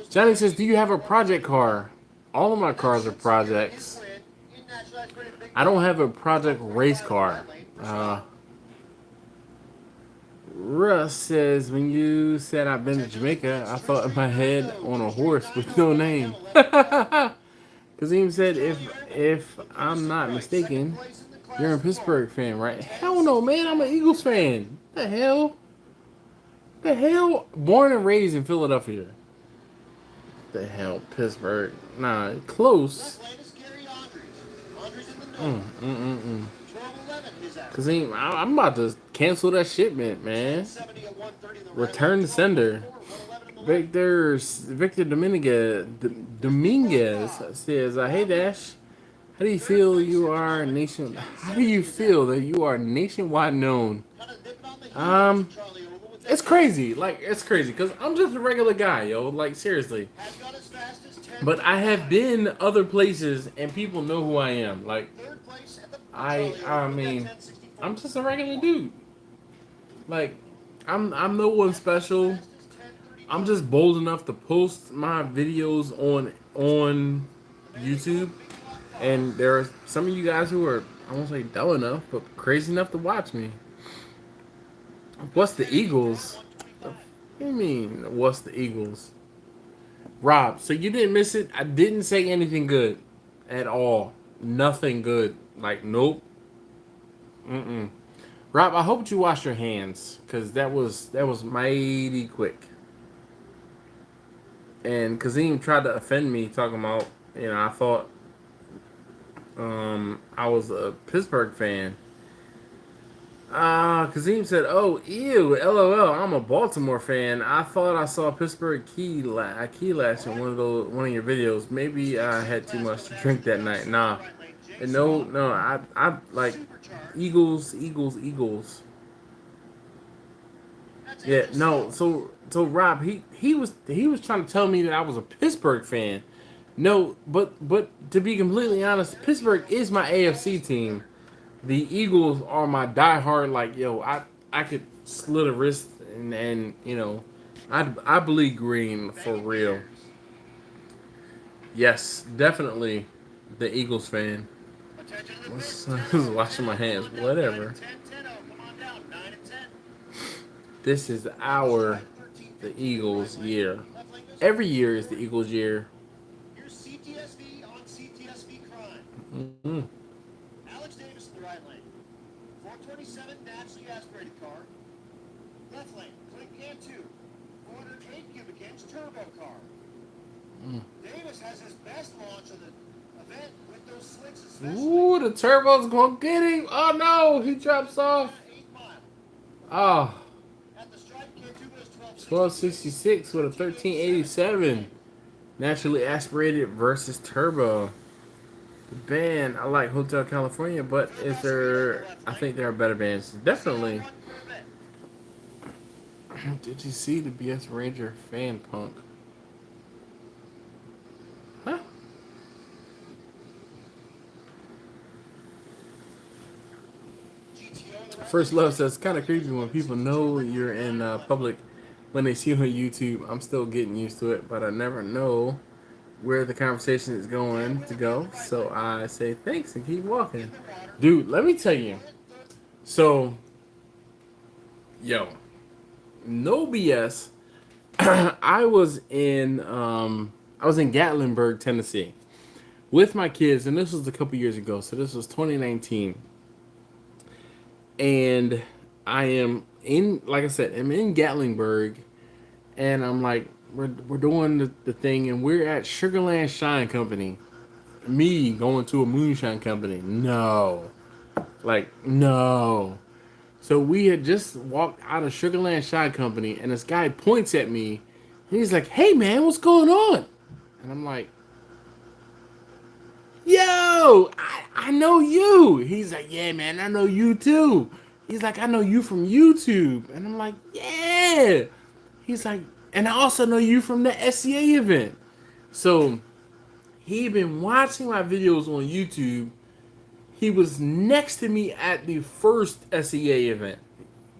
Johnny says, do you have a project car? All of my cars are projects. I don't have a project race car. Russ says, when you said I've been to Jamaica, I thought in my head on a horse with no name. Kazim said, if I'm not mistaken, you're a Pittsburgh fan, right? Hell no, man. I'm an Eagles fan. The hell? The hell? Born and raised in Philadelphia. The hell? Pittsburgh. Nah, close. Kazim, I'm about to cancel that shipment, man. Return to sender. Victor Dominguez says, "Hey Dash, how do you feel you are nation? How do you feel that you are nationwide known?" It's crazy. Like, it's crazy because I'm just a regular guy, yo. Like, seriously. But I have been other places and people know who I am. Like, I mean, I'm just a regular dude. Like, I'm no one special. I'm just bold enough to post my videos on YouTube, and there are some of you guys who are, I won't say dull enough, but crazy enough to watch me. What's the Eagles? What do you mean, what's the Eagles? Rob, so you didn't miss it? I didn't say anything good at all. Nothing good. Like, nope. Rob, I hope you washed your hands, because that was mighty quick. And Kazim tried to offend me, talking about, I thought I was a Pittsburgh fan. Kazim said, "Oh, ew, LOL, I'm a Baltimore fan. I thought I saw Pittsburgh key last in one of your videos. Maybe I had too much to drink that night." Nah. And no, I like Eagles. Yeah, no. So Rob, he was trying to tell me that I was a Pittsburgh fan. No, but to be completely honest, Pittsburgh is my AFC team. The Eagles are my diehard. Like, yo, I could slit a wrist and I bleed green for real. Yes, definitely the Eagles fan. I was washing my hands. Whatever. This is the Eagles year. Every year is the Eagles year. Here's CTSV on CTSV crime. Mm-hmm. Alex Davis in the right lane. 427 naturally aspirated car. Left lane, Clint Can 2. 408 cubic inch turbo car. Davis has his best launch of the event with those slicks. Ooh, the turbo's gonna get him. Oh no, he drops off. 8 mile. Oh. At the stripe, Can 2 goes 1266 with a 1387. Naturally aspirated versus turbo. The band, I like Hotel California, but I think there are better bands. Definitely. Did you see the BS Ranger fan punk? Huh? First Love says, kind of creepy when people know you're in public when they see you on YouTube. I'm still getting used to it, but I never know where the conversation is going to go. So I say thanks and keep walking. Dude, let me tell you. So, yo, no BS. I was in Gatlinburg, Tennessee with my kids, and this was a couple years ago. So this was 2019. And I am in, like I said, I'm in Gatlinburg, and I'm like, we're doing the thing, and we're at Sugarland Shine Company. Me going to a moonshine company. No. So we had just walked out of Sugarland Shine Company, and this guy points at me, and he's like, "Hey man, what's going on?" And I'm like, "Yo, I know you." He's like, "Yeah, man, I know you too." He's like, "I know you from YouTube." And I'm like, "Yeah." He's like, "And I also know you from the SCA event." So he'd been watching my videos on YouTube. He was next to me at the first SCA event.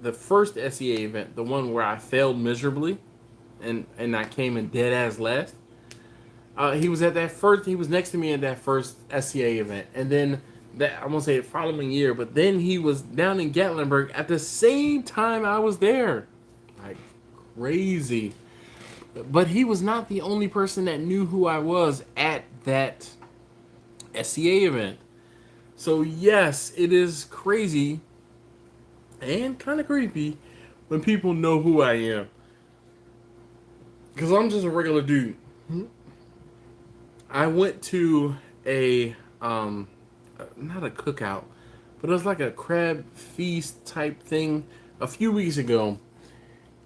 The first SCA event, the one where I failed miserably and I came in dead ass last. He was next to me at that first SCA event. And then that, I'm gonna say the following year, but then he was down in Gatlinburg at the same time I was there. Like crazy. But he was not the only person that knew who I was at that SCA event. So yes, it is crazy and kind of creepy when people know who I am. Because I'm just a regular dude. I went to a, not a cookout, but it was like a crab feast type thing a few weeks ago.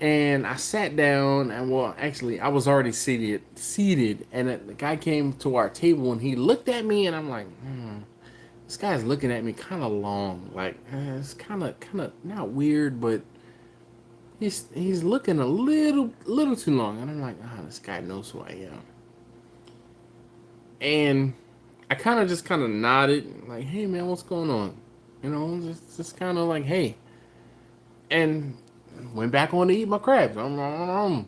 And I sat down, and well, actually, I was already seated, and the guy came to our table, and he looked at me, and I'm like, this guy's looking at me kind of long, like it's kind of not weird, but he's looking a little too long, and I'm like, this guy knows who I am, and I kind of nodded, like, hey man, what's going on, you know, just kind of like, hey, and went back on to eat my crabs. So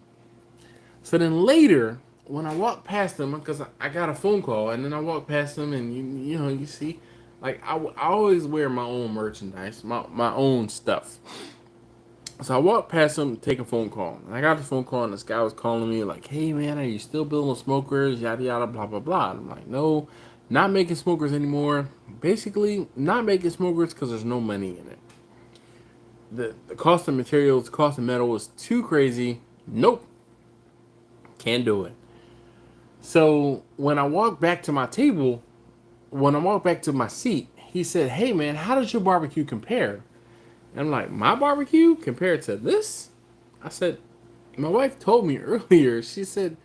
then later, when I walked past him, because I got a phone call, and then I walked past him, and you know, you see, like I always wear my own merchandise, my own stuff. So I walked past him, take a phone call, and I got the phone call, and this guy was calling me like, "Hey man, are you still building smokers? Yada yada, blah blah blah." And I'm like, "No, not making smokers anymore. Basically, not making smokers because there's no money in it. The cost of materials, cost of metal is too crazy. Nope, can't do it." So when I walked back to my table, when I walked back to my seat, he said, "Hey man, how does your barbecue compare?" And I'm like, "My barbecue compared to this?" I said, "My wife told me earlier, she said,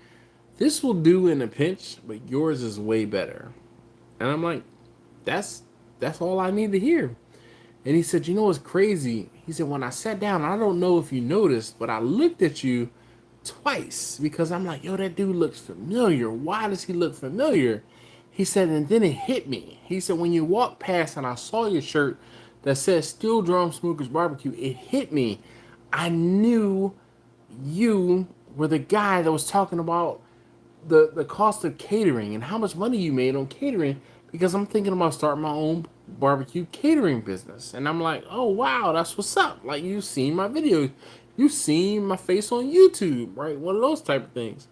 this will do in a pinch, but yours is way better." And I'm like, that's all I need to hear. And he said, "You know what's crazy?" He said, "When I sat down, I don't know if you noticed, but I looked at you twice because I'm like, yo, that dude looks familiar. Why does he look familiar?" He said, and then it hit me. He said, "When you walked past and I saw your shirt that says Steel Drum Smokers Barbecue, it hit me. I knew you were the guy that was talking about the cost of catering and how much money you made on catering, because I'm thinking about starting my own barbecue catering business." And I'm like, "Oh wow, that's what's up. Like, you've seen my videos, you've seen my face on YouTube, right? One of those type of things."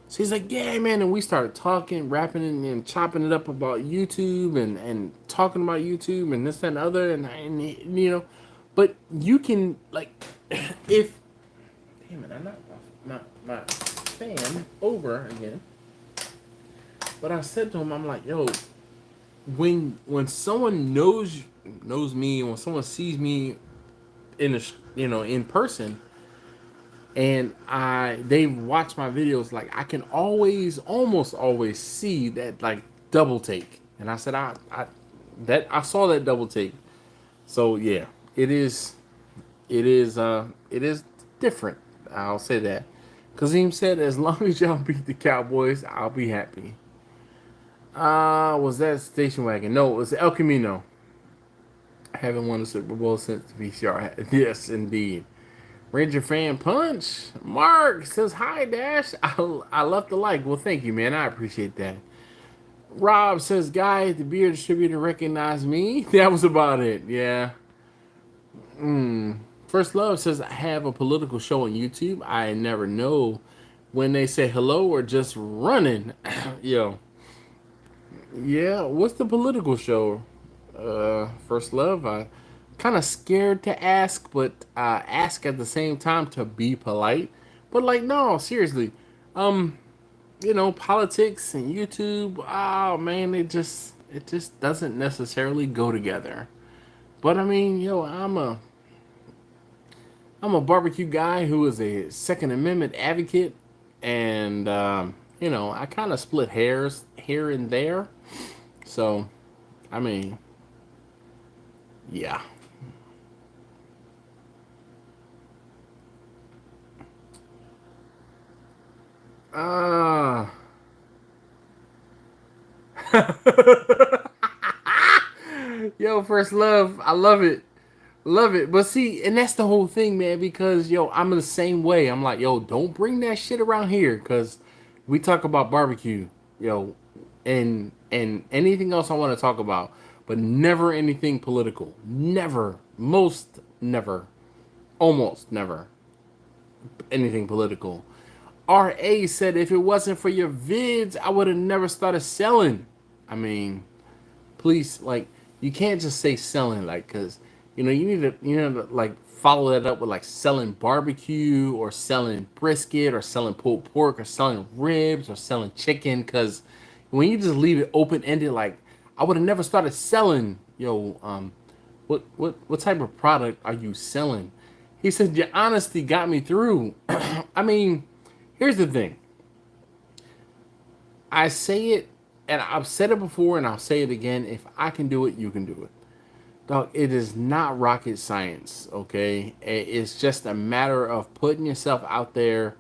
So he's like, "Yeah man," and we started talking, rapping and chopping it up about YouTube and talking about YouTube and this and the other, and you know, but you can, like, if, damn it, I knocked my fan over again. But I said to him, I'm like, "Yo, when someone knows me, when someone sees me in person, and they watch my videos, like, I can almost always see that, like, double take." And I said, I saw that double take. So yeah, it is different. I'll say that. Kazim said, "As long as y'all beat the Cowboys, I'll be happy." Was that station wagon? No, it was El Camino. I haven't won a Super Bowl since the VCR. Yes, indeed. Ranger Fan Punch. Mark says, "Hi, Dash. I left the like." Well, thank you, man. I appreciate that. Rob says, "Guy at the beer distributor recognized me." That was about it. Yeah. First Love says, "I have a political show on YouTube. I never know when they say hello or just running." Yo. Yeah, what's the political show? First Love. I kind of scared to ask, but ask at the same time to be polite. But like, no, seriously. Politics and YouTube, oh man, it just doesn't necessarily go together. But I mean, I'm a barbecue guy who is a Second Amendment advocate, and I kind of split hairs here and there. So, I mean, yeah. Yo, First Love, I love it. Love it. But see, and that's the whole thing, man, because, I'm the same way. I'm like, yo, don't bring that shit around here, because we talk about barbecue, and anything else I want to talk about. but never anything political. Never. Most never. Almost never anything political. RA said if it wasn't for your vids, I would have never started selling. I mean, please, like, you can't just say selling, like, because, you know, you need to, like, follow that up with, like, selling barbecue or selling brisket or selling pulled pork or selling ribs or selling chicken, because when you just leave it open-ended, like, I would have never started selling, what type of product are you selling? He said, your honesty got me through. I mean, here's the thing. I say it, and I've said it before, and I'll say it again. If I can do it, you can do it. Dog, it is not rocket science, okay? It's just a matter of putting yourself out there,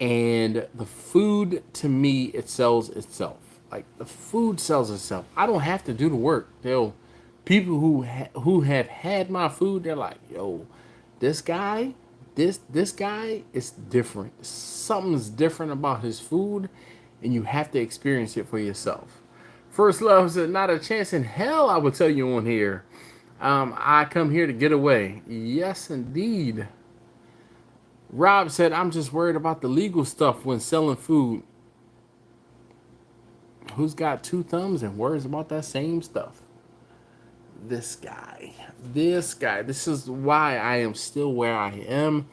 and the food, to me, it sells itself. Like, the food sells itself. I don't have to do the work. People who have had my food, they're like, yo, this guy, this guy is different. Something's different about his food, and you have to experience it for yourself. First Love said, not a chance in hell I would tell you on here. I come here to get away. Yes, indeed. Rob said, I'm just worried about the legal stuff when selling food. Who's got two thumbs and worries about that same stuff? This guy. This is why I am still where I am.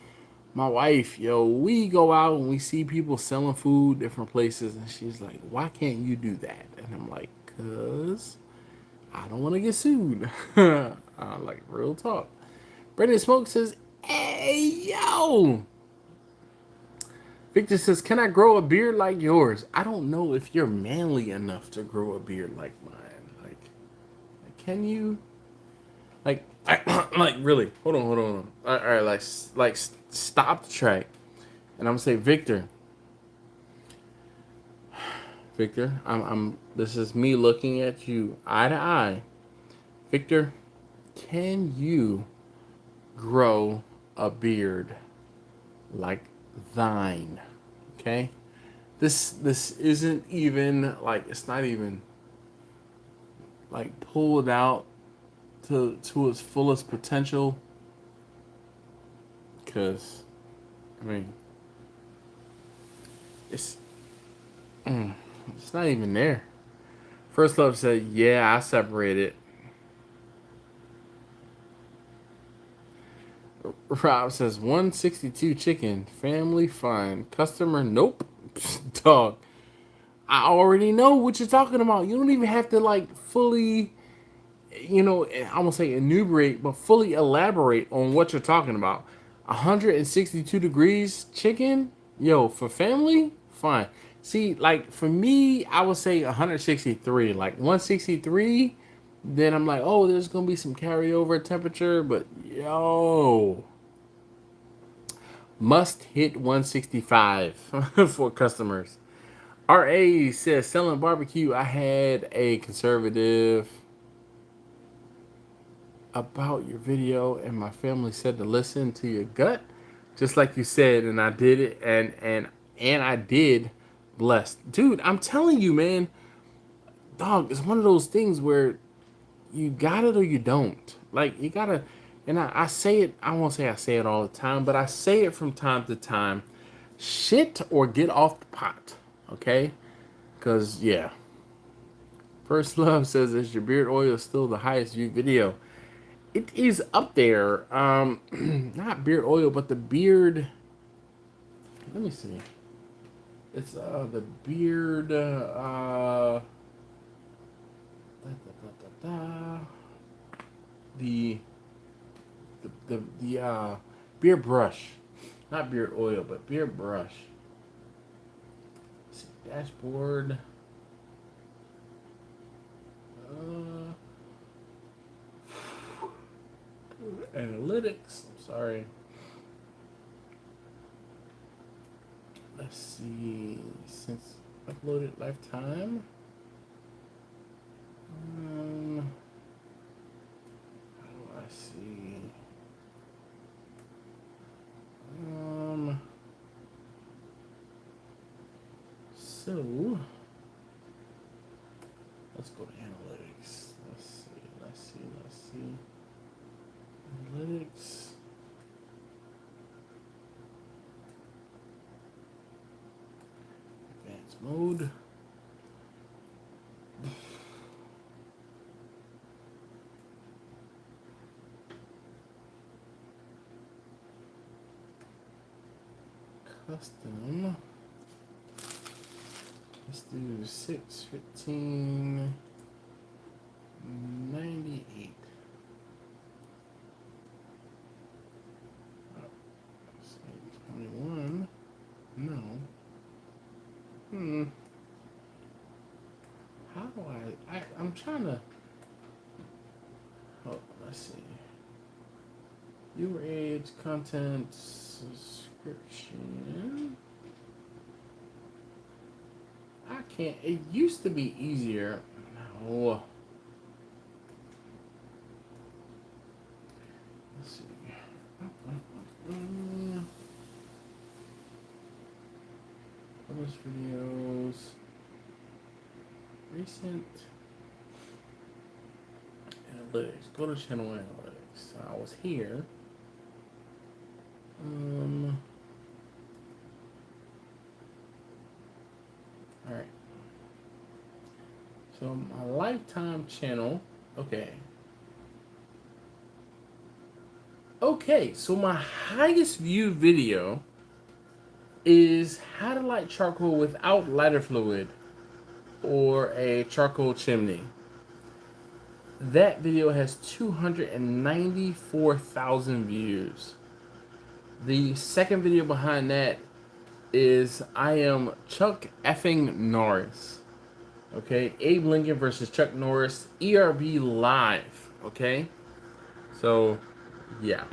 My wife, we go out and we see people selling food different places, and she's like, why can't you do that? And I'm like, cause I don't want to get sued. Like, real talk. Brandon Smoke says, hey, yo. Victor says, can I grow a beard like yours? I don't know if you're manly enough to grow a beard like mine. Like can you? Like, like, really? Hold on. All right, like, stop the track. And I'm gonna say, Victor, this is me looking at you eye to eye. Victor, can you grow a beard like thine? Okay? This isn't even, like, it's not even, like, pulled out to its fullest potential. Because, I mean, it's not even there. First Love said, yeah, I separated. Rob says 162 chicken, family fun, customer nope. Dog, I already know what you're talking about. You don't even have to, like, fully, I won't say enumerate, but fully elaborate on what you're talking about. 162 degrees chicken, for family, fine. See, like, for me, I would say 163. Like, 163, then I'm like, oh, there's gonna be some carryover temperature, but must hit 165 for customers. RA says, selling barbecue, I had a conservative about your video, and my family said to listen to your gut, just like you said, and I did it, and I did. Blessed, dude. I'm telling you, man, dog. It's one of those things where you got it or you don't. Like, you gotta, and I say it. I won't say I say it all the time, but I say it from time to time. Shit or get off the pot, okay? Because yeah. First Love says, is your beard oil still the highest viewed video? It is up there. Not beard oil, but the beard. Let me see. It's the beard. The beard brush, not beard oil, but beard brush. Let's see, dashboard. Analytics. I'm sorry. Let's see. Since uploaded lifetime. How do I see? So let's go to analytics. Let's see. see. Analytics. Advanced mode. Custom. Let's do 615.98. 21. No. How do I'm trying to. Oh, let's see. Viewer age, content, subscription. I can't. It used to be easier. No. Let's see. Published videos. Recent analytics. Go to channel analytics. So I was here. All right. So my lifetime channel. Okay. Okay. So my highest viewed video is how to light charcoal without lighter fluid or a charcoal chimney. That video has 294,000 views. The second video behind that is I am Chuck effing Norris. Okay, Abe Lincoln versus Chuck Norris, ERB live. Okay, so yeah,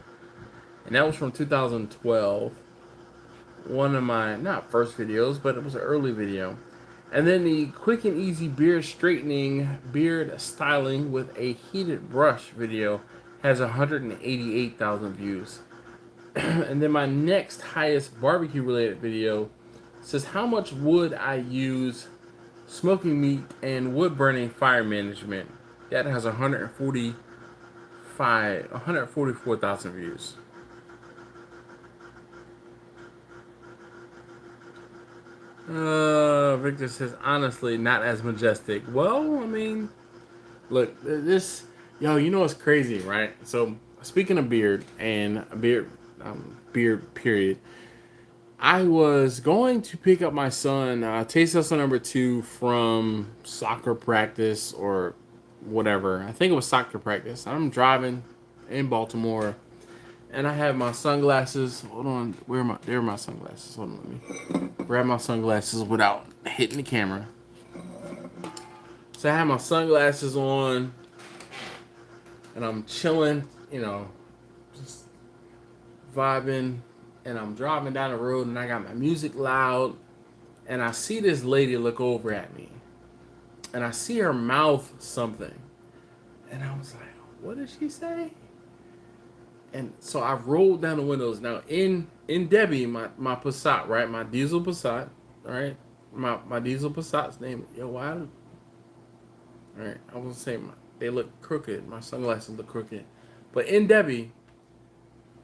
and that was from 2012. One of my not first videos, but it was an early video. And then the quick and easy beard straightening, beard styling with a heated brush video has 188,000 views. And then my next highest barbecue related video says how much wood I use smoking meat and wood burning fire management. That has 144,000 views. Victor says, honestly, not as majestic. Well, I mean, look, this, yo, you know what's crazy, right? So, speaking of beard and beard period, I was going to pick up my son, taste tester number 2 from soccer practice or whatever. I think it was soccer practice. I'm driving in Baltimore, and I have my sunglasses. Hold on, there are my sunglasses. Hold on, let me grab my sunglasses without hitting the camera. So I have my sunglasses on, and I'm chilling, you know, just vibing, and I'm driving down the road, and I got my music loud, and I see this lady look over at me, and I see her mouth something, and I was like, what did she say? And so I rolled down the windows. Now in Debbie, my Passat, right? My diesel Passat, right? My diesel Passat's name. Yo, why? All right, I was saying they look crooked. My sunglasses look crooked. But in Debbie,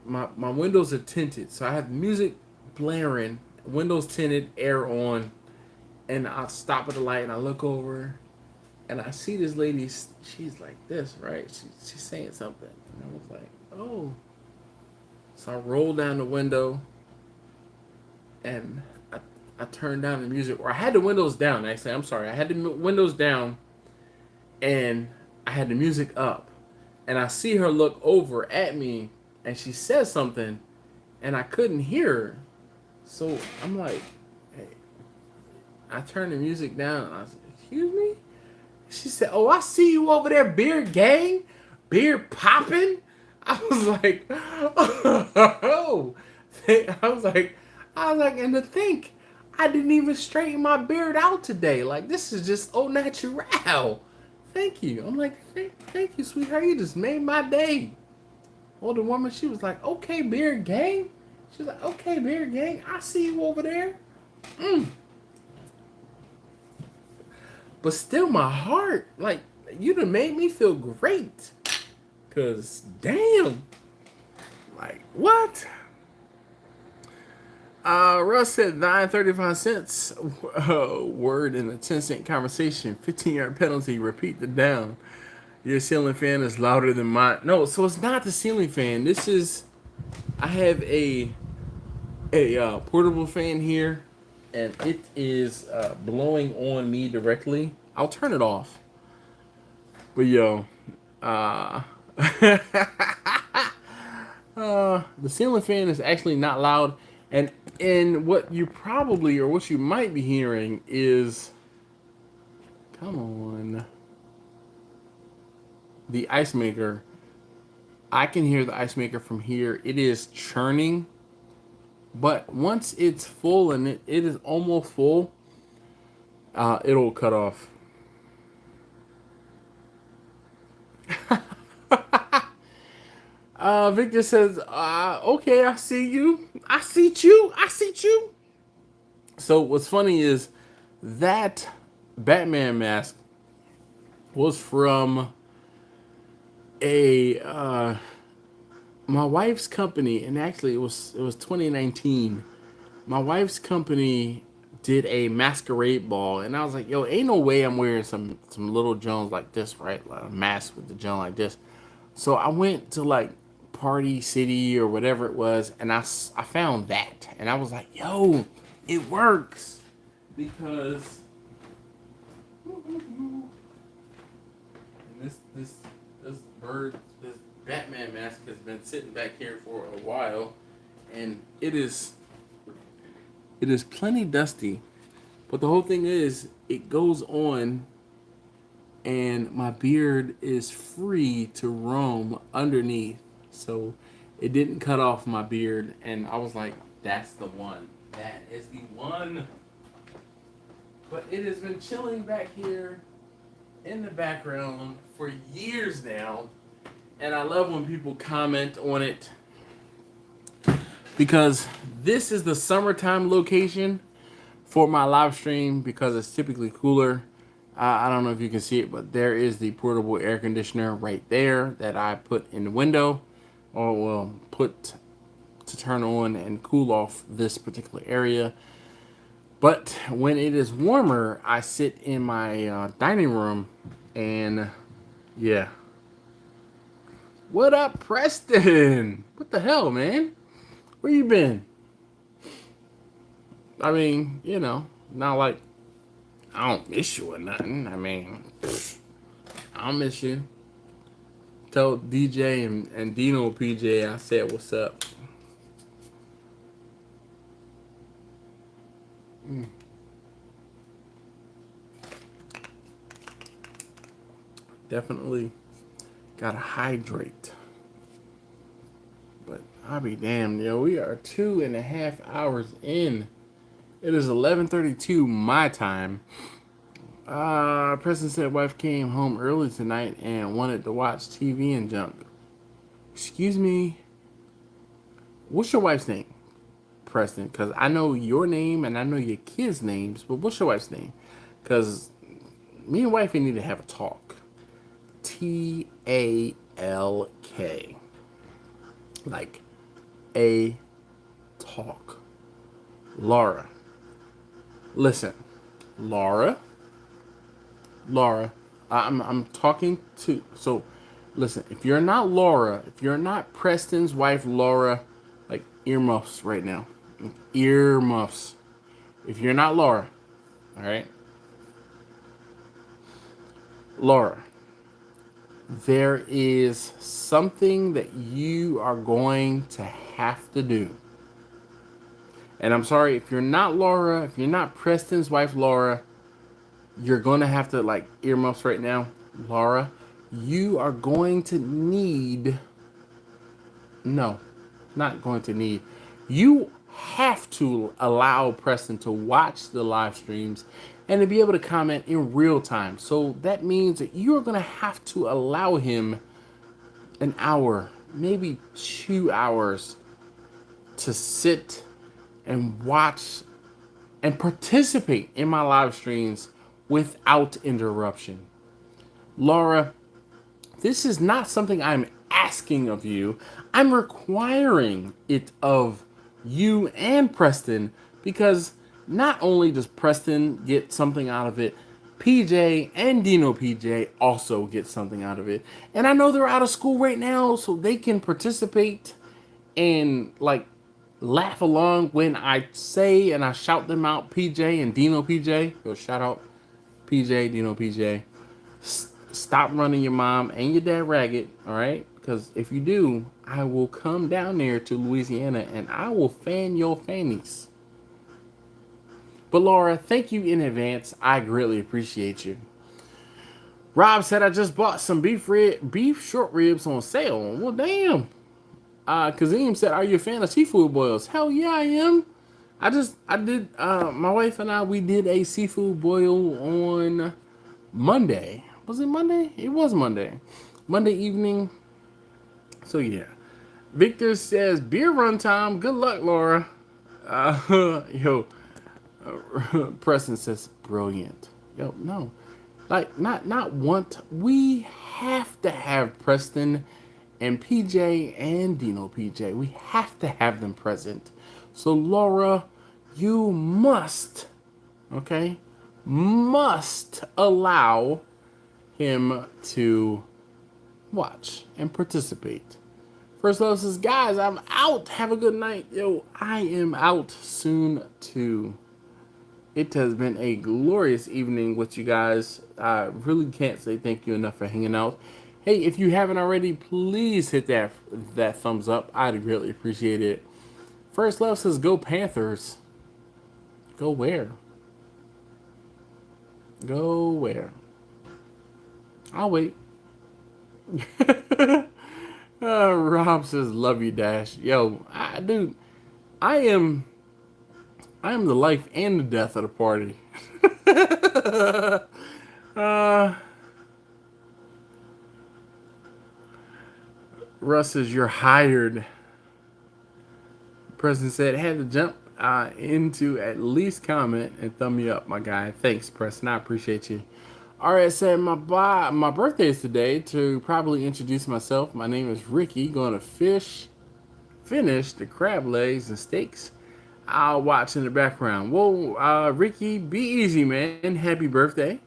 my windows are tinted, so I have music blaring, windows tinted, air on, and I stop at the light and I look over, and I see this lady. She's like this, right? She's saying something, and I was like, oh. So I rolled down the window, and I turned down the music, or I had the windows down. Actually, I'm sorry, I had the windows down, and I had the music up, and I see her look over at me, and she says something, and I couldn't hear her. So I'm like, hey, I turned the music down, and I said, excuse me? She said, oh, I see you over there, beard gang, beard popping. I was like, oh, I was like, and to think, I didn't even straighten my beard out today. Like, this is just au natural. Thank you. I'm like, thank you, sweetheart. You just made my day. Older woman, she was like, okay, beard gang. She was like, okay, beard gang. I see you over there. But still, my heart, like, you done made me feel great. Cause damn, like what? Russ said 9.35 word in a 10-cent conversation. 15-yard penalty. Repeat the down. Your ceiling fan is louder than mine. No, so it's not the ceiling fan. This is. I have a portable fan here, and it is blowing on me directly. I'll turn it off. But yo, the ceiling fan is actually not loud, and what you probably or what you might be hearing is, come on, the ice maker. I can hear the ice maker from here. It is churning, but once it's full and it is almost full, it'll cut off. Victor says, okay, I see you. I see you. I see you. So what's funny is that Batman mask was from my wife's company, and actually it was 2019. My wife's company did a masquerade ball, and I was like, yo, ain't no way I'm wearing some little Jones like this, right? Like a mask with the Jones like this. So I went to like Party City or whatever it was, and I found that, and I was like, yo, it works, because and this Batman mask has been sitting back here for a while, and it is plenty dusty, but the whole thing is it goes on, and my beard is free to roam underneath. So it didn't cut off my beard, and I was like, that's the one. That is the one. But it has been chilling back here in the background for years now, and I love when people comment on it, because this is the summertime location for my live stream, because it's typically cooler. I don't know if you can see it, but there is the portable air conditioner right there that I put in the window, or will put to turn on and cool off this particular area. But when it is warmer, I sit in my dining room, and yeah. What up, Preston? What the hell, man? Where you been? I mean, you know, not like I don't miss you or nothing. I mean, I'll miss you. Tell DJ and Dino PJ I said what's up. Definitely gotta hydrate. But I'll be damned, yo. We are 2.5 hours in. It is 11:32 my time. Preston said wife came home early tonight and wanted to watch TV and junk. Excuse me. What's your wife's name, Preston? Because I know your name and I know your kids' names, but what's your wife's name? Because me and wifey need to have a talk. TALK. Like a talk. Laura. Listen, Laura, I'm talking to, so listen, if you're not Laura, if you're not Preston's wife, Laura, like earmuffs right now, earmuffs. If you're not Laura, all right, Laura, there is something that you are going to have to do. And I'm sorry, if you're not Laura, if you're not Preston's wife, Laura, you're going to have to, like, earmuffs right now. Laura, you are going to need, no, not going to need. You have to allow Preston to watch the live streams and to be able to comment in real time. So that means that you are going to have to allow him an hour, maybe 2 hours to sit and watch and participate in my live streams without interruption. Laura, this is not something I'm asking of you. I'm requiring it of you and Preston, because not only does Preston get something out of it, PJ and Dino PJ also get something out of it. And I know they're out of school right now, so they can participate and like laugh along when I say and I shout them out, PJ and Dino PJ. Go shout out PJ, Dino PJ. Stop running your mom and your dad ragged, all right? Because if you do, I will come down there to Louisiana and I will fan your fannies. But Laura, thank you in advance. I greatly appreciate you. Rob said I just bought some beef short ribs on sale. Well, damn. Kazim said, "Are you a fan of seafood boils?" Hell yeah, I am. I did. My wife and I, we did a seafood boil on Monday. Was it Monday? It was Monday. Monday evening. So yeah. Victor says, "Beer run time. Good luck, Laura." Yo. Preston says, "Brilliant." Yo, no. Like, not want. We have to have Preston and PJ and Dino PJ. We have to have them present. So Laura, you must, okay, must allow him to watch and participate. First Love says, "Guys, I'm out. Have a good night." Yo, I am out soon too. It has been a glorious evening with you guys. I really can't say thank you enough for hanging out. Hey, if you haven't already, please hit that thumbs up. I'd really appreciate it. First Love says, "Go Panthers." Go where? Go where? I'll wait. Rob says, "Love you, Dash." Yo, dude, I am the life and the death of the party. Russ says, "You're hired." The president said, "Had to jump into at least comment and thumb you up, my guy." Thanks, Preston. I appreciate you. All right, said my birthday is today. To probably introduce myself, my name is Ricky. Going to finish the crab legs and steaks I'll watch in the background. Whoa, Ricky, be easy, man. Happy birthday.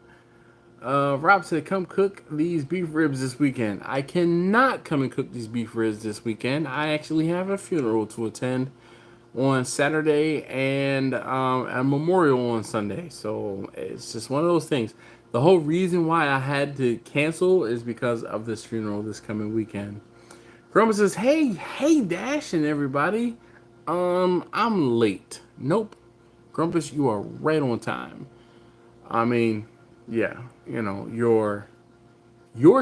Rob said, "Come cook these beef ribs this weekend." I cannot come and cook these beef ribs this weekend. I actually have a funeral to attend on Saturday and a memorial on Sunday. So it's just one of those things. The whole reason why I had to cancel is because of this funeral this coming weekend. Grumpus says, hey, Dash and everybody. I'm late. Nope. Grumpus, you are right on time. I mean, yeah, you know, your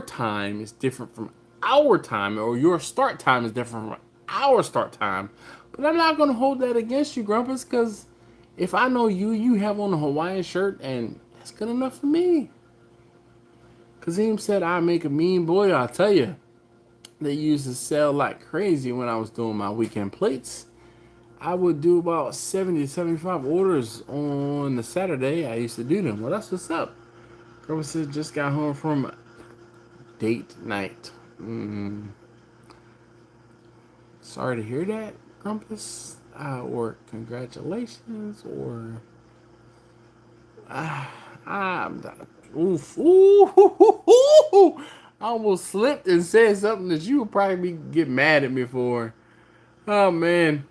time is different from our time, or your start time is different from our start time. But I'm not going to hold that against you, Grumpus, because if I know you have on a Hawaiian shirt, and that's good enough for me. Kazim said, "I make a mean boy, I'll tell you." They used to sell like crazy when I was doing my weekend plates. I would do about 70 to 75 orders on the Saturday. I used to do them. Well, that's what's up. Grumpus said, "Just got home from date night." Sorry to hear that, Grumpus. Or congratulations, or oof, ooh, I almost slipped and said something that you would probably get mad at me for. Oh man.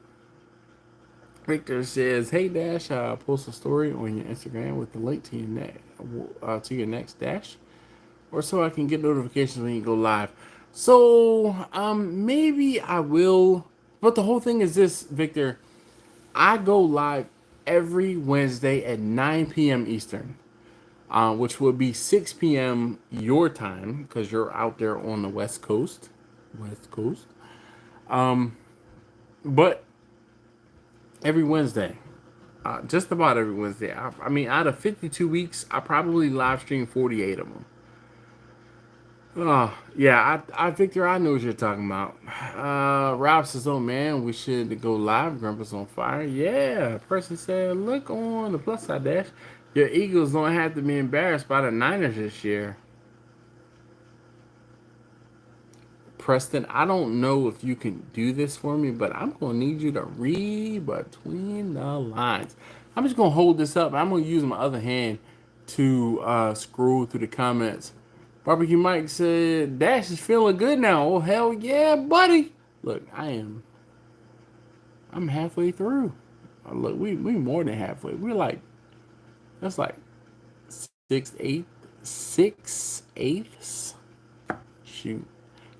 Victor says, "Hey Dash, post a story on your Instagram with the link to your next Dash, or so I can get notifications when you go live." So maybe I will, but the whole thing is this, Victor. I go live every Wednesday at 9 p.m. Eastern, which would be 6 p.m. your time, because you're out there on the West Coast. But every Wednesday, just about every Wednesday. I mean, out of 52 weeks, I probably live stream 48 of them. Yeah, Victor, I know what you're talking about. Rob says, "Oh man, we should go live. Grumpus on fire." Yeah, person said, "Look on the plus side, Dash. Your Eagles don't have to be embarrassed by the Niners this year." Preston, I don't know if you can do this for me, but I'm going to need you to read between the lines. I'm just going to hold this up. I'm going to use my other hand to scroll through the comments. Barbecue Mike said, Dash is feeling good now. Oh, hell yeah, buddy. Look, I'm halfway through. Look, we more than halfway. We're like, that's like 6/8. Shoot.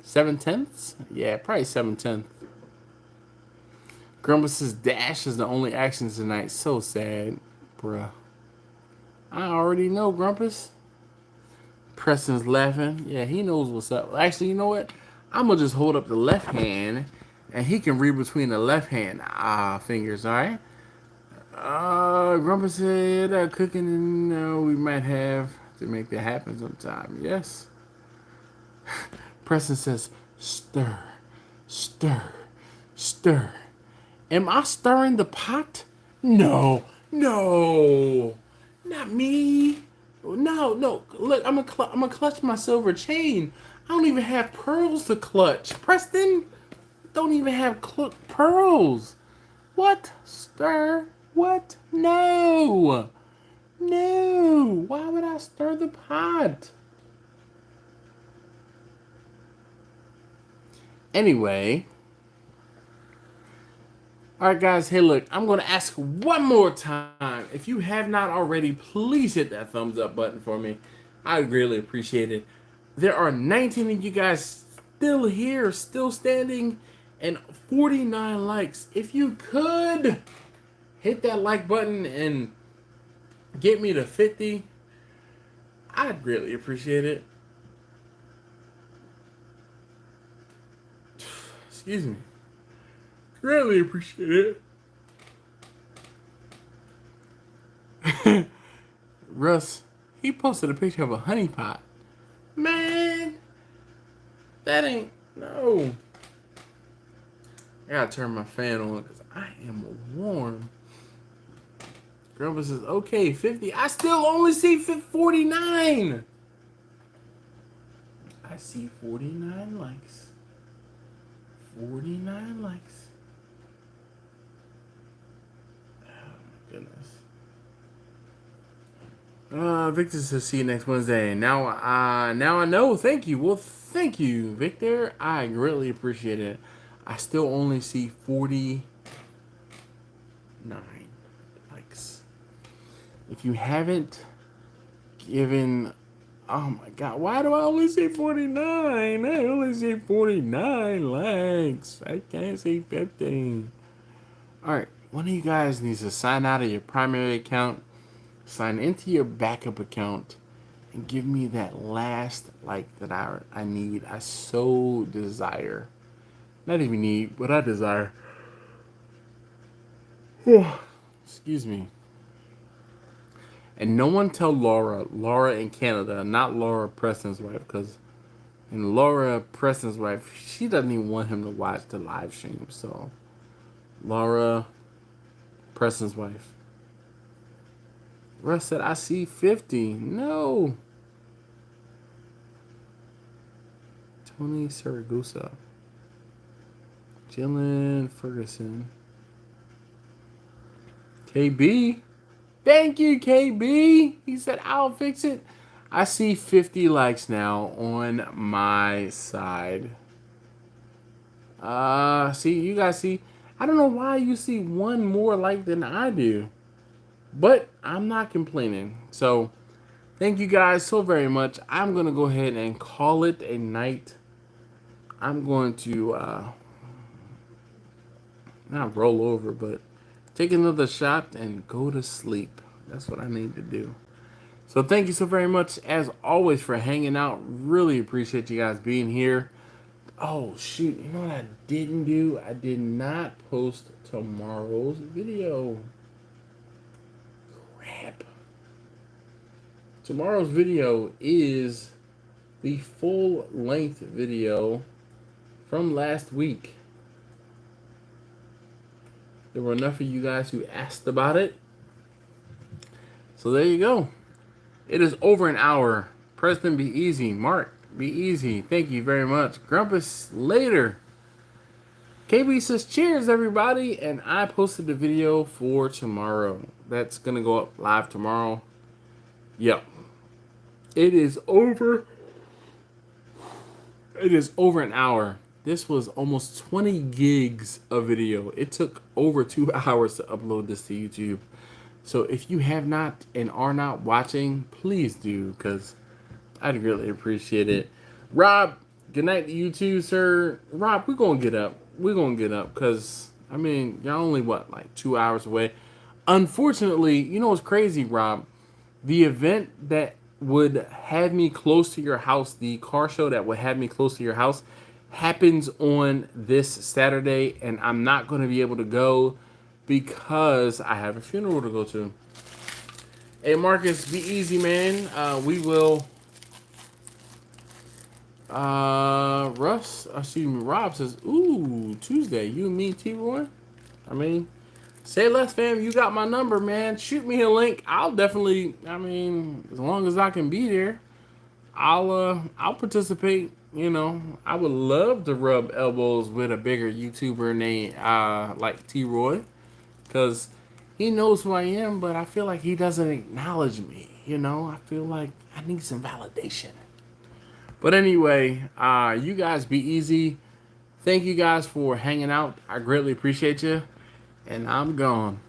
7/10? Yeah, probably 7/10. Grumpus's Dash is the only action tonight. So sad, bruh. I already know, Grumpus. Preston's laughing. Yeah, he knows what's up. Actually, you know what? I'm going to just hold up the left hand, and he can read between the left hand fingers, all right? Grumpus said, cooking, and we might have to make that happen sometime. Yes. Preston says, stir, stir, stir. Am I stirring the pot? No, no, not me. No, no. Look, I'm gonna clutch my silver chain. I don't even have pearls to clutch. Preston, don't even have pearls. What? Stir? What? No. No. Why would I stir the pot? Anyway. Alright guys, hey look, I'm going to ask one more time. If you have not already, please hit that thumbs up button for me. I really appreciate it. There are 19 of you guys still here, still standing, and 49 likes. If you could, hit that like button and get me to 50. I'd really appreciate it. Excuse me. Really appreciate it. Russ, he posted a picture of a honey pot. Man, that ain't, no. I gotta turn my fan on because I am warm. Grumpus says, okay, 50. I still only see 49. I see 49 likes. 49 likes. Goodness. Victor says, see you next Wednesday. Now I know. Thank you. Well, thank you, Victor. I greatly appreciate it. I still only see 49 likes. If you haven't given, oh my God, why do I only see 49? I only see 49 likes. I can't see 15. All right. One of you guys needs to sign out of your primary account, sign into your backup account, and give me that last like that I need. I so desire. Not even need, but I desire. Excuse me. And no one tell Laura in Canada, not Laura Preston's wife, because and Laura Preston's wife, she doesn't even want him to watch the live stream. So, Laura Preston's wife. Russ said, I see 50. No. Tony Saragusa. Jillian Ferguson. KB. Thank you, KB. He said, I'll fix it. I see 50 likes now on my side. See, you guys see. I don't know why you see one more like than I do. But I'm not complaining. So, thank you guys so very much. I'm going to go ahead and call it a night. I'm going to, not roll over, but take another shot and go to sleep. That's what I need to do. So, thank you so very much, as always, for hanging out. Really appreciate you guys being here. Oh, shoot. You know what I didn't do? I did not post tomorrow's video. Crap. Tomorrow's video is the full-length video from last week. There were enough of you guys who asked about it. So there you go. It is over an hour. Preston, be easy. Mark, Be easy. Thank you very much. Grumpus later. KB says, cheers, everybody. And I posted the video for tomorrow. That's going to go up live tomorrow. Yep. It is over. It is over an hour. This was almost 20 gigs of video. It took over 2 hours to upload this to YouTube. So if you have not and are not watching, please do, because I'd really appreciate it. Rob, good night to you too, sir. Rob, we're going to get up. We're going to get up because, I mean, you're only, what, like 2 hours away. Unfortunately, you know what's crazy, Rob? The event that would have me close to your house, the car show that would have me close to your house, happens on this Saturday, and I'm not going to be able to go because I have a funeral to go to. Hey, Marcus, be easy, man. We will... Rob says, ooh, Tuesday, you and me, T-Roy? I mean, say less, fam. You got my number, man. Shoot me a link. I'll definitely, I mean, as long as I can be there, I'll participate. You know, I would love to rub elbows with a bigger YouTuber named, like T-Roy, because he knows who I am, but I feel like he doesn't acknowledge me. You know, I feel like I need some validation. But anyway, you guys be easy. Thank you guys for hanging out. I greatly appreciate you. And I'm gone.